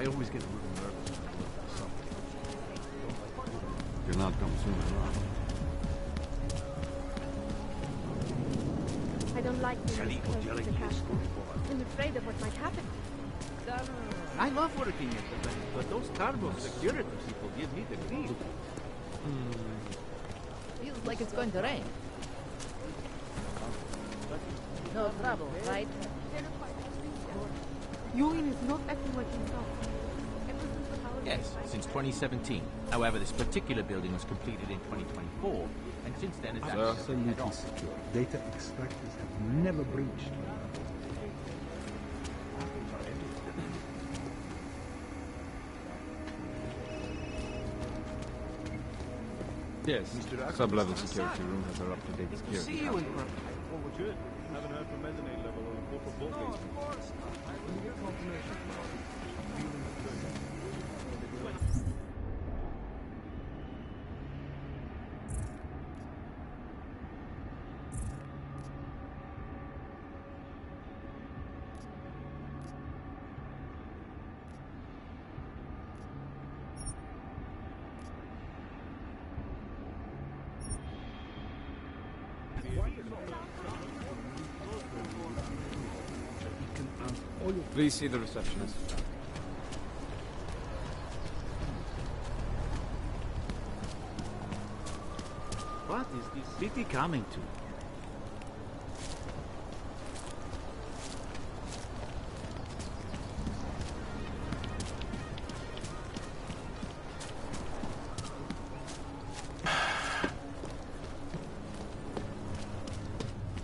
I always get a little nervous when something. You're not coming soon enough. I don't like being close to the castle. I'm afraid of what might happen. I love working at the bank, but those cargo security people give me the creep. Feels like it's going to rain. No trouble, right? Julian is not acting like himself. Yes, since 2017. However, this particular building was completed in 2024, and since then it's Absolutely secure. Data extractors have never breached. Yes, sub-level security room has our up-to-date security. See you in Well, legit. Haven't heard from mezzanine level or corporate bolt basement. When you get confirmation from us, Please see the receptionist. What is this city coming to?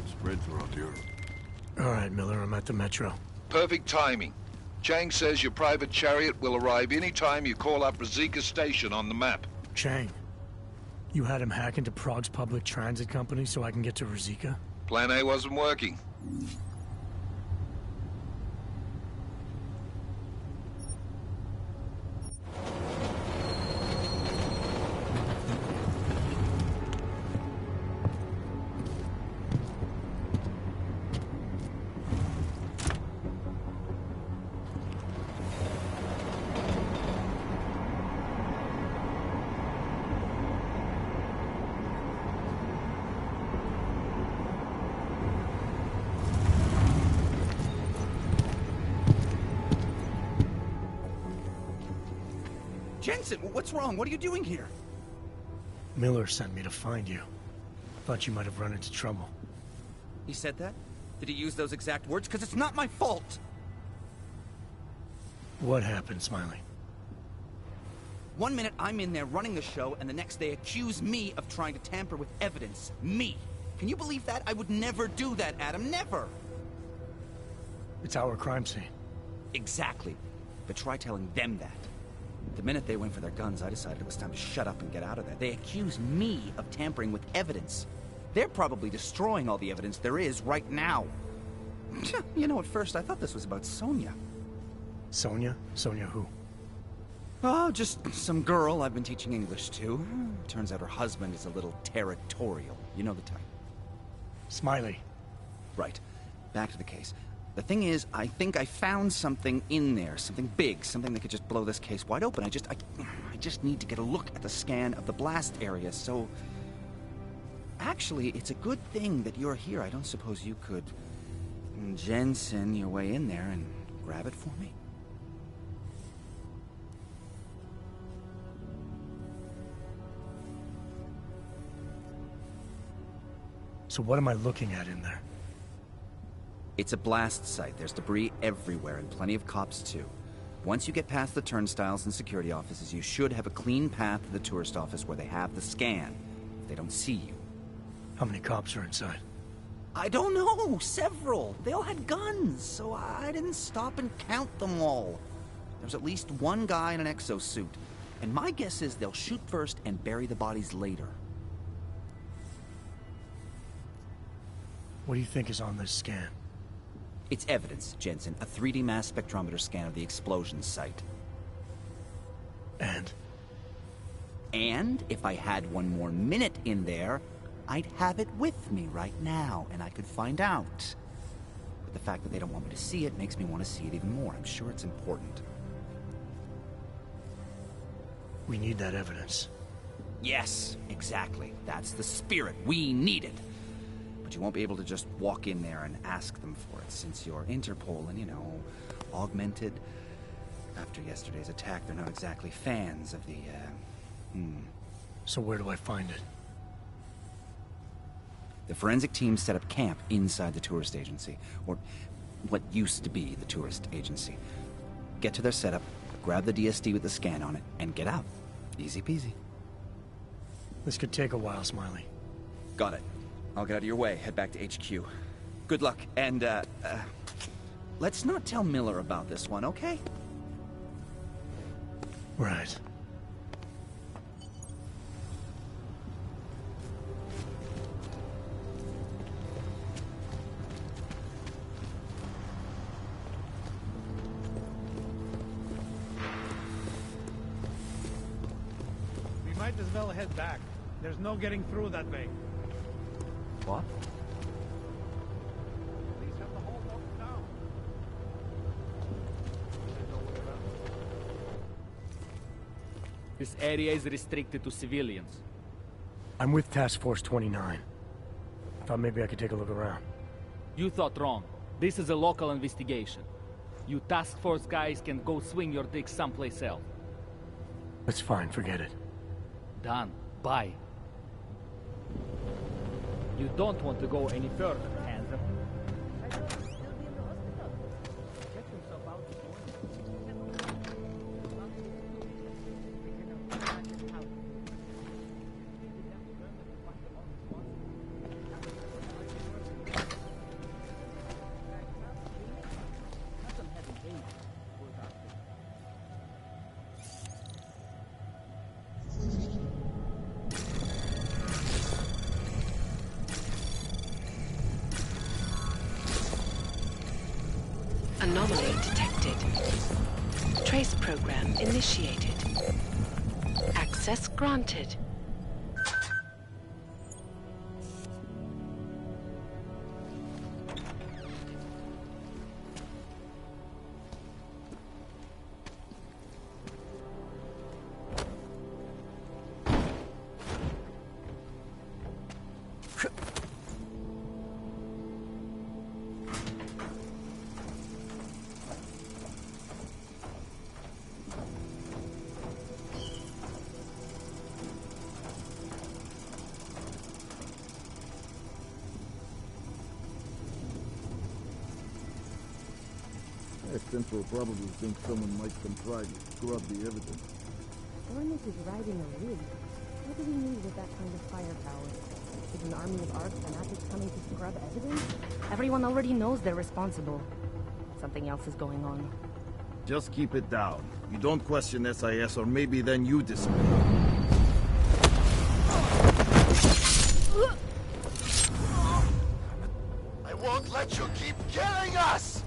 Spreads around here. All right, Miller, I'm at the Metro. Perfect timing. Chang says your private chariot will arrive any time you call up Rizika Station on the map. Chang, you had him hack into Prague's public transit company so I can get to Rizika? Plan A wasn't working. Jensen, what's wrong? What are you doing here? Miller sent me to find you. Thought you might have run into trouble. He said that? Did he use those exact words? Because it's not my fault! What happened, Smiley? 1 minute I'm in there running the show, and the next they accuse me of trying to tamper with evidence. Me! Can you believe that? I would never do that, Adam. Never! It's our crime scene. Exactly. But try telling them that. The minute they went for their guns, I decided it was time to shut up and get out of there. They accuse me of tampering with evidence. They're probably destroying all the evidence there is right now. You know, at first I thought this was about Sonia. Sonia? Sonia who? Oh, just some girl I've been teaching English to. Turns out her husband is a little territorial. You know the type. Smiley. Right. Back to the case. The thing is, I think I found something in there. Something big. Something that could just blow this case wide open. I just need to get a look at the scan of the blast area, so... Actually, it's a good thing that you're here. I don't suppose you could... Jensen your way in there and grab it for me? So what am I looking at in there? It's a blast site. There's debris everywhere, and plenty of cops, too. Once you get past the turnstiles and security offices, you should have a clean path to the tourist office where they have the scan. If they don't see you. How many cops are inside? I don't know. Several. They all had guns, so I didn't stop and count them all. There's at least one guy in an exosuit. And my guess is they'll shoot first and bury the bodies later. What do you think is on this scan? It's evidence, Jensen. A 3D mass spectrometer scan of the explosion site. And? And if I had one more minute in there, I'd have it with me right now, and I could find out. But the fact that they don't want me to see it makes me want to see it even more. I'm sure it's important. We need that evidence. Yes, exactly. That's the spirit. We need it. But you won't be able to just walk in there and ask them for it, since you're Interpol and, you know, augmented. After yesterday's attack, they're not exactly fans of the, So where do I find it? The forensic team set up camp inside the tourist agency, or what used to be the tourist agency. Get to their setup, grab the DSD with the scan on it, and get out. Easy peasy. This could take a while, Smiley. Got it. I'll get out of your way, head back to HQ. Good luck, and, let's not tell Miller about this one, okay? Right. We might as well head back. There's no getting through that way. What? This area is restricted to civilians. I'm with Task Force 29. I thought maybe I could take a look around. You thought wrong. This is a local investigation. You task force guys can go swing your dick someplace else. That's fine, forget it. Done. Bye. You don't want to go any further, handsome. Anomaly detected. Trace program initiated. Access granted. Central probably thinks someone might come try to scrub the evidence. Ormus is riding a rig. What do we need with that kind of firepower? Is an army of ARC fanatics coming to scrub evidence? Everyone already knows they're responsible. Something else is going on. Just keep it down. You don't question SIS, or maybe then you disappear. I won't let you keep killing us!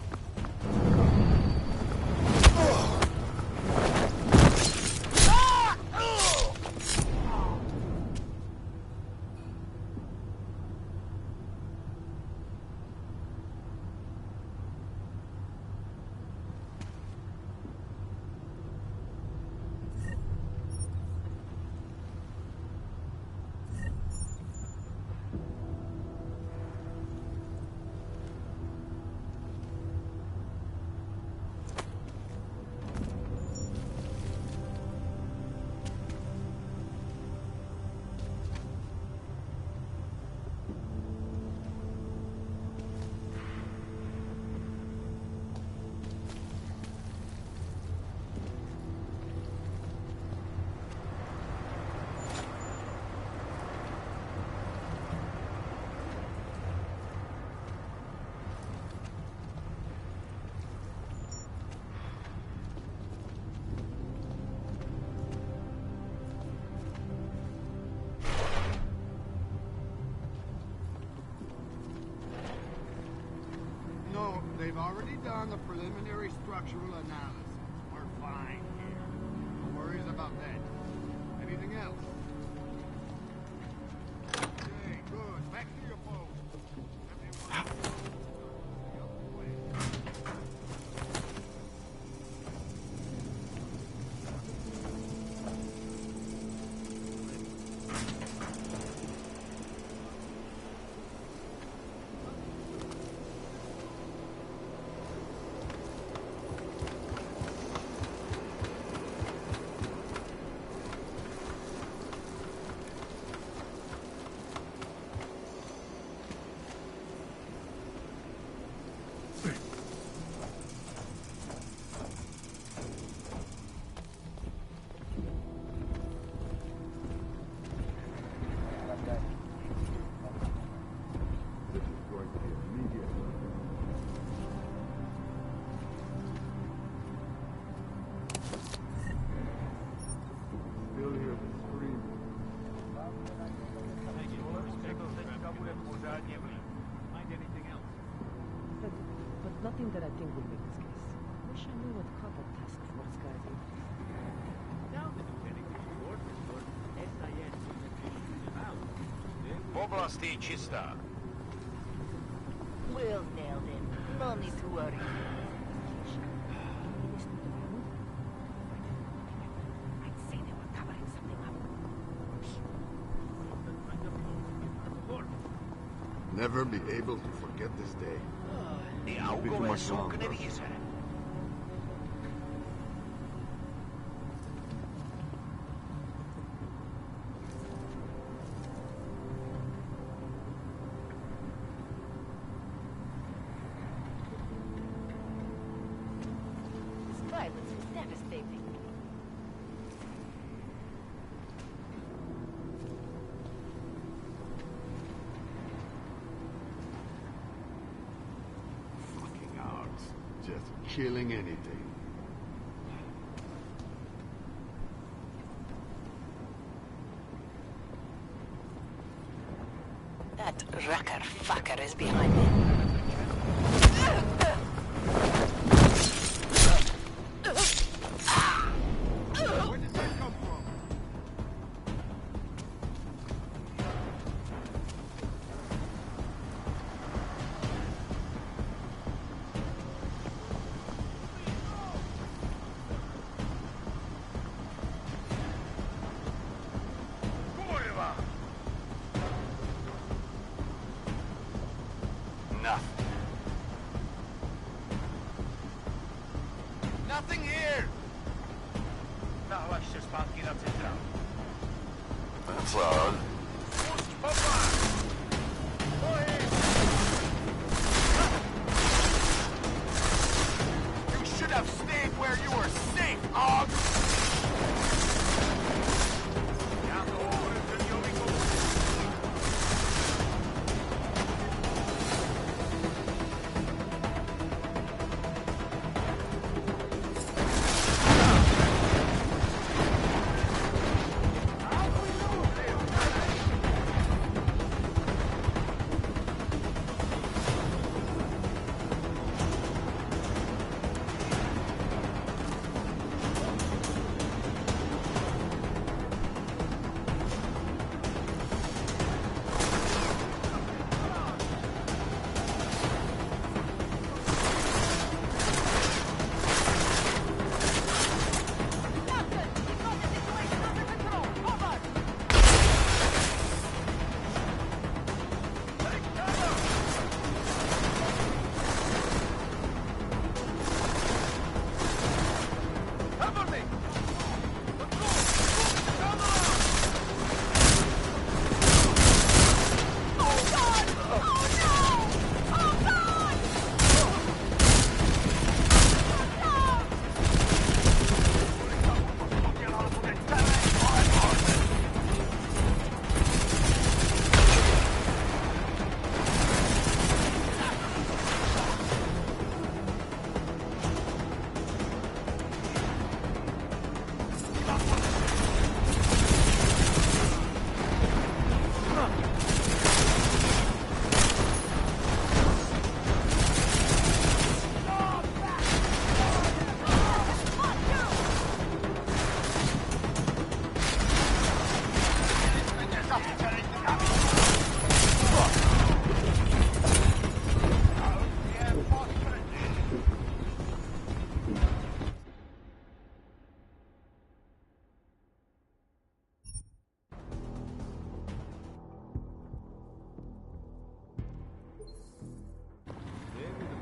They've already done the preliminary structural analysis. We're fine here. No worries about that. Anything else? Okay, good. Back to your post. Nothing that I think will make this case. Wish I knew what couple task force guys are. Oblast je čistá. We'll nail them. No need to worry. I'd say they were covering something up. Never be able to forget this day. Die augo en zo'n knediezen. This violence was devastating. Just killing anything. That Rucker fucker is behind me. Where did that come from? Nothing here! Nahlaš se zpátky na centrál. That's odd. You should have stayed where you were safe, Og!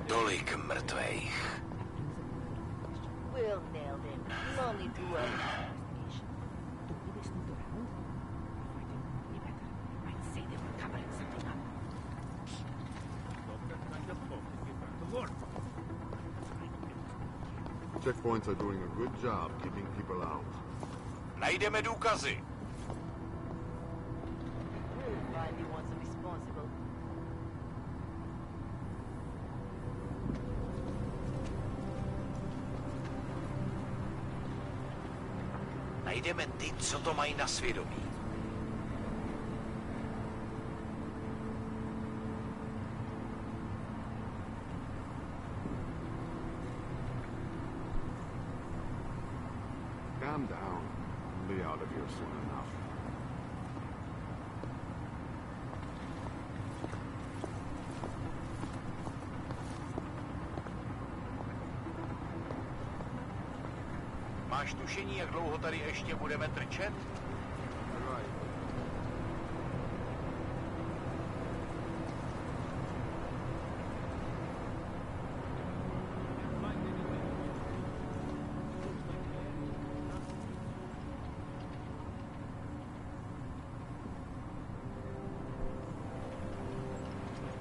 Tolik mrtvejch. We'll nail them. No need to worry. I'd say they were covering something up. checkpoints are doing a good job keeping people out. Najdeme důkazy. Finally wants to be responsible. Najdeme ty, co to mají na svědomí. Calm down. We'll be out of here soon enough. Máš tušení, jak dlouho tady ještě budeme trčet?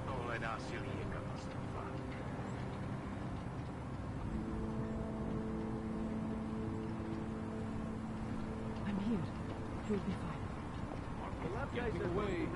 Tohle násilí je katastrofa. I'm here. You'll be fine. The lab guy said away.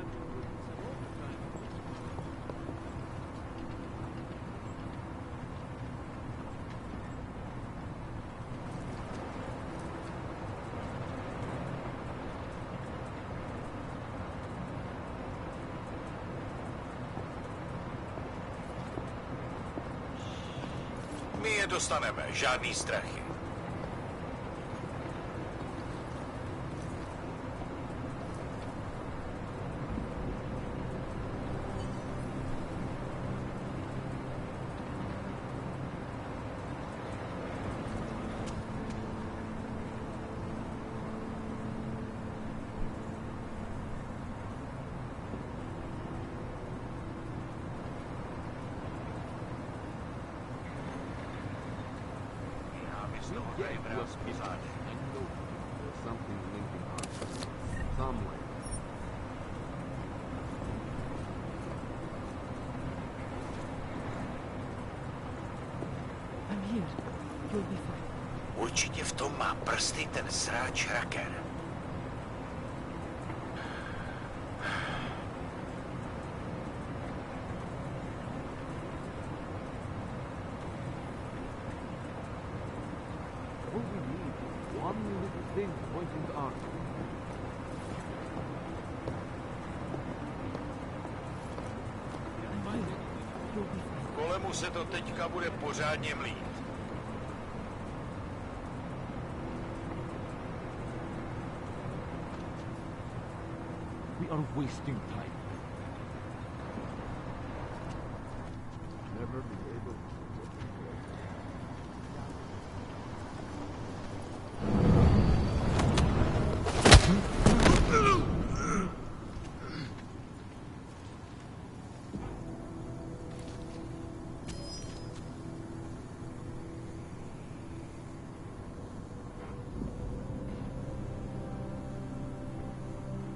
My je dostaneme, žádný strachy. There's something linking us. Somewhere. I'm here. You'll be fine. Určitě v tom má prsty ten sráč Raker. All we need is one little thing pointing to us. Kolemu se to teďka bude pořádně mlít. We are wasting time. Never be able to.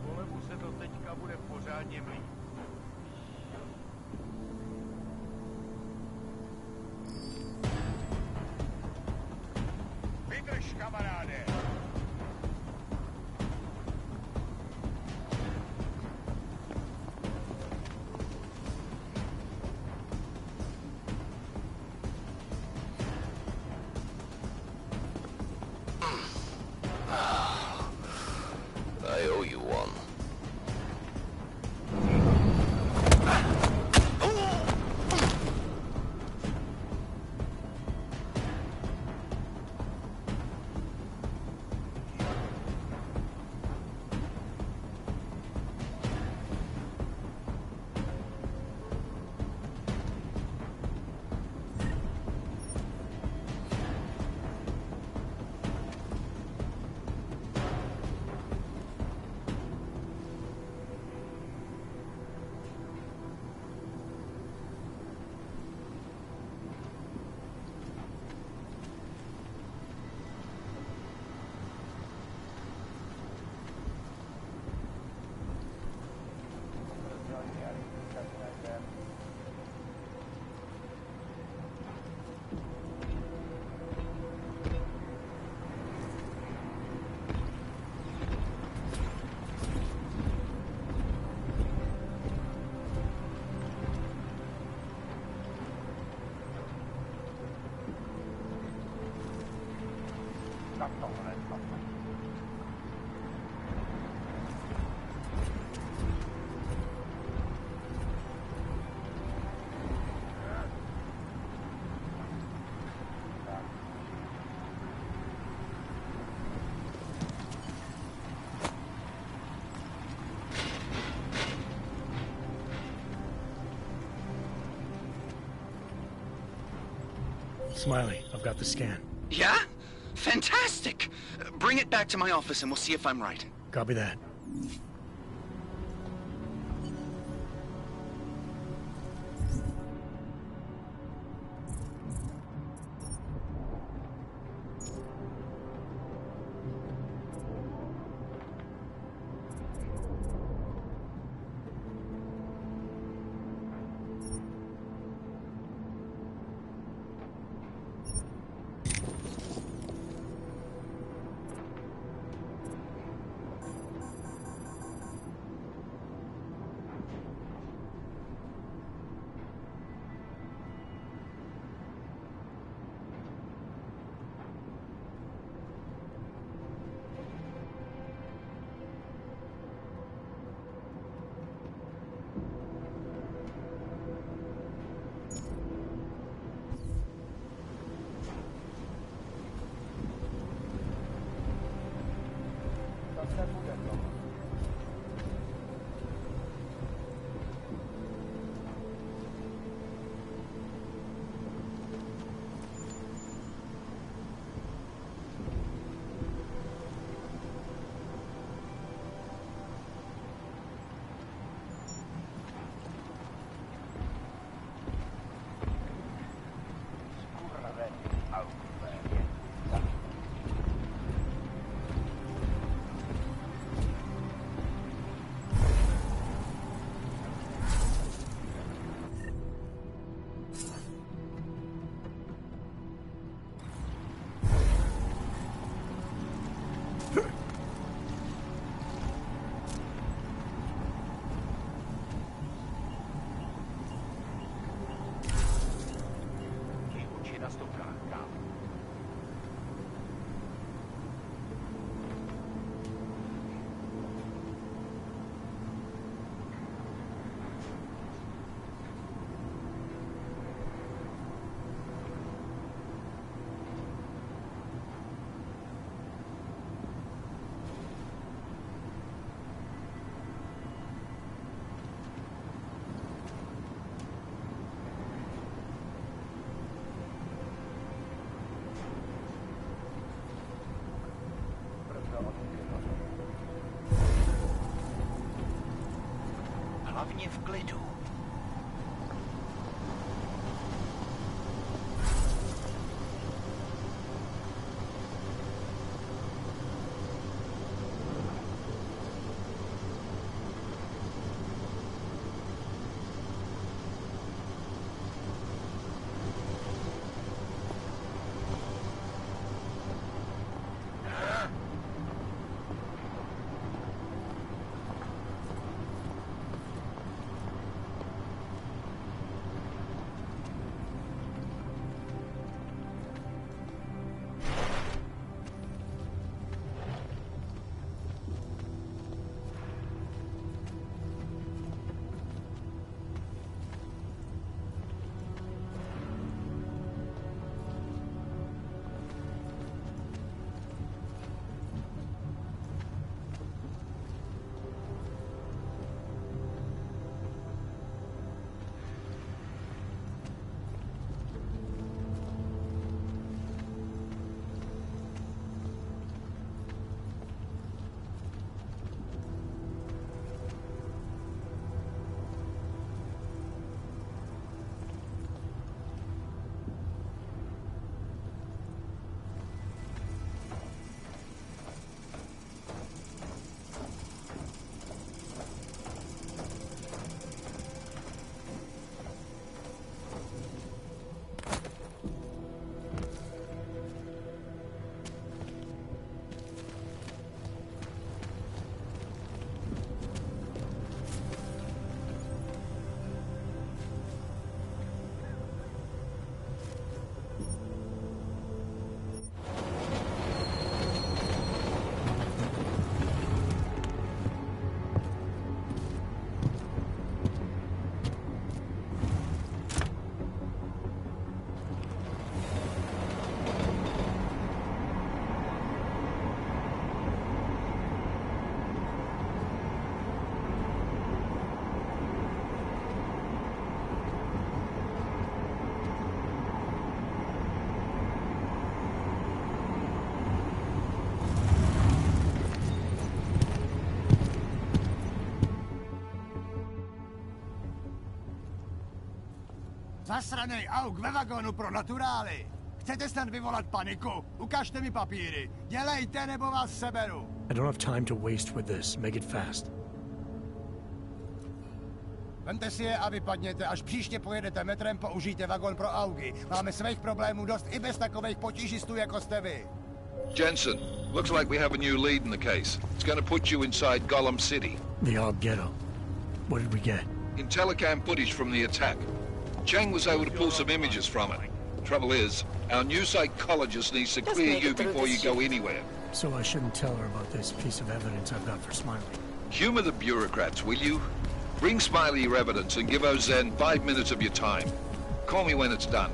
Kolemu se to teďka bude pořádně mlít. Vydrž, kamaráde! I owe you one. Smiley, I've got the scan. Yeah? Fantastic! Bring it back to my office and we'll see if I'm right. Copy that. Zasranej auk ve vagonu pro naturály. Chcete snad vyvolat paniku? Ukažte mi papíry. Dělejte, nebo vás seberu. I don't have time to waste with this. Make it fast. Vemte si je a vypadněte. Až příště pojedete metrem, použijte vagon pro augy. Máme svých problémů dost i bez takových potížistů, jako jste vy. Jensen, looks like we have a new lead in the case. It's going to put you inside Gollum City. The Og Ghetto. What did we get? In telecam footage from the attack. Chang was able to pull some images from it. Trouble is, our new psychologist needs to clear you before you go anywhere. So I shouldn't tell her about this piece of evidence I've got for Smiley. Humor the bureaucrats, will you? Bring Smiley your evidence and give Ozen 5 minutes of your time. Call me when it's done.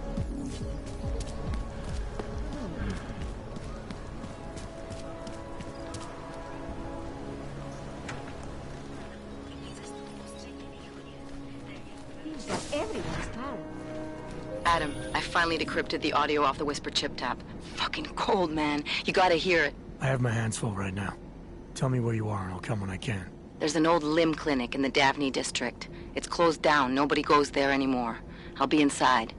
Adam, I finally decrypted the audio off the Whisper chip tap. Fucking cold, man. You gotta hear it. I have my hands full right now. Tell me where you are and I'll come when I can. There's an old limb clinic in the Daphne district. It's closed down. Nobody goes there anymore. I'll be inside.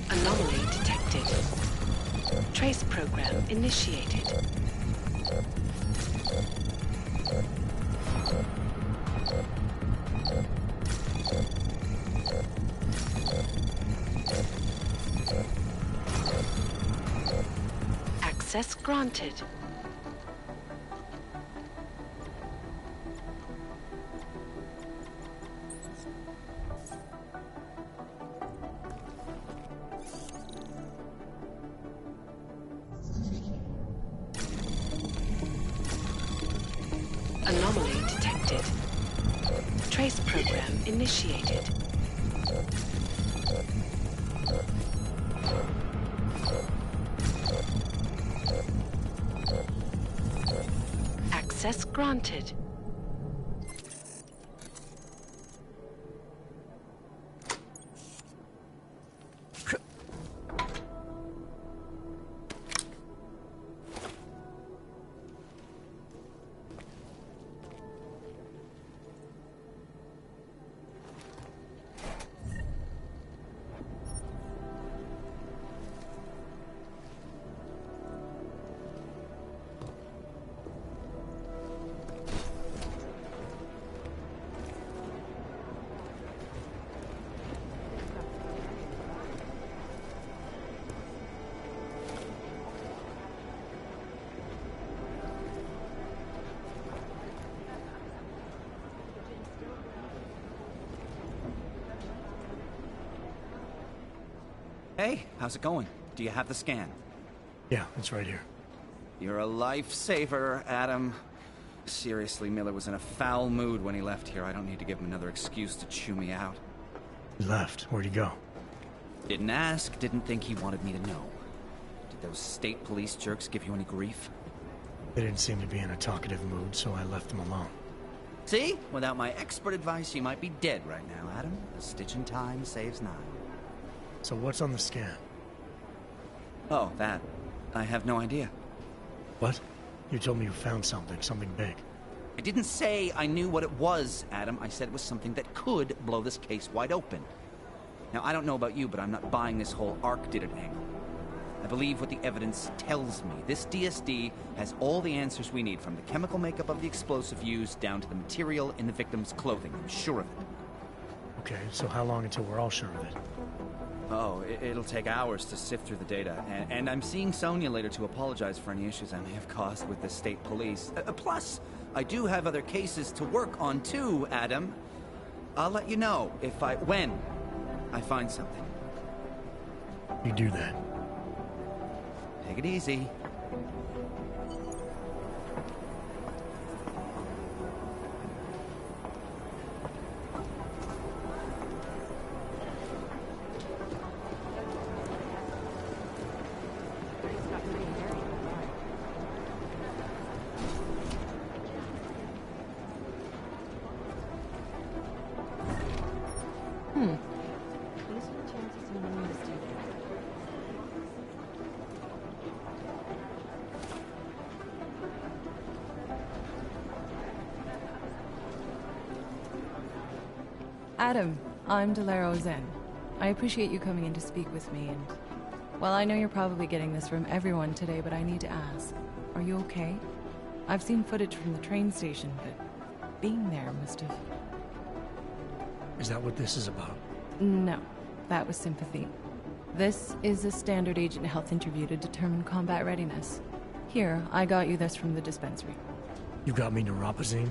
Anomaly detected. Trace program initiated. Access granted. Anomaly detected. Trace program initiated. Access granted. Hey, how's it going? Do you have the scan? Yeah, it's right here. You're a lifesaver, Adam. Seriously, Miller was in a foul mood when he left here. I don't need to give him another excuse to chew me out. He left. Where'd he go? Didn't ask, didn't think he wanted me to know. Did those state police jerks give you any grief? They didn't seem to be in a talkative mood, so I left them alone. See? Without my expert advice, you might be dead right now, Adam. A stitch in time saves 9. So what's on the scan? Oh, that. I have no idea. What? You told me you found something big. I didn't say I knew what it was, Adam. I said it was something that could blow this case wide open. Now, I don't know about you, but I'm not buying this whole Ark did it angle. I believe what the evidence tells me. This DSD has all the answers we need, from the chemical makeup of the explosive used down to the material in the victim's clothing. I'm sure of it. Okay, so how long until we're all sure of it? Oh, it'll take hours to sift through the data. And I'm seeing Sonia later to apologize for any issues I may have caused with the state police. Plus, I do have other cases to work on too, Adam. I'll let you know when I find something. You do that. Take it easy. Adam, I'm Delaro Zen. I appreciate you coming in to speak with me, and... well, I know you're probably getting this from everyone today, but I need to ask. Are you okay? I've seen footage from the train station, but being there must have... Is that what this is about? No, that was sympathy. This is a standard agent health interview to determine combat readiness. Here, I got you this from the dispensary. You got me neuropazine?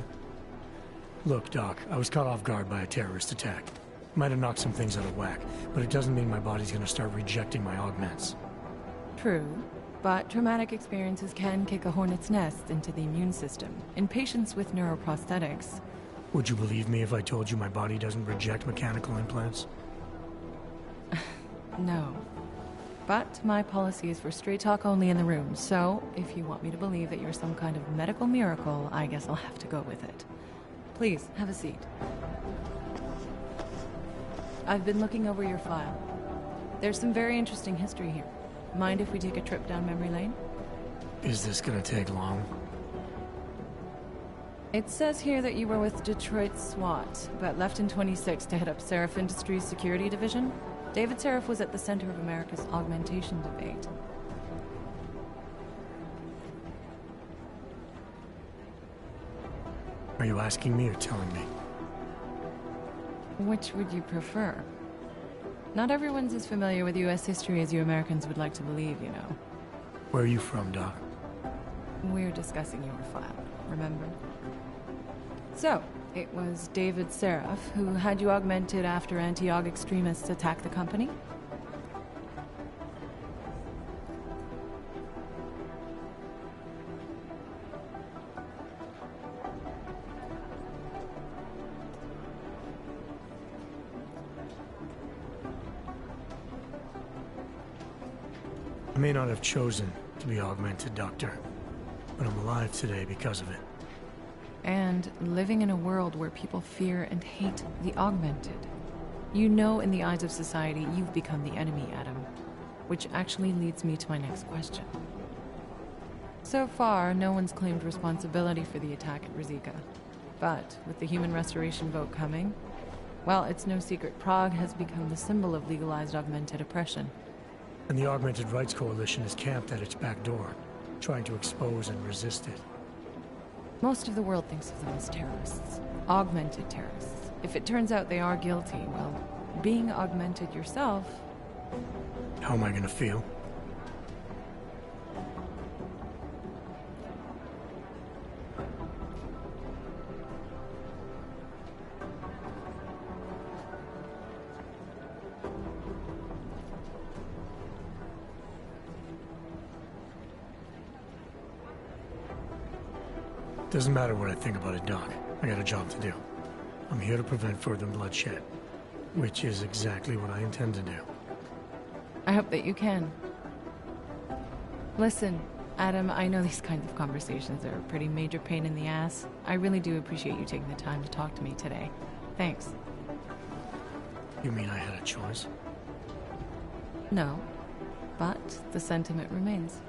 Look, Doc, I was caught off guard by a terrorist attack. Might have knocked some things out of whack, but it doesn't mean my body's gonna start rejecting my augments. True, but traumatic experiences can kick a hornet's nest into the immune system. In patients with neuroprosthetics... Would you believe me if I told you my body doesn't reject mechanical implants? No. But my policy is for straight talk only in the room, so if you want me to believe that you're some kind of medical miracle, I guess I'll have to go with it. Please, have a seat. I've been looking over your file. There's some very interesting history here. Mind if we take a trip down memory lane? Is this gonna take long? It says here that you were with Detroit SWAT, but left in 26 to head up Seraph Industries' security division. David Seraph was at the center of America's augmentation debate. Are you asking me or telling me? Which would you prefer? Not everyone's as familiar with U.S. history as you Americans would like to believe, you know. Where are you from, Doc? We're discussing your file, remember? So, it was David Seraph who had you augmented after anti-aug extremists attacked the company? I may not have chosen to be augmented, Doctor, but I'm alive today because of it. And living in a world where people fear and hate the augmented. You know, in the eyes of society, you've become the enemy, Adam. Which actually leads me to my next question. So far, no one's claimed responsibility for the attack at Rizika. But with the human restoration vote coming, well, it's no secret Prague has become the symbol of legalized augmented oppression. And the Augmented Rights Coalition is camped at its back door, trying to expose and resist it. Most of the world thinks of them as terrorists. Augmented terrorists. If it turns out they are guilty, well, being augmented yourself... How am I gonna feel? Doesn't matter what I think about it, Doc. I got a job to do. I'm here to prevent further bloodshed, which is exactly what I intend to do. I hope that you can. Listen, Adam, I know these kinds of conversations are a pretty major pain in the ass. I really do appreciate you taking the time to talk to me today. Thanks. You mean I had a choice? No, but the sentiment remains.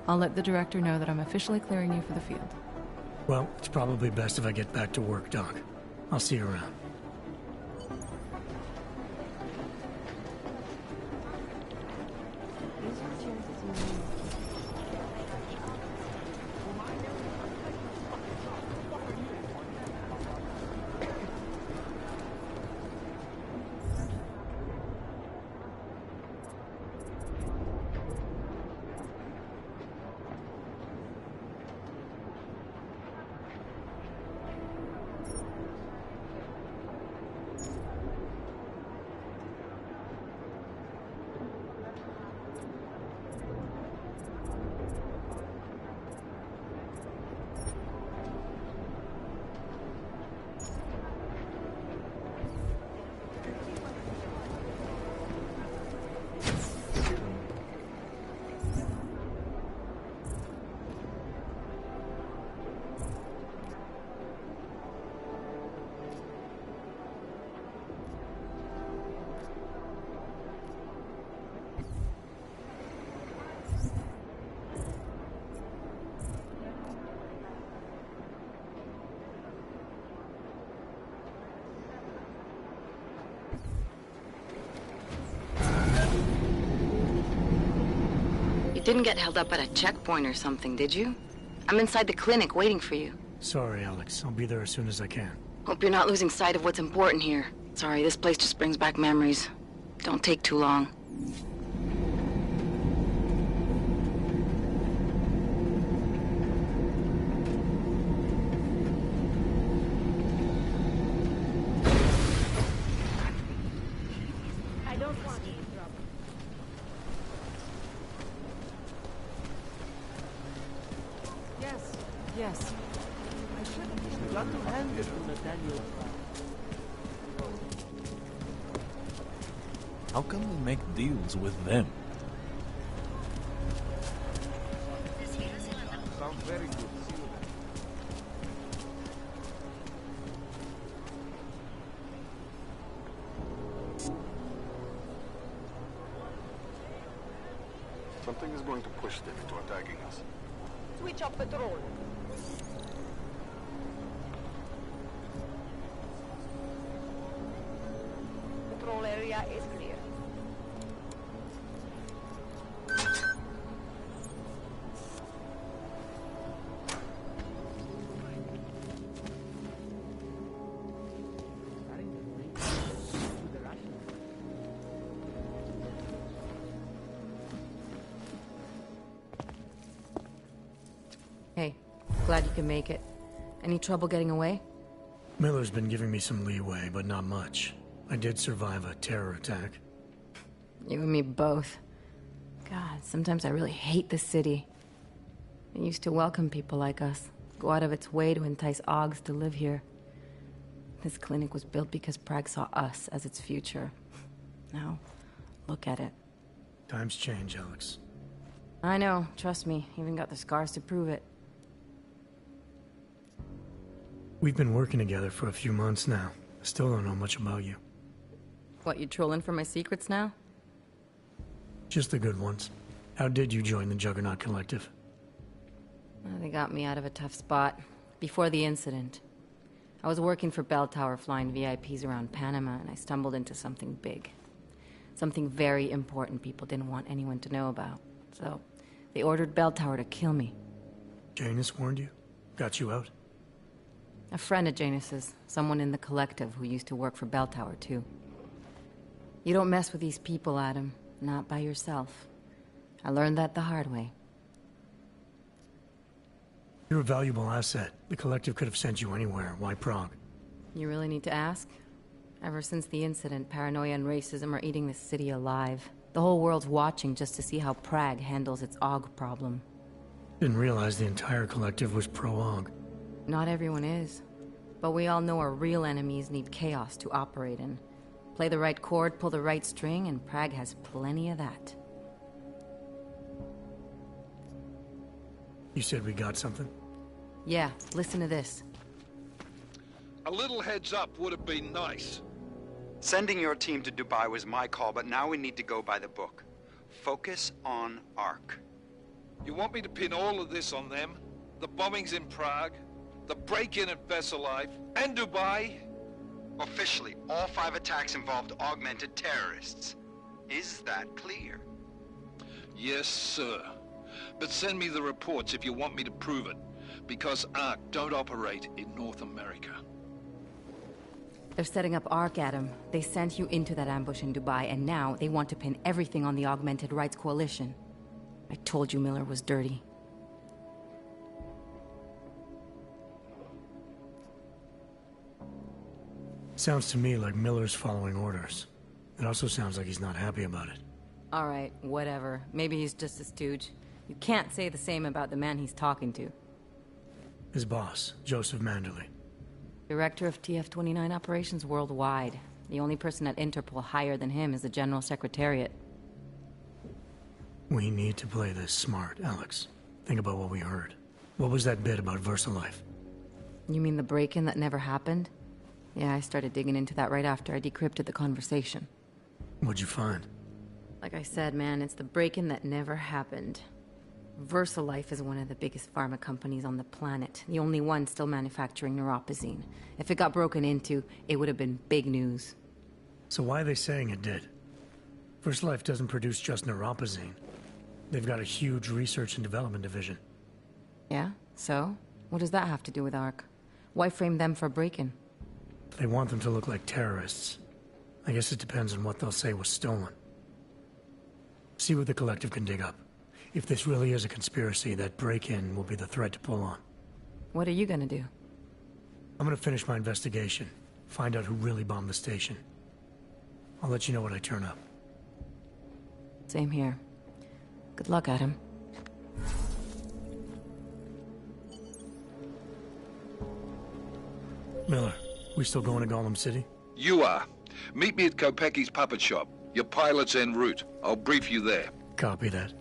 I'll let the director know that I'm officially clearing you for the field. Well, it's probably best if I get back to work, Doc. I'll see you around. Didn't get held up at a checkpoint or something, did you? I'm inside the clinic waiting for you. Sorry, Alex. I'll be there as soon as I can. Hope you're not losing sight of what's important here. Sorry, this place just brings back memories. Don't take too long. I don't want any trouble. Yes. I should have just got to hand it to Nathaniel. How can we make deals with them? Sounds very good. Something is going to push them into attacking us. Switch up patrol. Patrol area is clear. Hey, glad you can make it. Any trouble getting away? Miller's been giving me some leeway, but not much. I did survive a terror attack. You and me both. God, sometimes I really hate this city. It used to welcome people like us, go out of its way to entice Augs to live here. This clinic was built because Prague saw us as its future. Now, look at it. Times change, Alex. I know, trust me, even got the scars to prove it. We've been working together for a few months now. I still don't know much about you. What, you trolling for my secrets now? Just the good ones. How did you join the Juggernaut Collective? Well, they got me out of a tough spot. Before the incident. I was working for Bell Tower flying VIPs around Panama, and I stumbled into something big. Something very important people didn't want anyone to know about. So, they ordered Bell Tower to kill me. Janus warned you? Got you out? A friend of Janus's, someone in the collective who used to work for Bell Tower, too. You don't mess with these people, Adam. Not by yourself. I learned that the hard way. You're a valuable asset. The collective could have sent you anywhere. Why Prague? You really need to ask? Ever since the incident, paranoia and racism are eating this city alive. The whole world's watching just to see how Prague handles its AUG problem. Didn't realize the entire collective was pro-AUG. Not everyone is. But we all know our real enemies need chaos to operate in. Play the right chord, pull the right string, and Prague has plenty of that. You said we got something? Yeah, listen to this. A little heads up would have been nice. Sending your team to Dubai was my call, but now we need to go by the book. Focus on ARC. You want me to pin all of this on them? The bombings in Prague, the break-in at Veselaiv, and Dubai? Officially, all 5 attacks involved augmented terrorists. Is that clear? Yes, sir. But send me the reports if you want me to prove it, because ARC don't operate in North America. They're setting up ARC, Adam. They sent you into that ambush in Dubai, and now they want to pin everything on the Augmented Rights Coalition. I told you Miller was dirty. Sounds to me like Miller's following orders. It also sounds like he's not happy about it. All right, whatever. Maybe he's just a stooge. You can't say the same about the man he's talking to. His boss, Joseph Manderley. Director of TF-29 operations worldwide. The only person at Interpol higher than him is the General Secretariat. We need to play this smart, Alex. Think about what we heard. What was that bit about VersaLife? You mean the break-in that never happened? Yeah, I started digging into that right after I decrypted the conversation. What'd you find? Like I said, man, it's the break-in that never happened. VersaLife is one of the biggest pharma companies on the planet. The only one still manufacturing neuropozyne. If it got broken into, it would have been big news. So why are they saying it did? VersaLife doesn't produce just neuropozyne. They've got a huge research and development division. Yeah? So? What does that have to do with ARC? Why frame them for break-in? They want them to look like terrorists. I guess it depends on what they'll say was stolen. See what the Collective can dig up. If this really is a conspiracy, that break-in will be the thread to pull on. What are you gonna do? I'm gonna finish my investigation. Find out who really bombed the station. I'll let you know when I turn up. Same here. Good luck, Adam. Miller, we still going to Gollum City? You are. Meet me at Kopecki's puppet shop. Your pilot's en route. I'll brief you there. Copy that.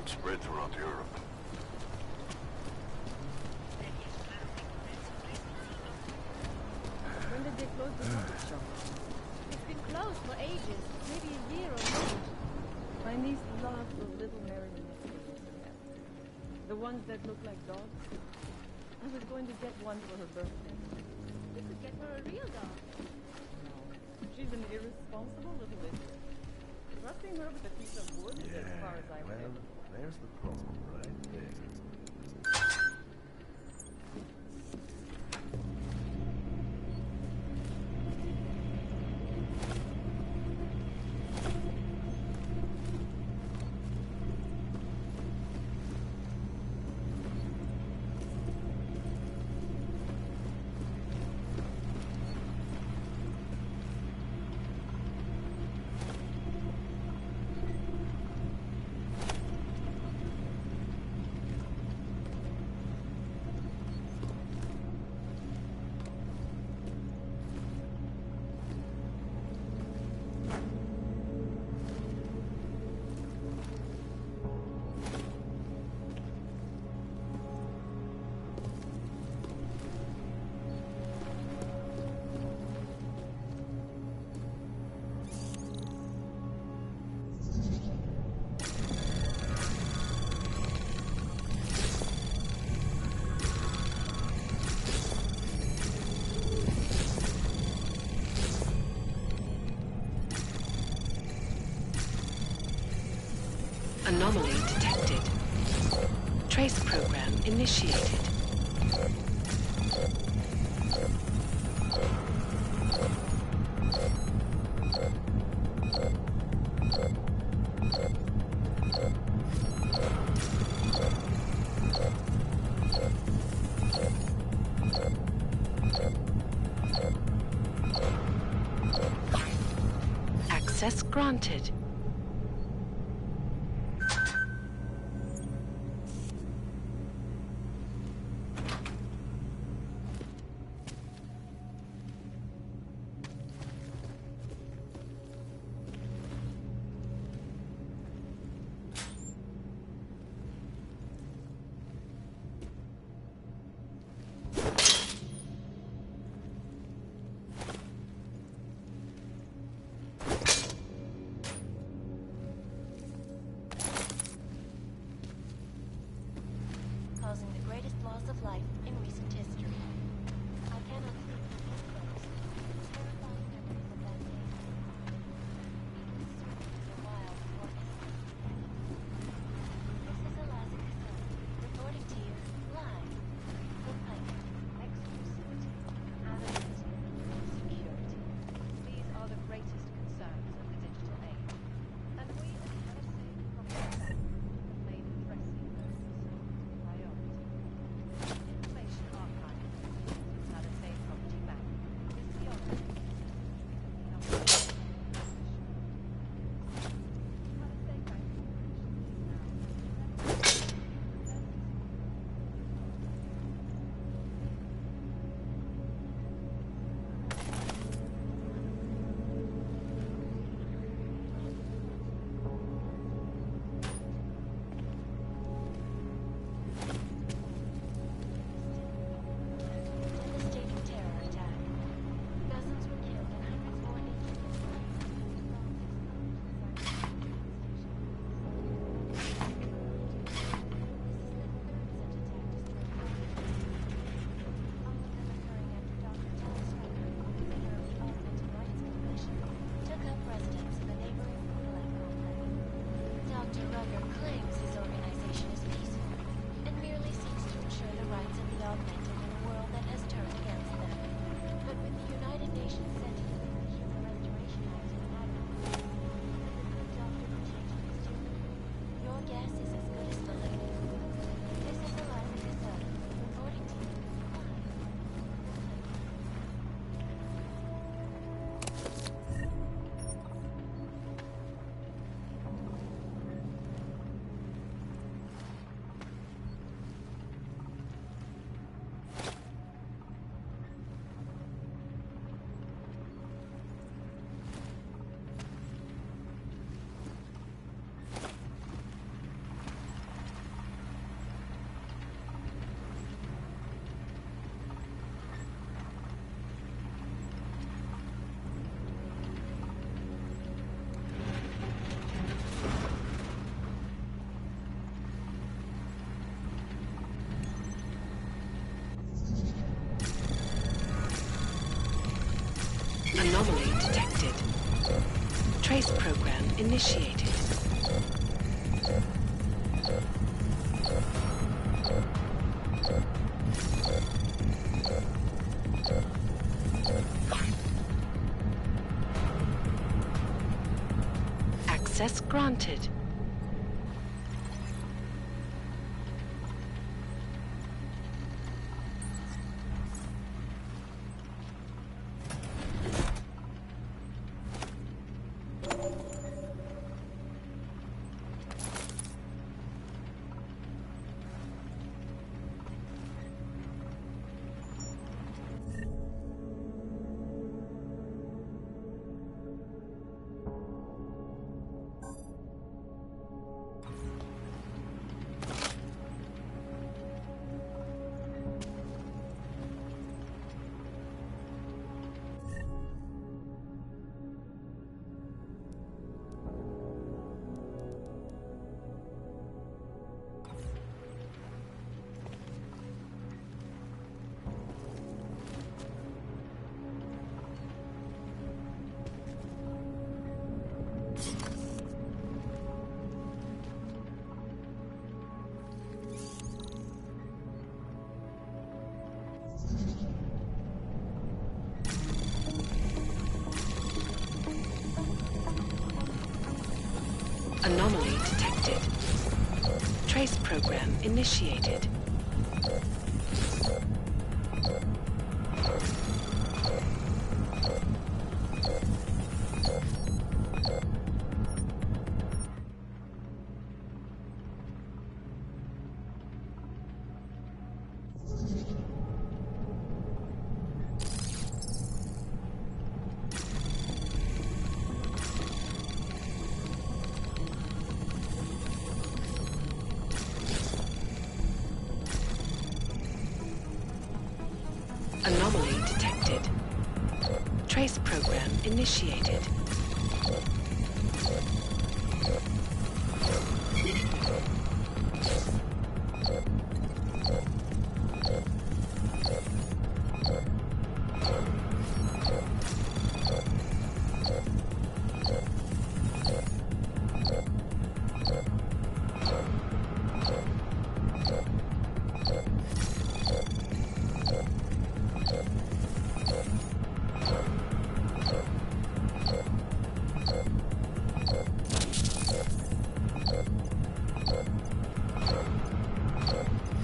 Spread throughout Europe. When did they close the puppet shop? It's been closed for ages, maybe a year or more. My niece loves those little marionettes they used to have. The ones that look like dogs. I was going to get one for her birthday. We could get her a real dog. No, she's an irresponsible little idiot. Trusting her with a piece of wood is as far as I went. There's the problem right there. Anomaly detected. Trace program initiated. Access granted. Causing the greatest loss of life in recent history. I cannot sleep with these closed. Terrifying memories of that day. These serpents are wild forest. This is Eliza Cassell, reporting to you live. The Pike. Exclusivity, anonymity, security. These are the greatest concerns of the digital Trace program initiated. Access granted. Anomaly detected. Trace program initiated. Anomaly detected. Trace program initiated.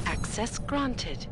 Access granted.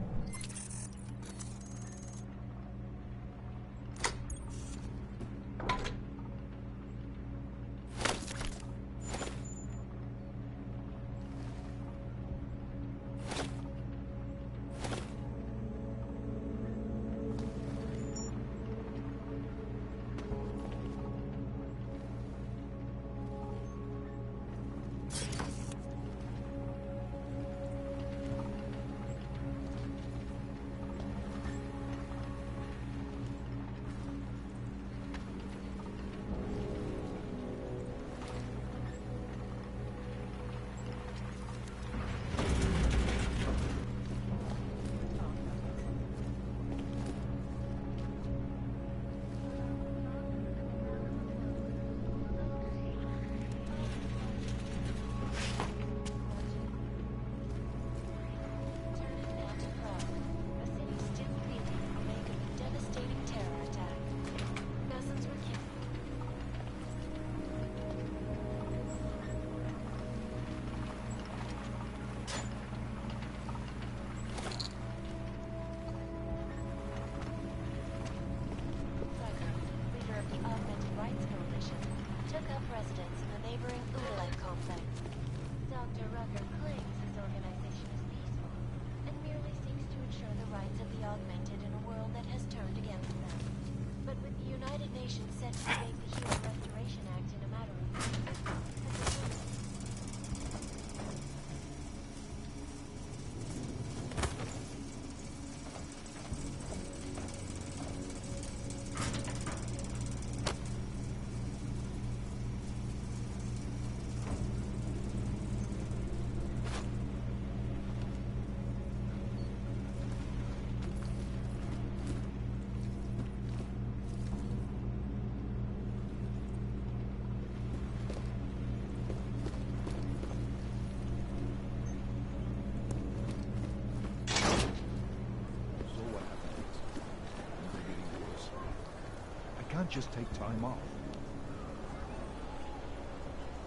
can't just take time off.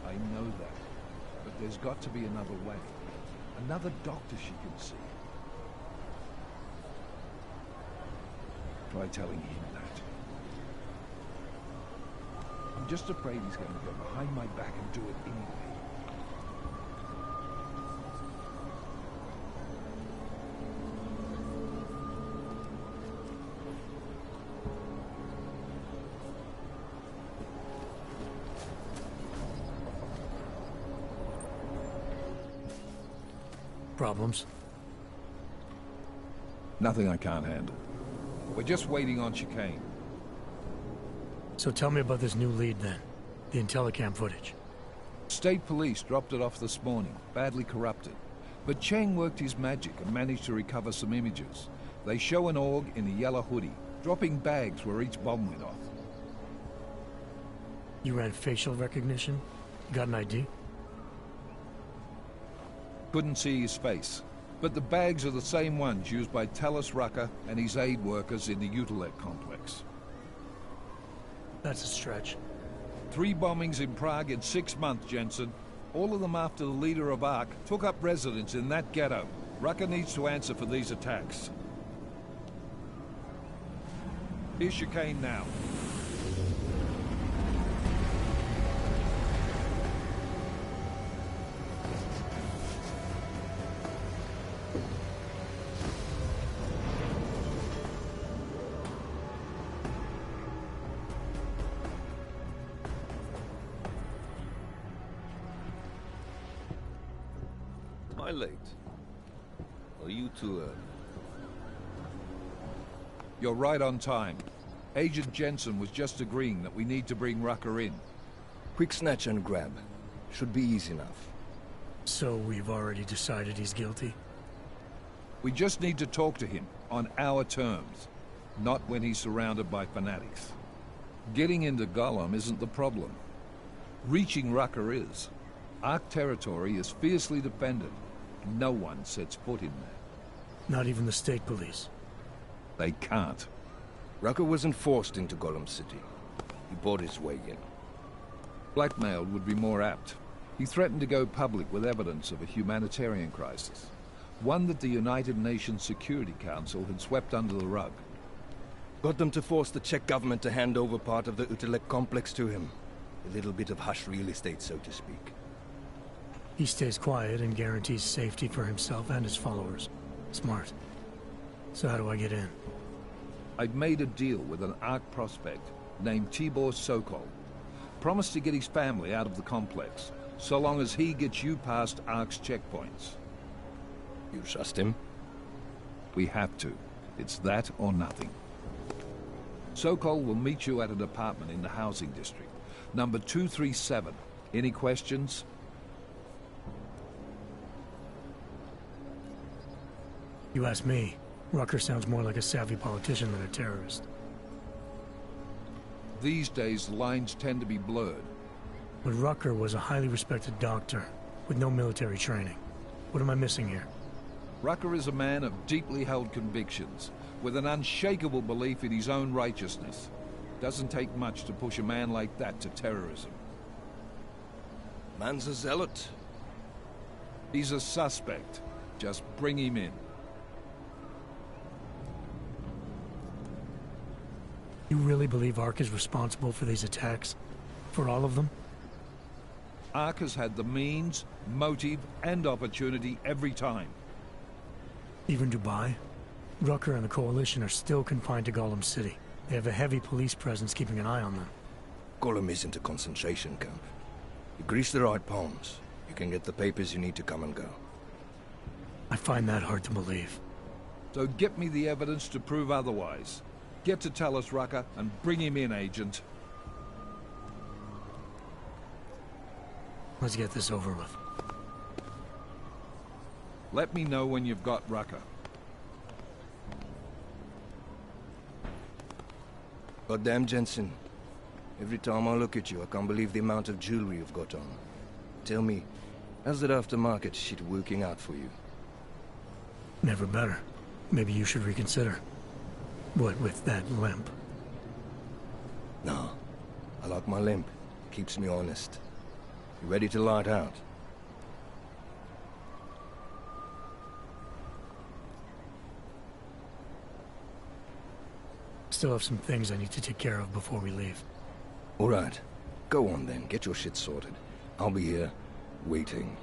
I know that, but there's got to be another way. Another doctor she can see. Try telling him that. I'm just afraid he's going to go behind my back and do it anyway. Problems? Nothing I can't handle. We're just waiting on chicane. So tell me about this new lead then. The Intellicam footage. State police dropped it off this morning, badly corrupted. But Cheng worked his magic and managed to recover some images. They show an org in a yellow hoodie, dropping bags where each bomb went off. You ran facial recognition? Got an ID? Couldn't see his face. But the bags are the same ones used by Talos Rucker and his aid workers in the Utilec complex. That's a stretch. 3 bombings in Prague in 6 months, Jensen. All of them after the leader of ARC took up residence in that ghetto. Rucker needs to answer for these attacks. Here's chicane now. Am I late? Are you too early? You're right on time. Agent Jensen was just agreeing that we need to bring Rucker in. Quick snatch and grab. Should be easy enough. So we've already decided he's guilty? We just need to talk to him on our terms, not when he's surrounded by fanatics. Getting into Gollum isn't the problem. Reaching Rucker is. ARC territory is fiercely defended. No one sets foot in there. Not even the state police? They can't. Rucker wasn't forced into Gollum City. He bought his way in. Blackmail would be more apt. He threatened to go public with evidence of a humanitarian crisis. One that the United Nations Security Council had swept under the rug. Got them to force the Czech government to hand over part of the Utilec complex to him. A little bit of hush real estate, so to speak. He stays quiet and guarantees safety for himself and his followers. Smart. So how do I get in? I've made a deal with an ARC prospect named Tibor Sokol. Promised to get his family out of the complex, so long as he gets you past ARC's checkpoints. You trust him? We have to. It's that or nothing. Sokol will meet you at an apartment in the housing district. Number 237. Any questions? You ask me. Rucker sounds more like a savvy politician than a terrorist. These days, lines tend to be blurred. But Rucker was a highly respected doctor, with no military training. What am I missing here? Rucker is a man of deeply held convictions, with an unshakable belief in his own righteousness. Doesn't take much to push a man like that to terrorism. Man's a zealot. He's a suspect. Just bring him in. You really believe ARC is responsible for these attacks? For all of them? ARC has had the means, motive, and opportunity every time. Even Dubai? Rucker and the Coalition are still confined to Gollum City. They have a heavy police presence keeping an eye on them. Gollum isn't a concentration camp. You grease the right palms, you can get the papers you need to come and go. I find that hard to believe. So get me the evidence to prove otherwise. Get to Talos Rucker and bring him in, Agent. Let's get this over with. Let me know when you've got Rucker. Goddamn, Jensen. Every time I look at you, I can't believe the amount of jewelry you've got on. Tell me, how's that aftermarket shit working out for you? Never better. Maybe you should reconsider. What with that limp? No. I like my limp. Keeps me honest. You ready to light out? Still have some things I need to take care of before we leave. All right. Go on then. Get your shit sorted. I'll be here, waiting.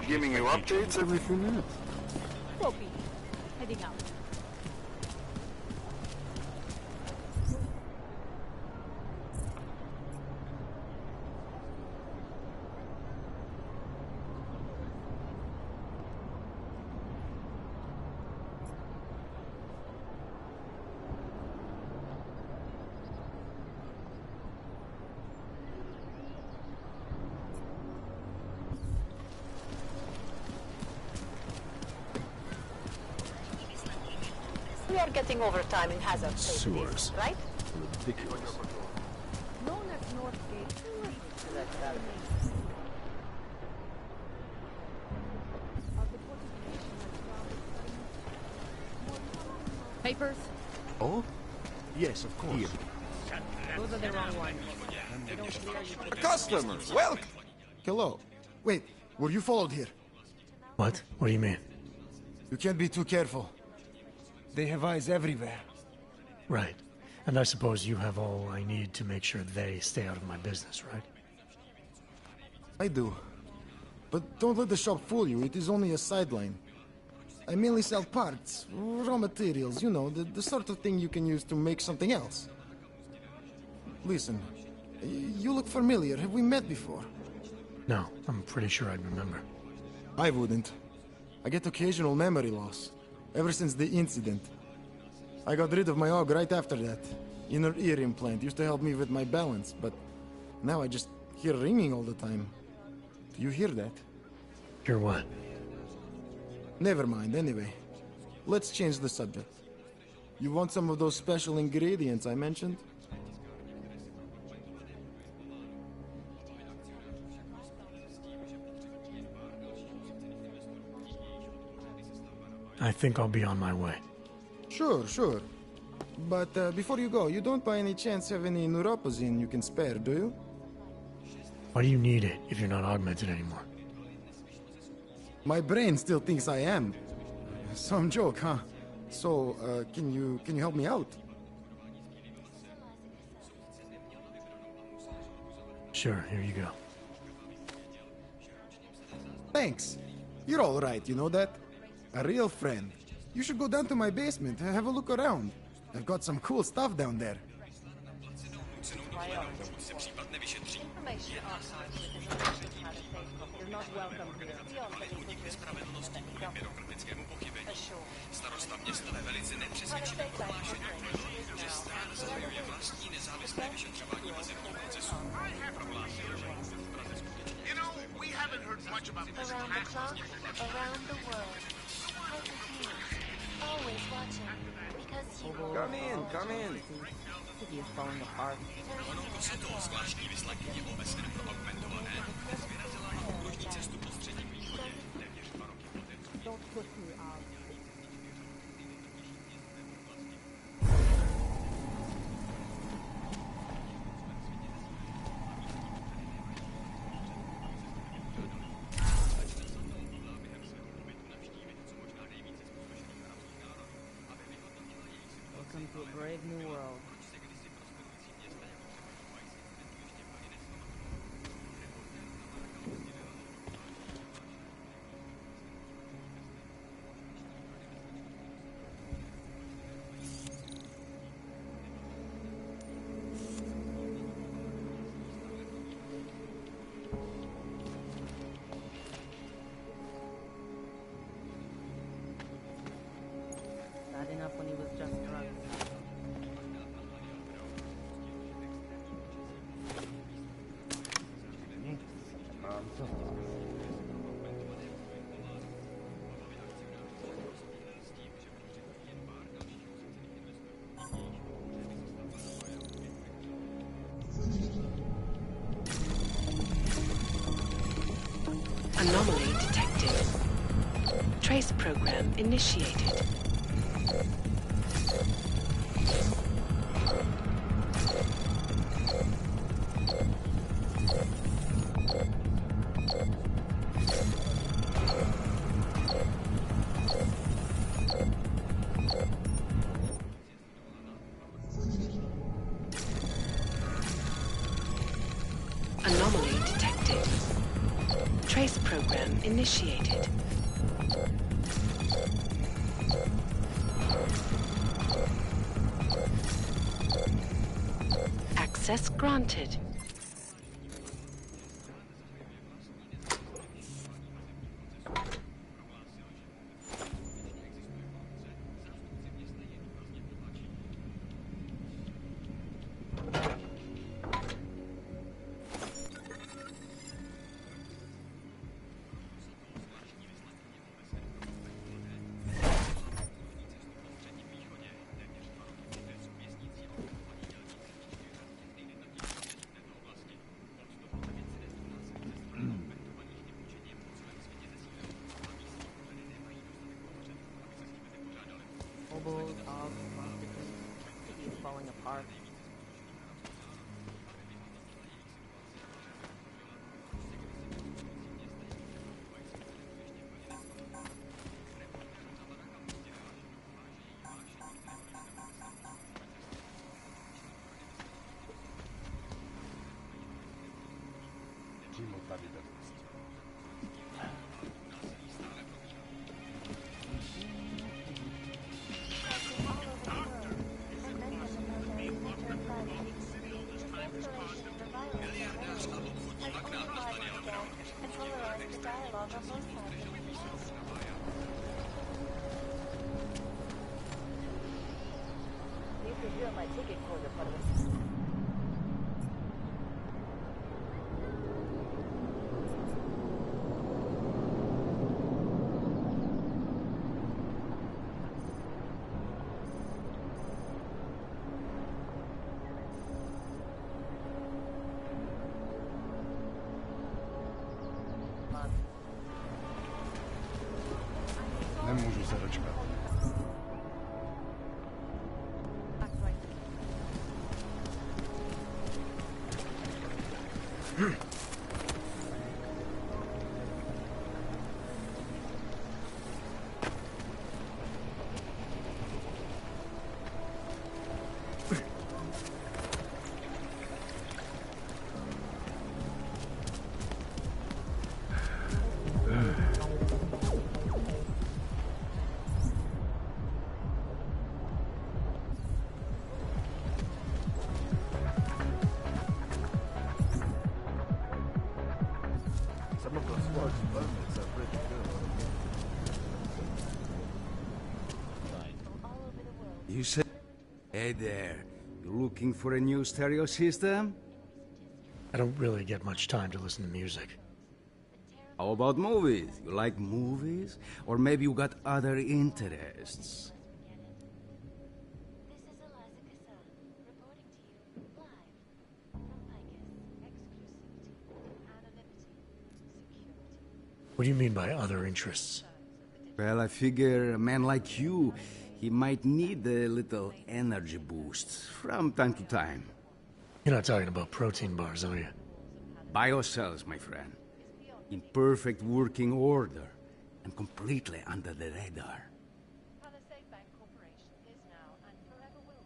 Giving you updates every few minutes. Copy. Heading out. We are getting overtime in hazard Sewers. right? Ridiculous. Known as Northgate. Papers? Oh? Yes, of course. Here. Those are the wrong ones. They don't clear you. A customer! Welcome! Hello. Wait, were you followed here? What? What do you mean? You can't be too careful. They have eyes everywhere. Right. And I suppose you have all I need to make sure they stay out of my business, right? I do. But don't let the shop fool you, it is only a sideline. I mainly sell parts, raw materials, you know, the sort of thing you can use to make something else. Listen, you look familiar. Have we met before? No, I'm pretty sure I'd remember. I wouldn't. I get occasional memory loss, ever since the incident. I got rid of my og right after that. Inner ear implant used to help me with my balance, but now I just hear ringing all the time. Do you hear that? Hear what? Never mind, anyway. Let's change the subject. You want some of those special ingredients I mentioned? I think I'll be on my way. Sure. But before you go, you don't by any chance have any neuropozine you can spare, do you? Why do you need it if you're not augmented anymore? My brain still thinks I am. Some joke, huh? So, can you help me out? Sure, here you go. Thanks. You're all right, you know that? A real friend. You should go down to my basement and have a look around. I've got some cool stuff down there. You're not welcome here. Starosta města ve velice nepřesvědčivém prohlášení uvedl, že stát zahajuje vlastní nezávislé vyšetřování vazebních procesů. You know, we haven't heard much about this Around the clock, around the world. Like a human, always watching. Because you Come in. City is falling apart. Ono to se to zvláštní vyslankyně OSN pro augmentované vyrazila na okružní cestu po středním východě téměř 2 roky poté, co Don't push me out. Welcome into a brave new world. Bad enough when he was just drugs. Anomaly detected. Trace program initiated. Anomaly detected. Trace program initiated. Access granted. Hobos, dogs, prostitutes. City is falling apart. You could hear my ticket folder, but it was Nemůžu se dočkat. Some of those squads permits are pretty good. You said... Hey there. You looking for a new stereo system? I don't really get much time to listen to music. How about movies? You like movies? Or maybe you got other interests? What do you mean by other interests? Well, I figure a man like you, he might need a little energy boost from time to time. You're not talking about protein bars, are you? Biocells, my friend. In perfect working order and completely under the radar. Palisade Bank Corporation is now and forever will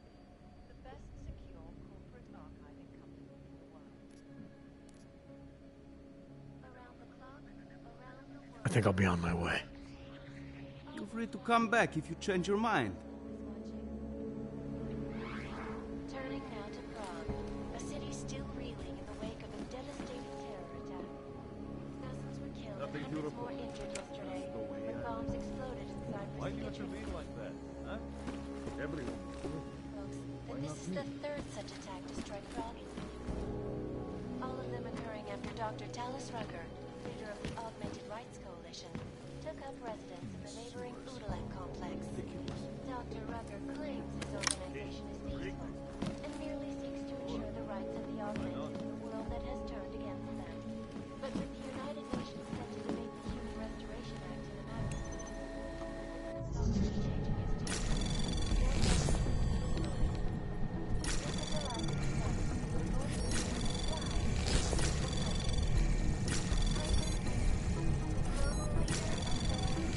think I'll be on my way. Feel free to come back if you change your mind. Turning now to Prague, a city still reeling in the wake of a devastating terror attack. Thousands were killed and hundreds more injured yesterday when bombs exploded inside Why do you have to prestigious be like that, huh? Everyone. and this is the third such attack to strike Prague in all of them occurring after Dr. Talis Rucker, leader of the Augmented Rights Coalition, took up residence in the neighboring Udalek complex. Dr. Rucker claims his organization is peaceful and merely seeks to ensure the rights of the augmented in a world that has turned against them. But with the United Nations set to debate the Human Restoration Act in a matter of weeks, Dr. is changing his tune.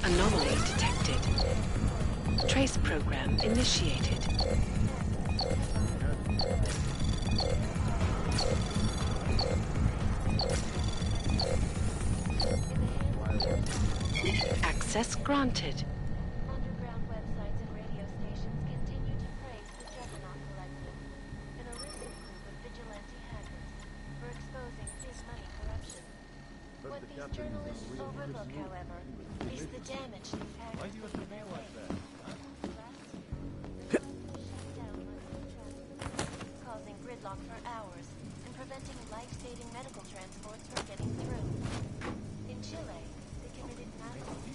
Anomaly detected. Trace program initiated. Access granted. Underground websites and radio stations continue to praise the Juggernaut Collective, an elusive group of vigilante hackers for exposing big money corruption. What these journalists overlook, however, is the damage these hackers Why do you have to be like that, huh? causing gridlock for hours and preventing life-saving medical transports from getting through. In Chile, they committed massive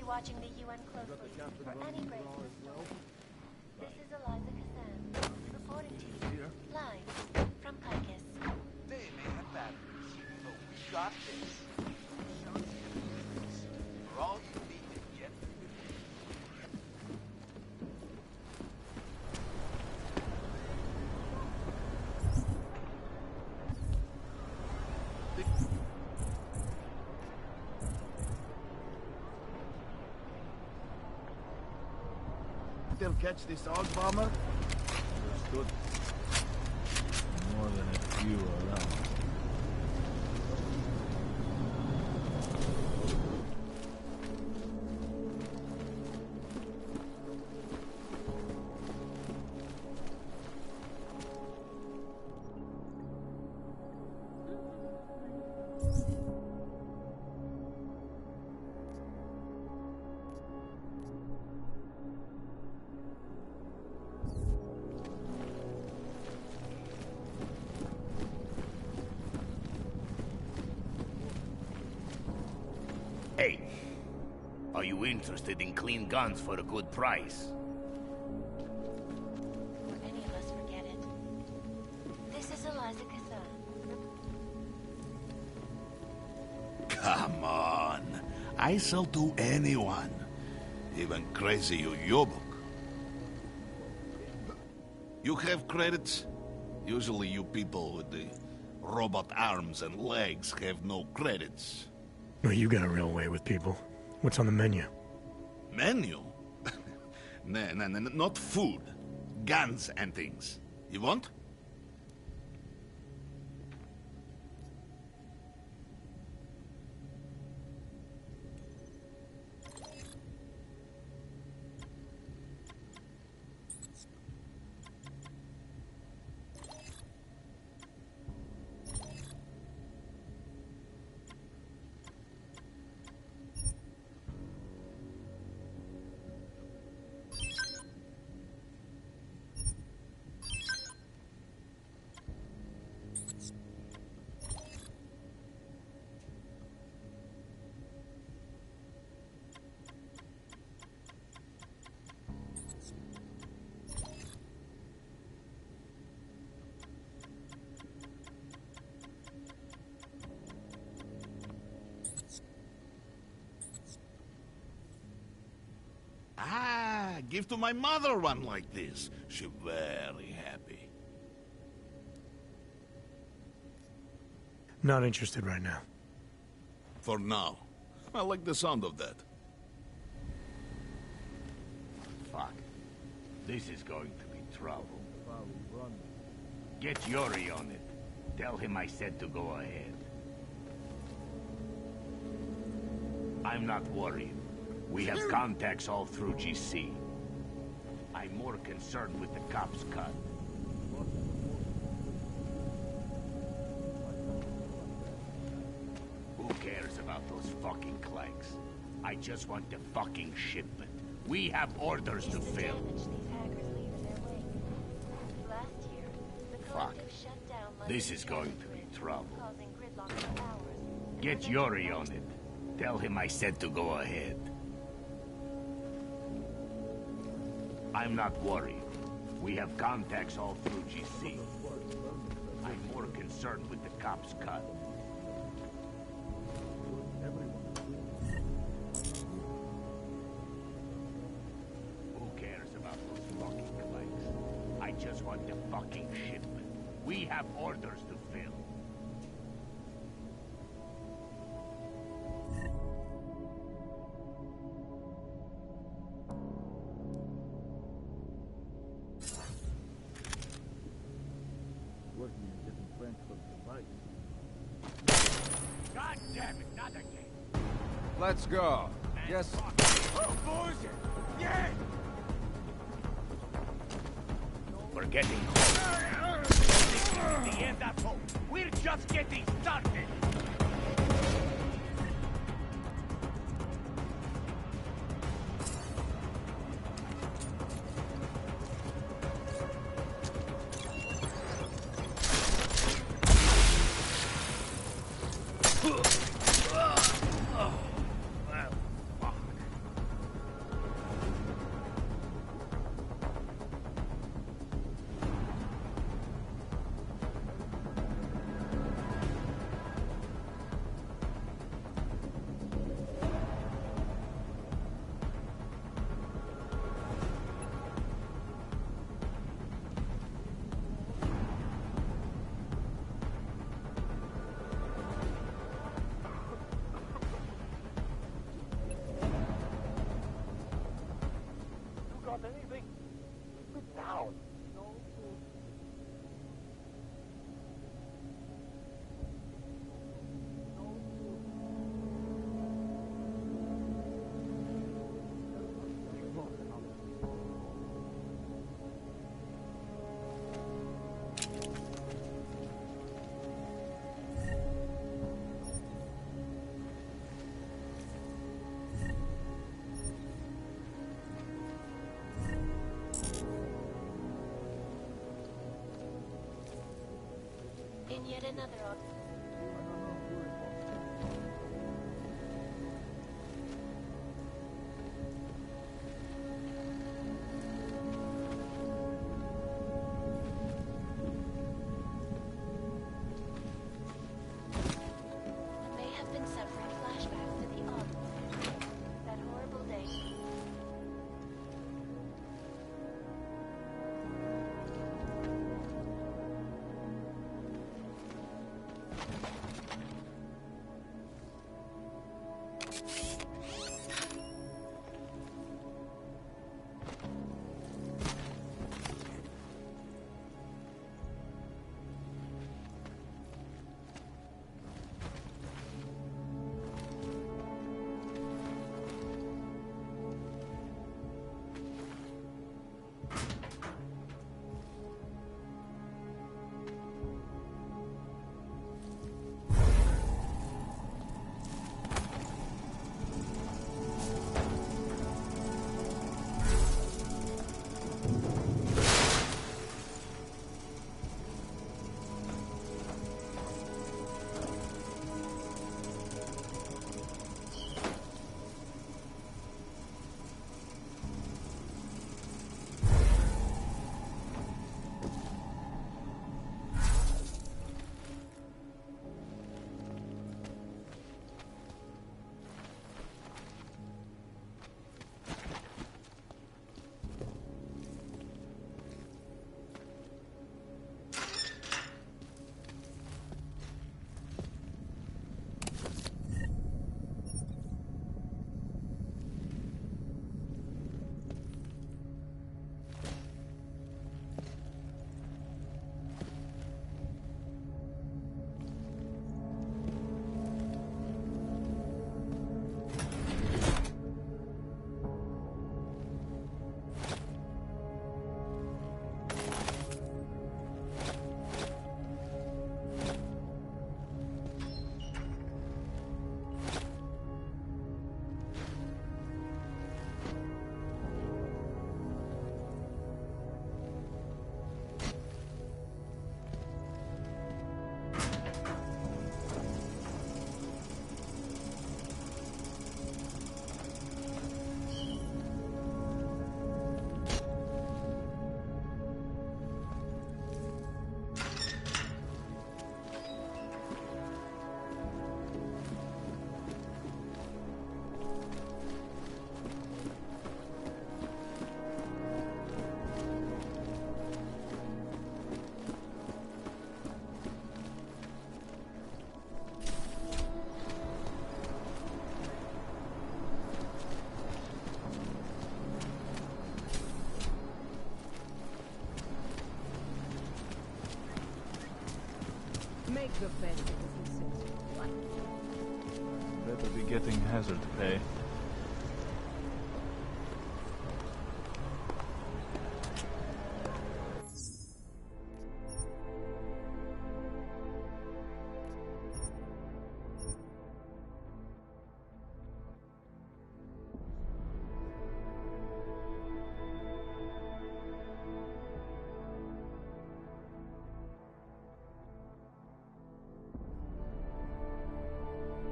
watching the UN closely for any breakthroughs. This is Eliza Kazan, reporting to you, live from Kykis. They may have batteries, but we got this. For all you need to get They'll catch this Aug bomber? Understood. More than a few around. Are you interested in clean guns for a good price? Before any of us forget it. This is Eliza Kazan. Come on. I sell to anyone. Even crazy Uyobuk. You have credits? Usually you people with the robot arms and legs have no credits. Well, you got a real way with people. What's on the menu? Menu? No, not food. Guns and things. You want? Give to my mother one like this. She's very happy. Not interested right now. For now. I like the sound of that. Fuck. This is going to be trouble. Get Yuri on it. Tell him I said to go ahead. I'm not worried. We have contacts all through GC. I'm more concerned with the cops' cut. Who cares about those fucking clanks? I just want the fucking shipment. We have orders to fill. Fuck. This is going to be trouble. Get Yuri on it. Tell him I said to go ahead. I'm not worried. We have contacts all through GC. I'm more concerned with the cops' cut. Who cares about those fucking clanks? I just want the fucking shipment. We have orders to fill. God damn it, not again. Let's go. Yes. Oh, bullshit! Yeah! We're getting close. This is the end at home. We're just getting started. Anything? Sit down. In yet another take the bet because he says you like it. Better be getting hazard pay.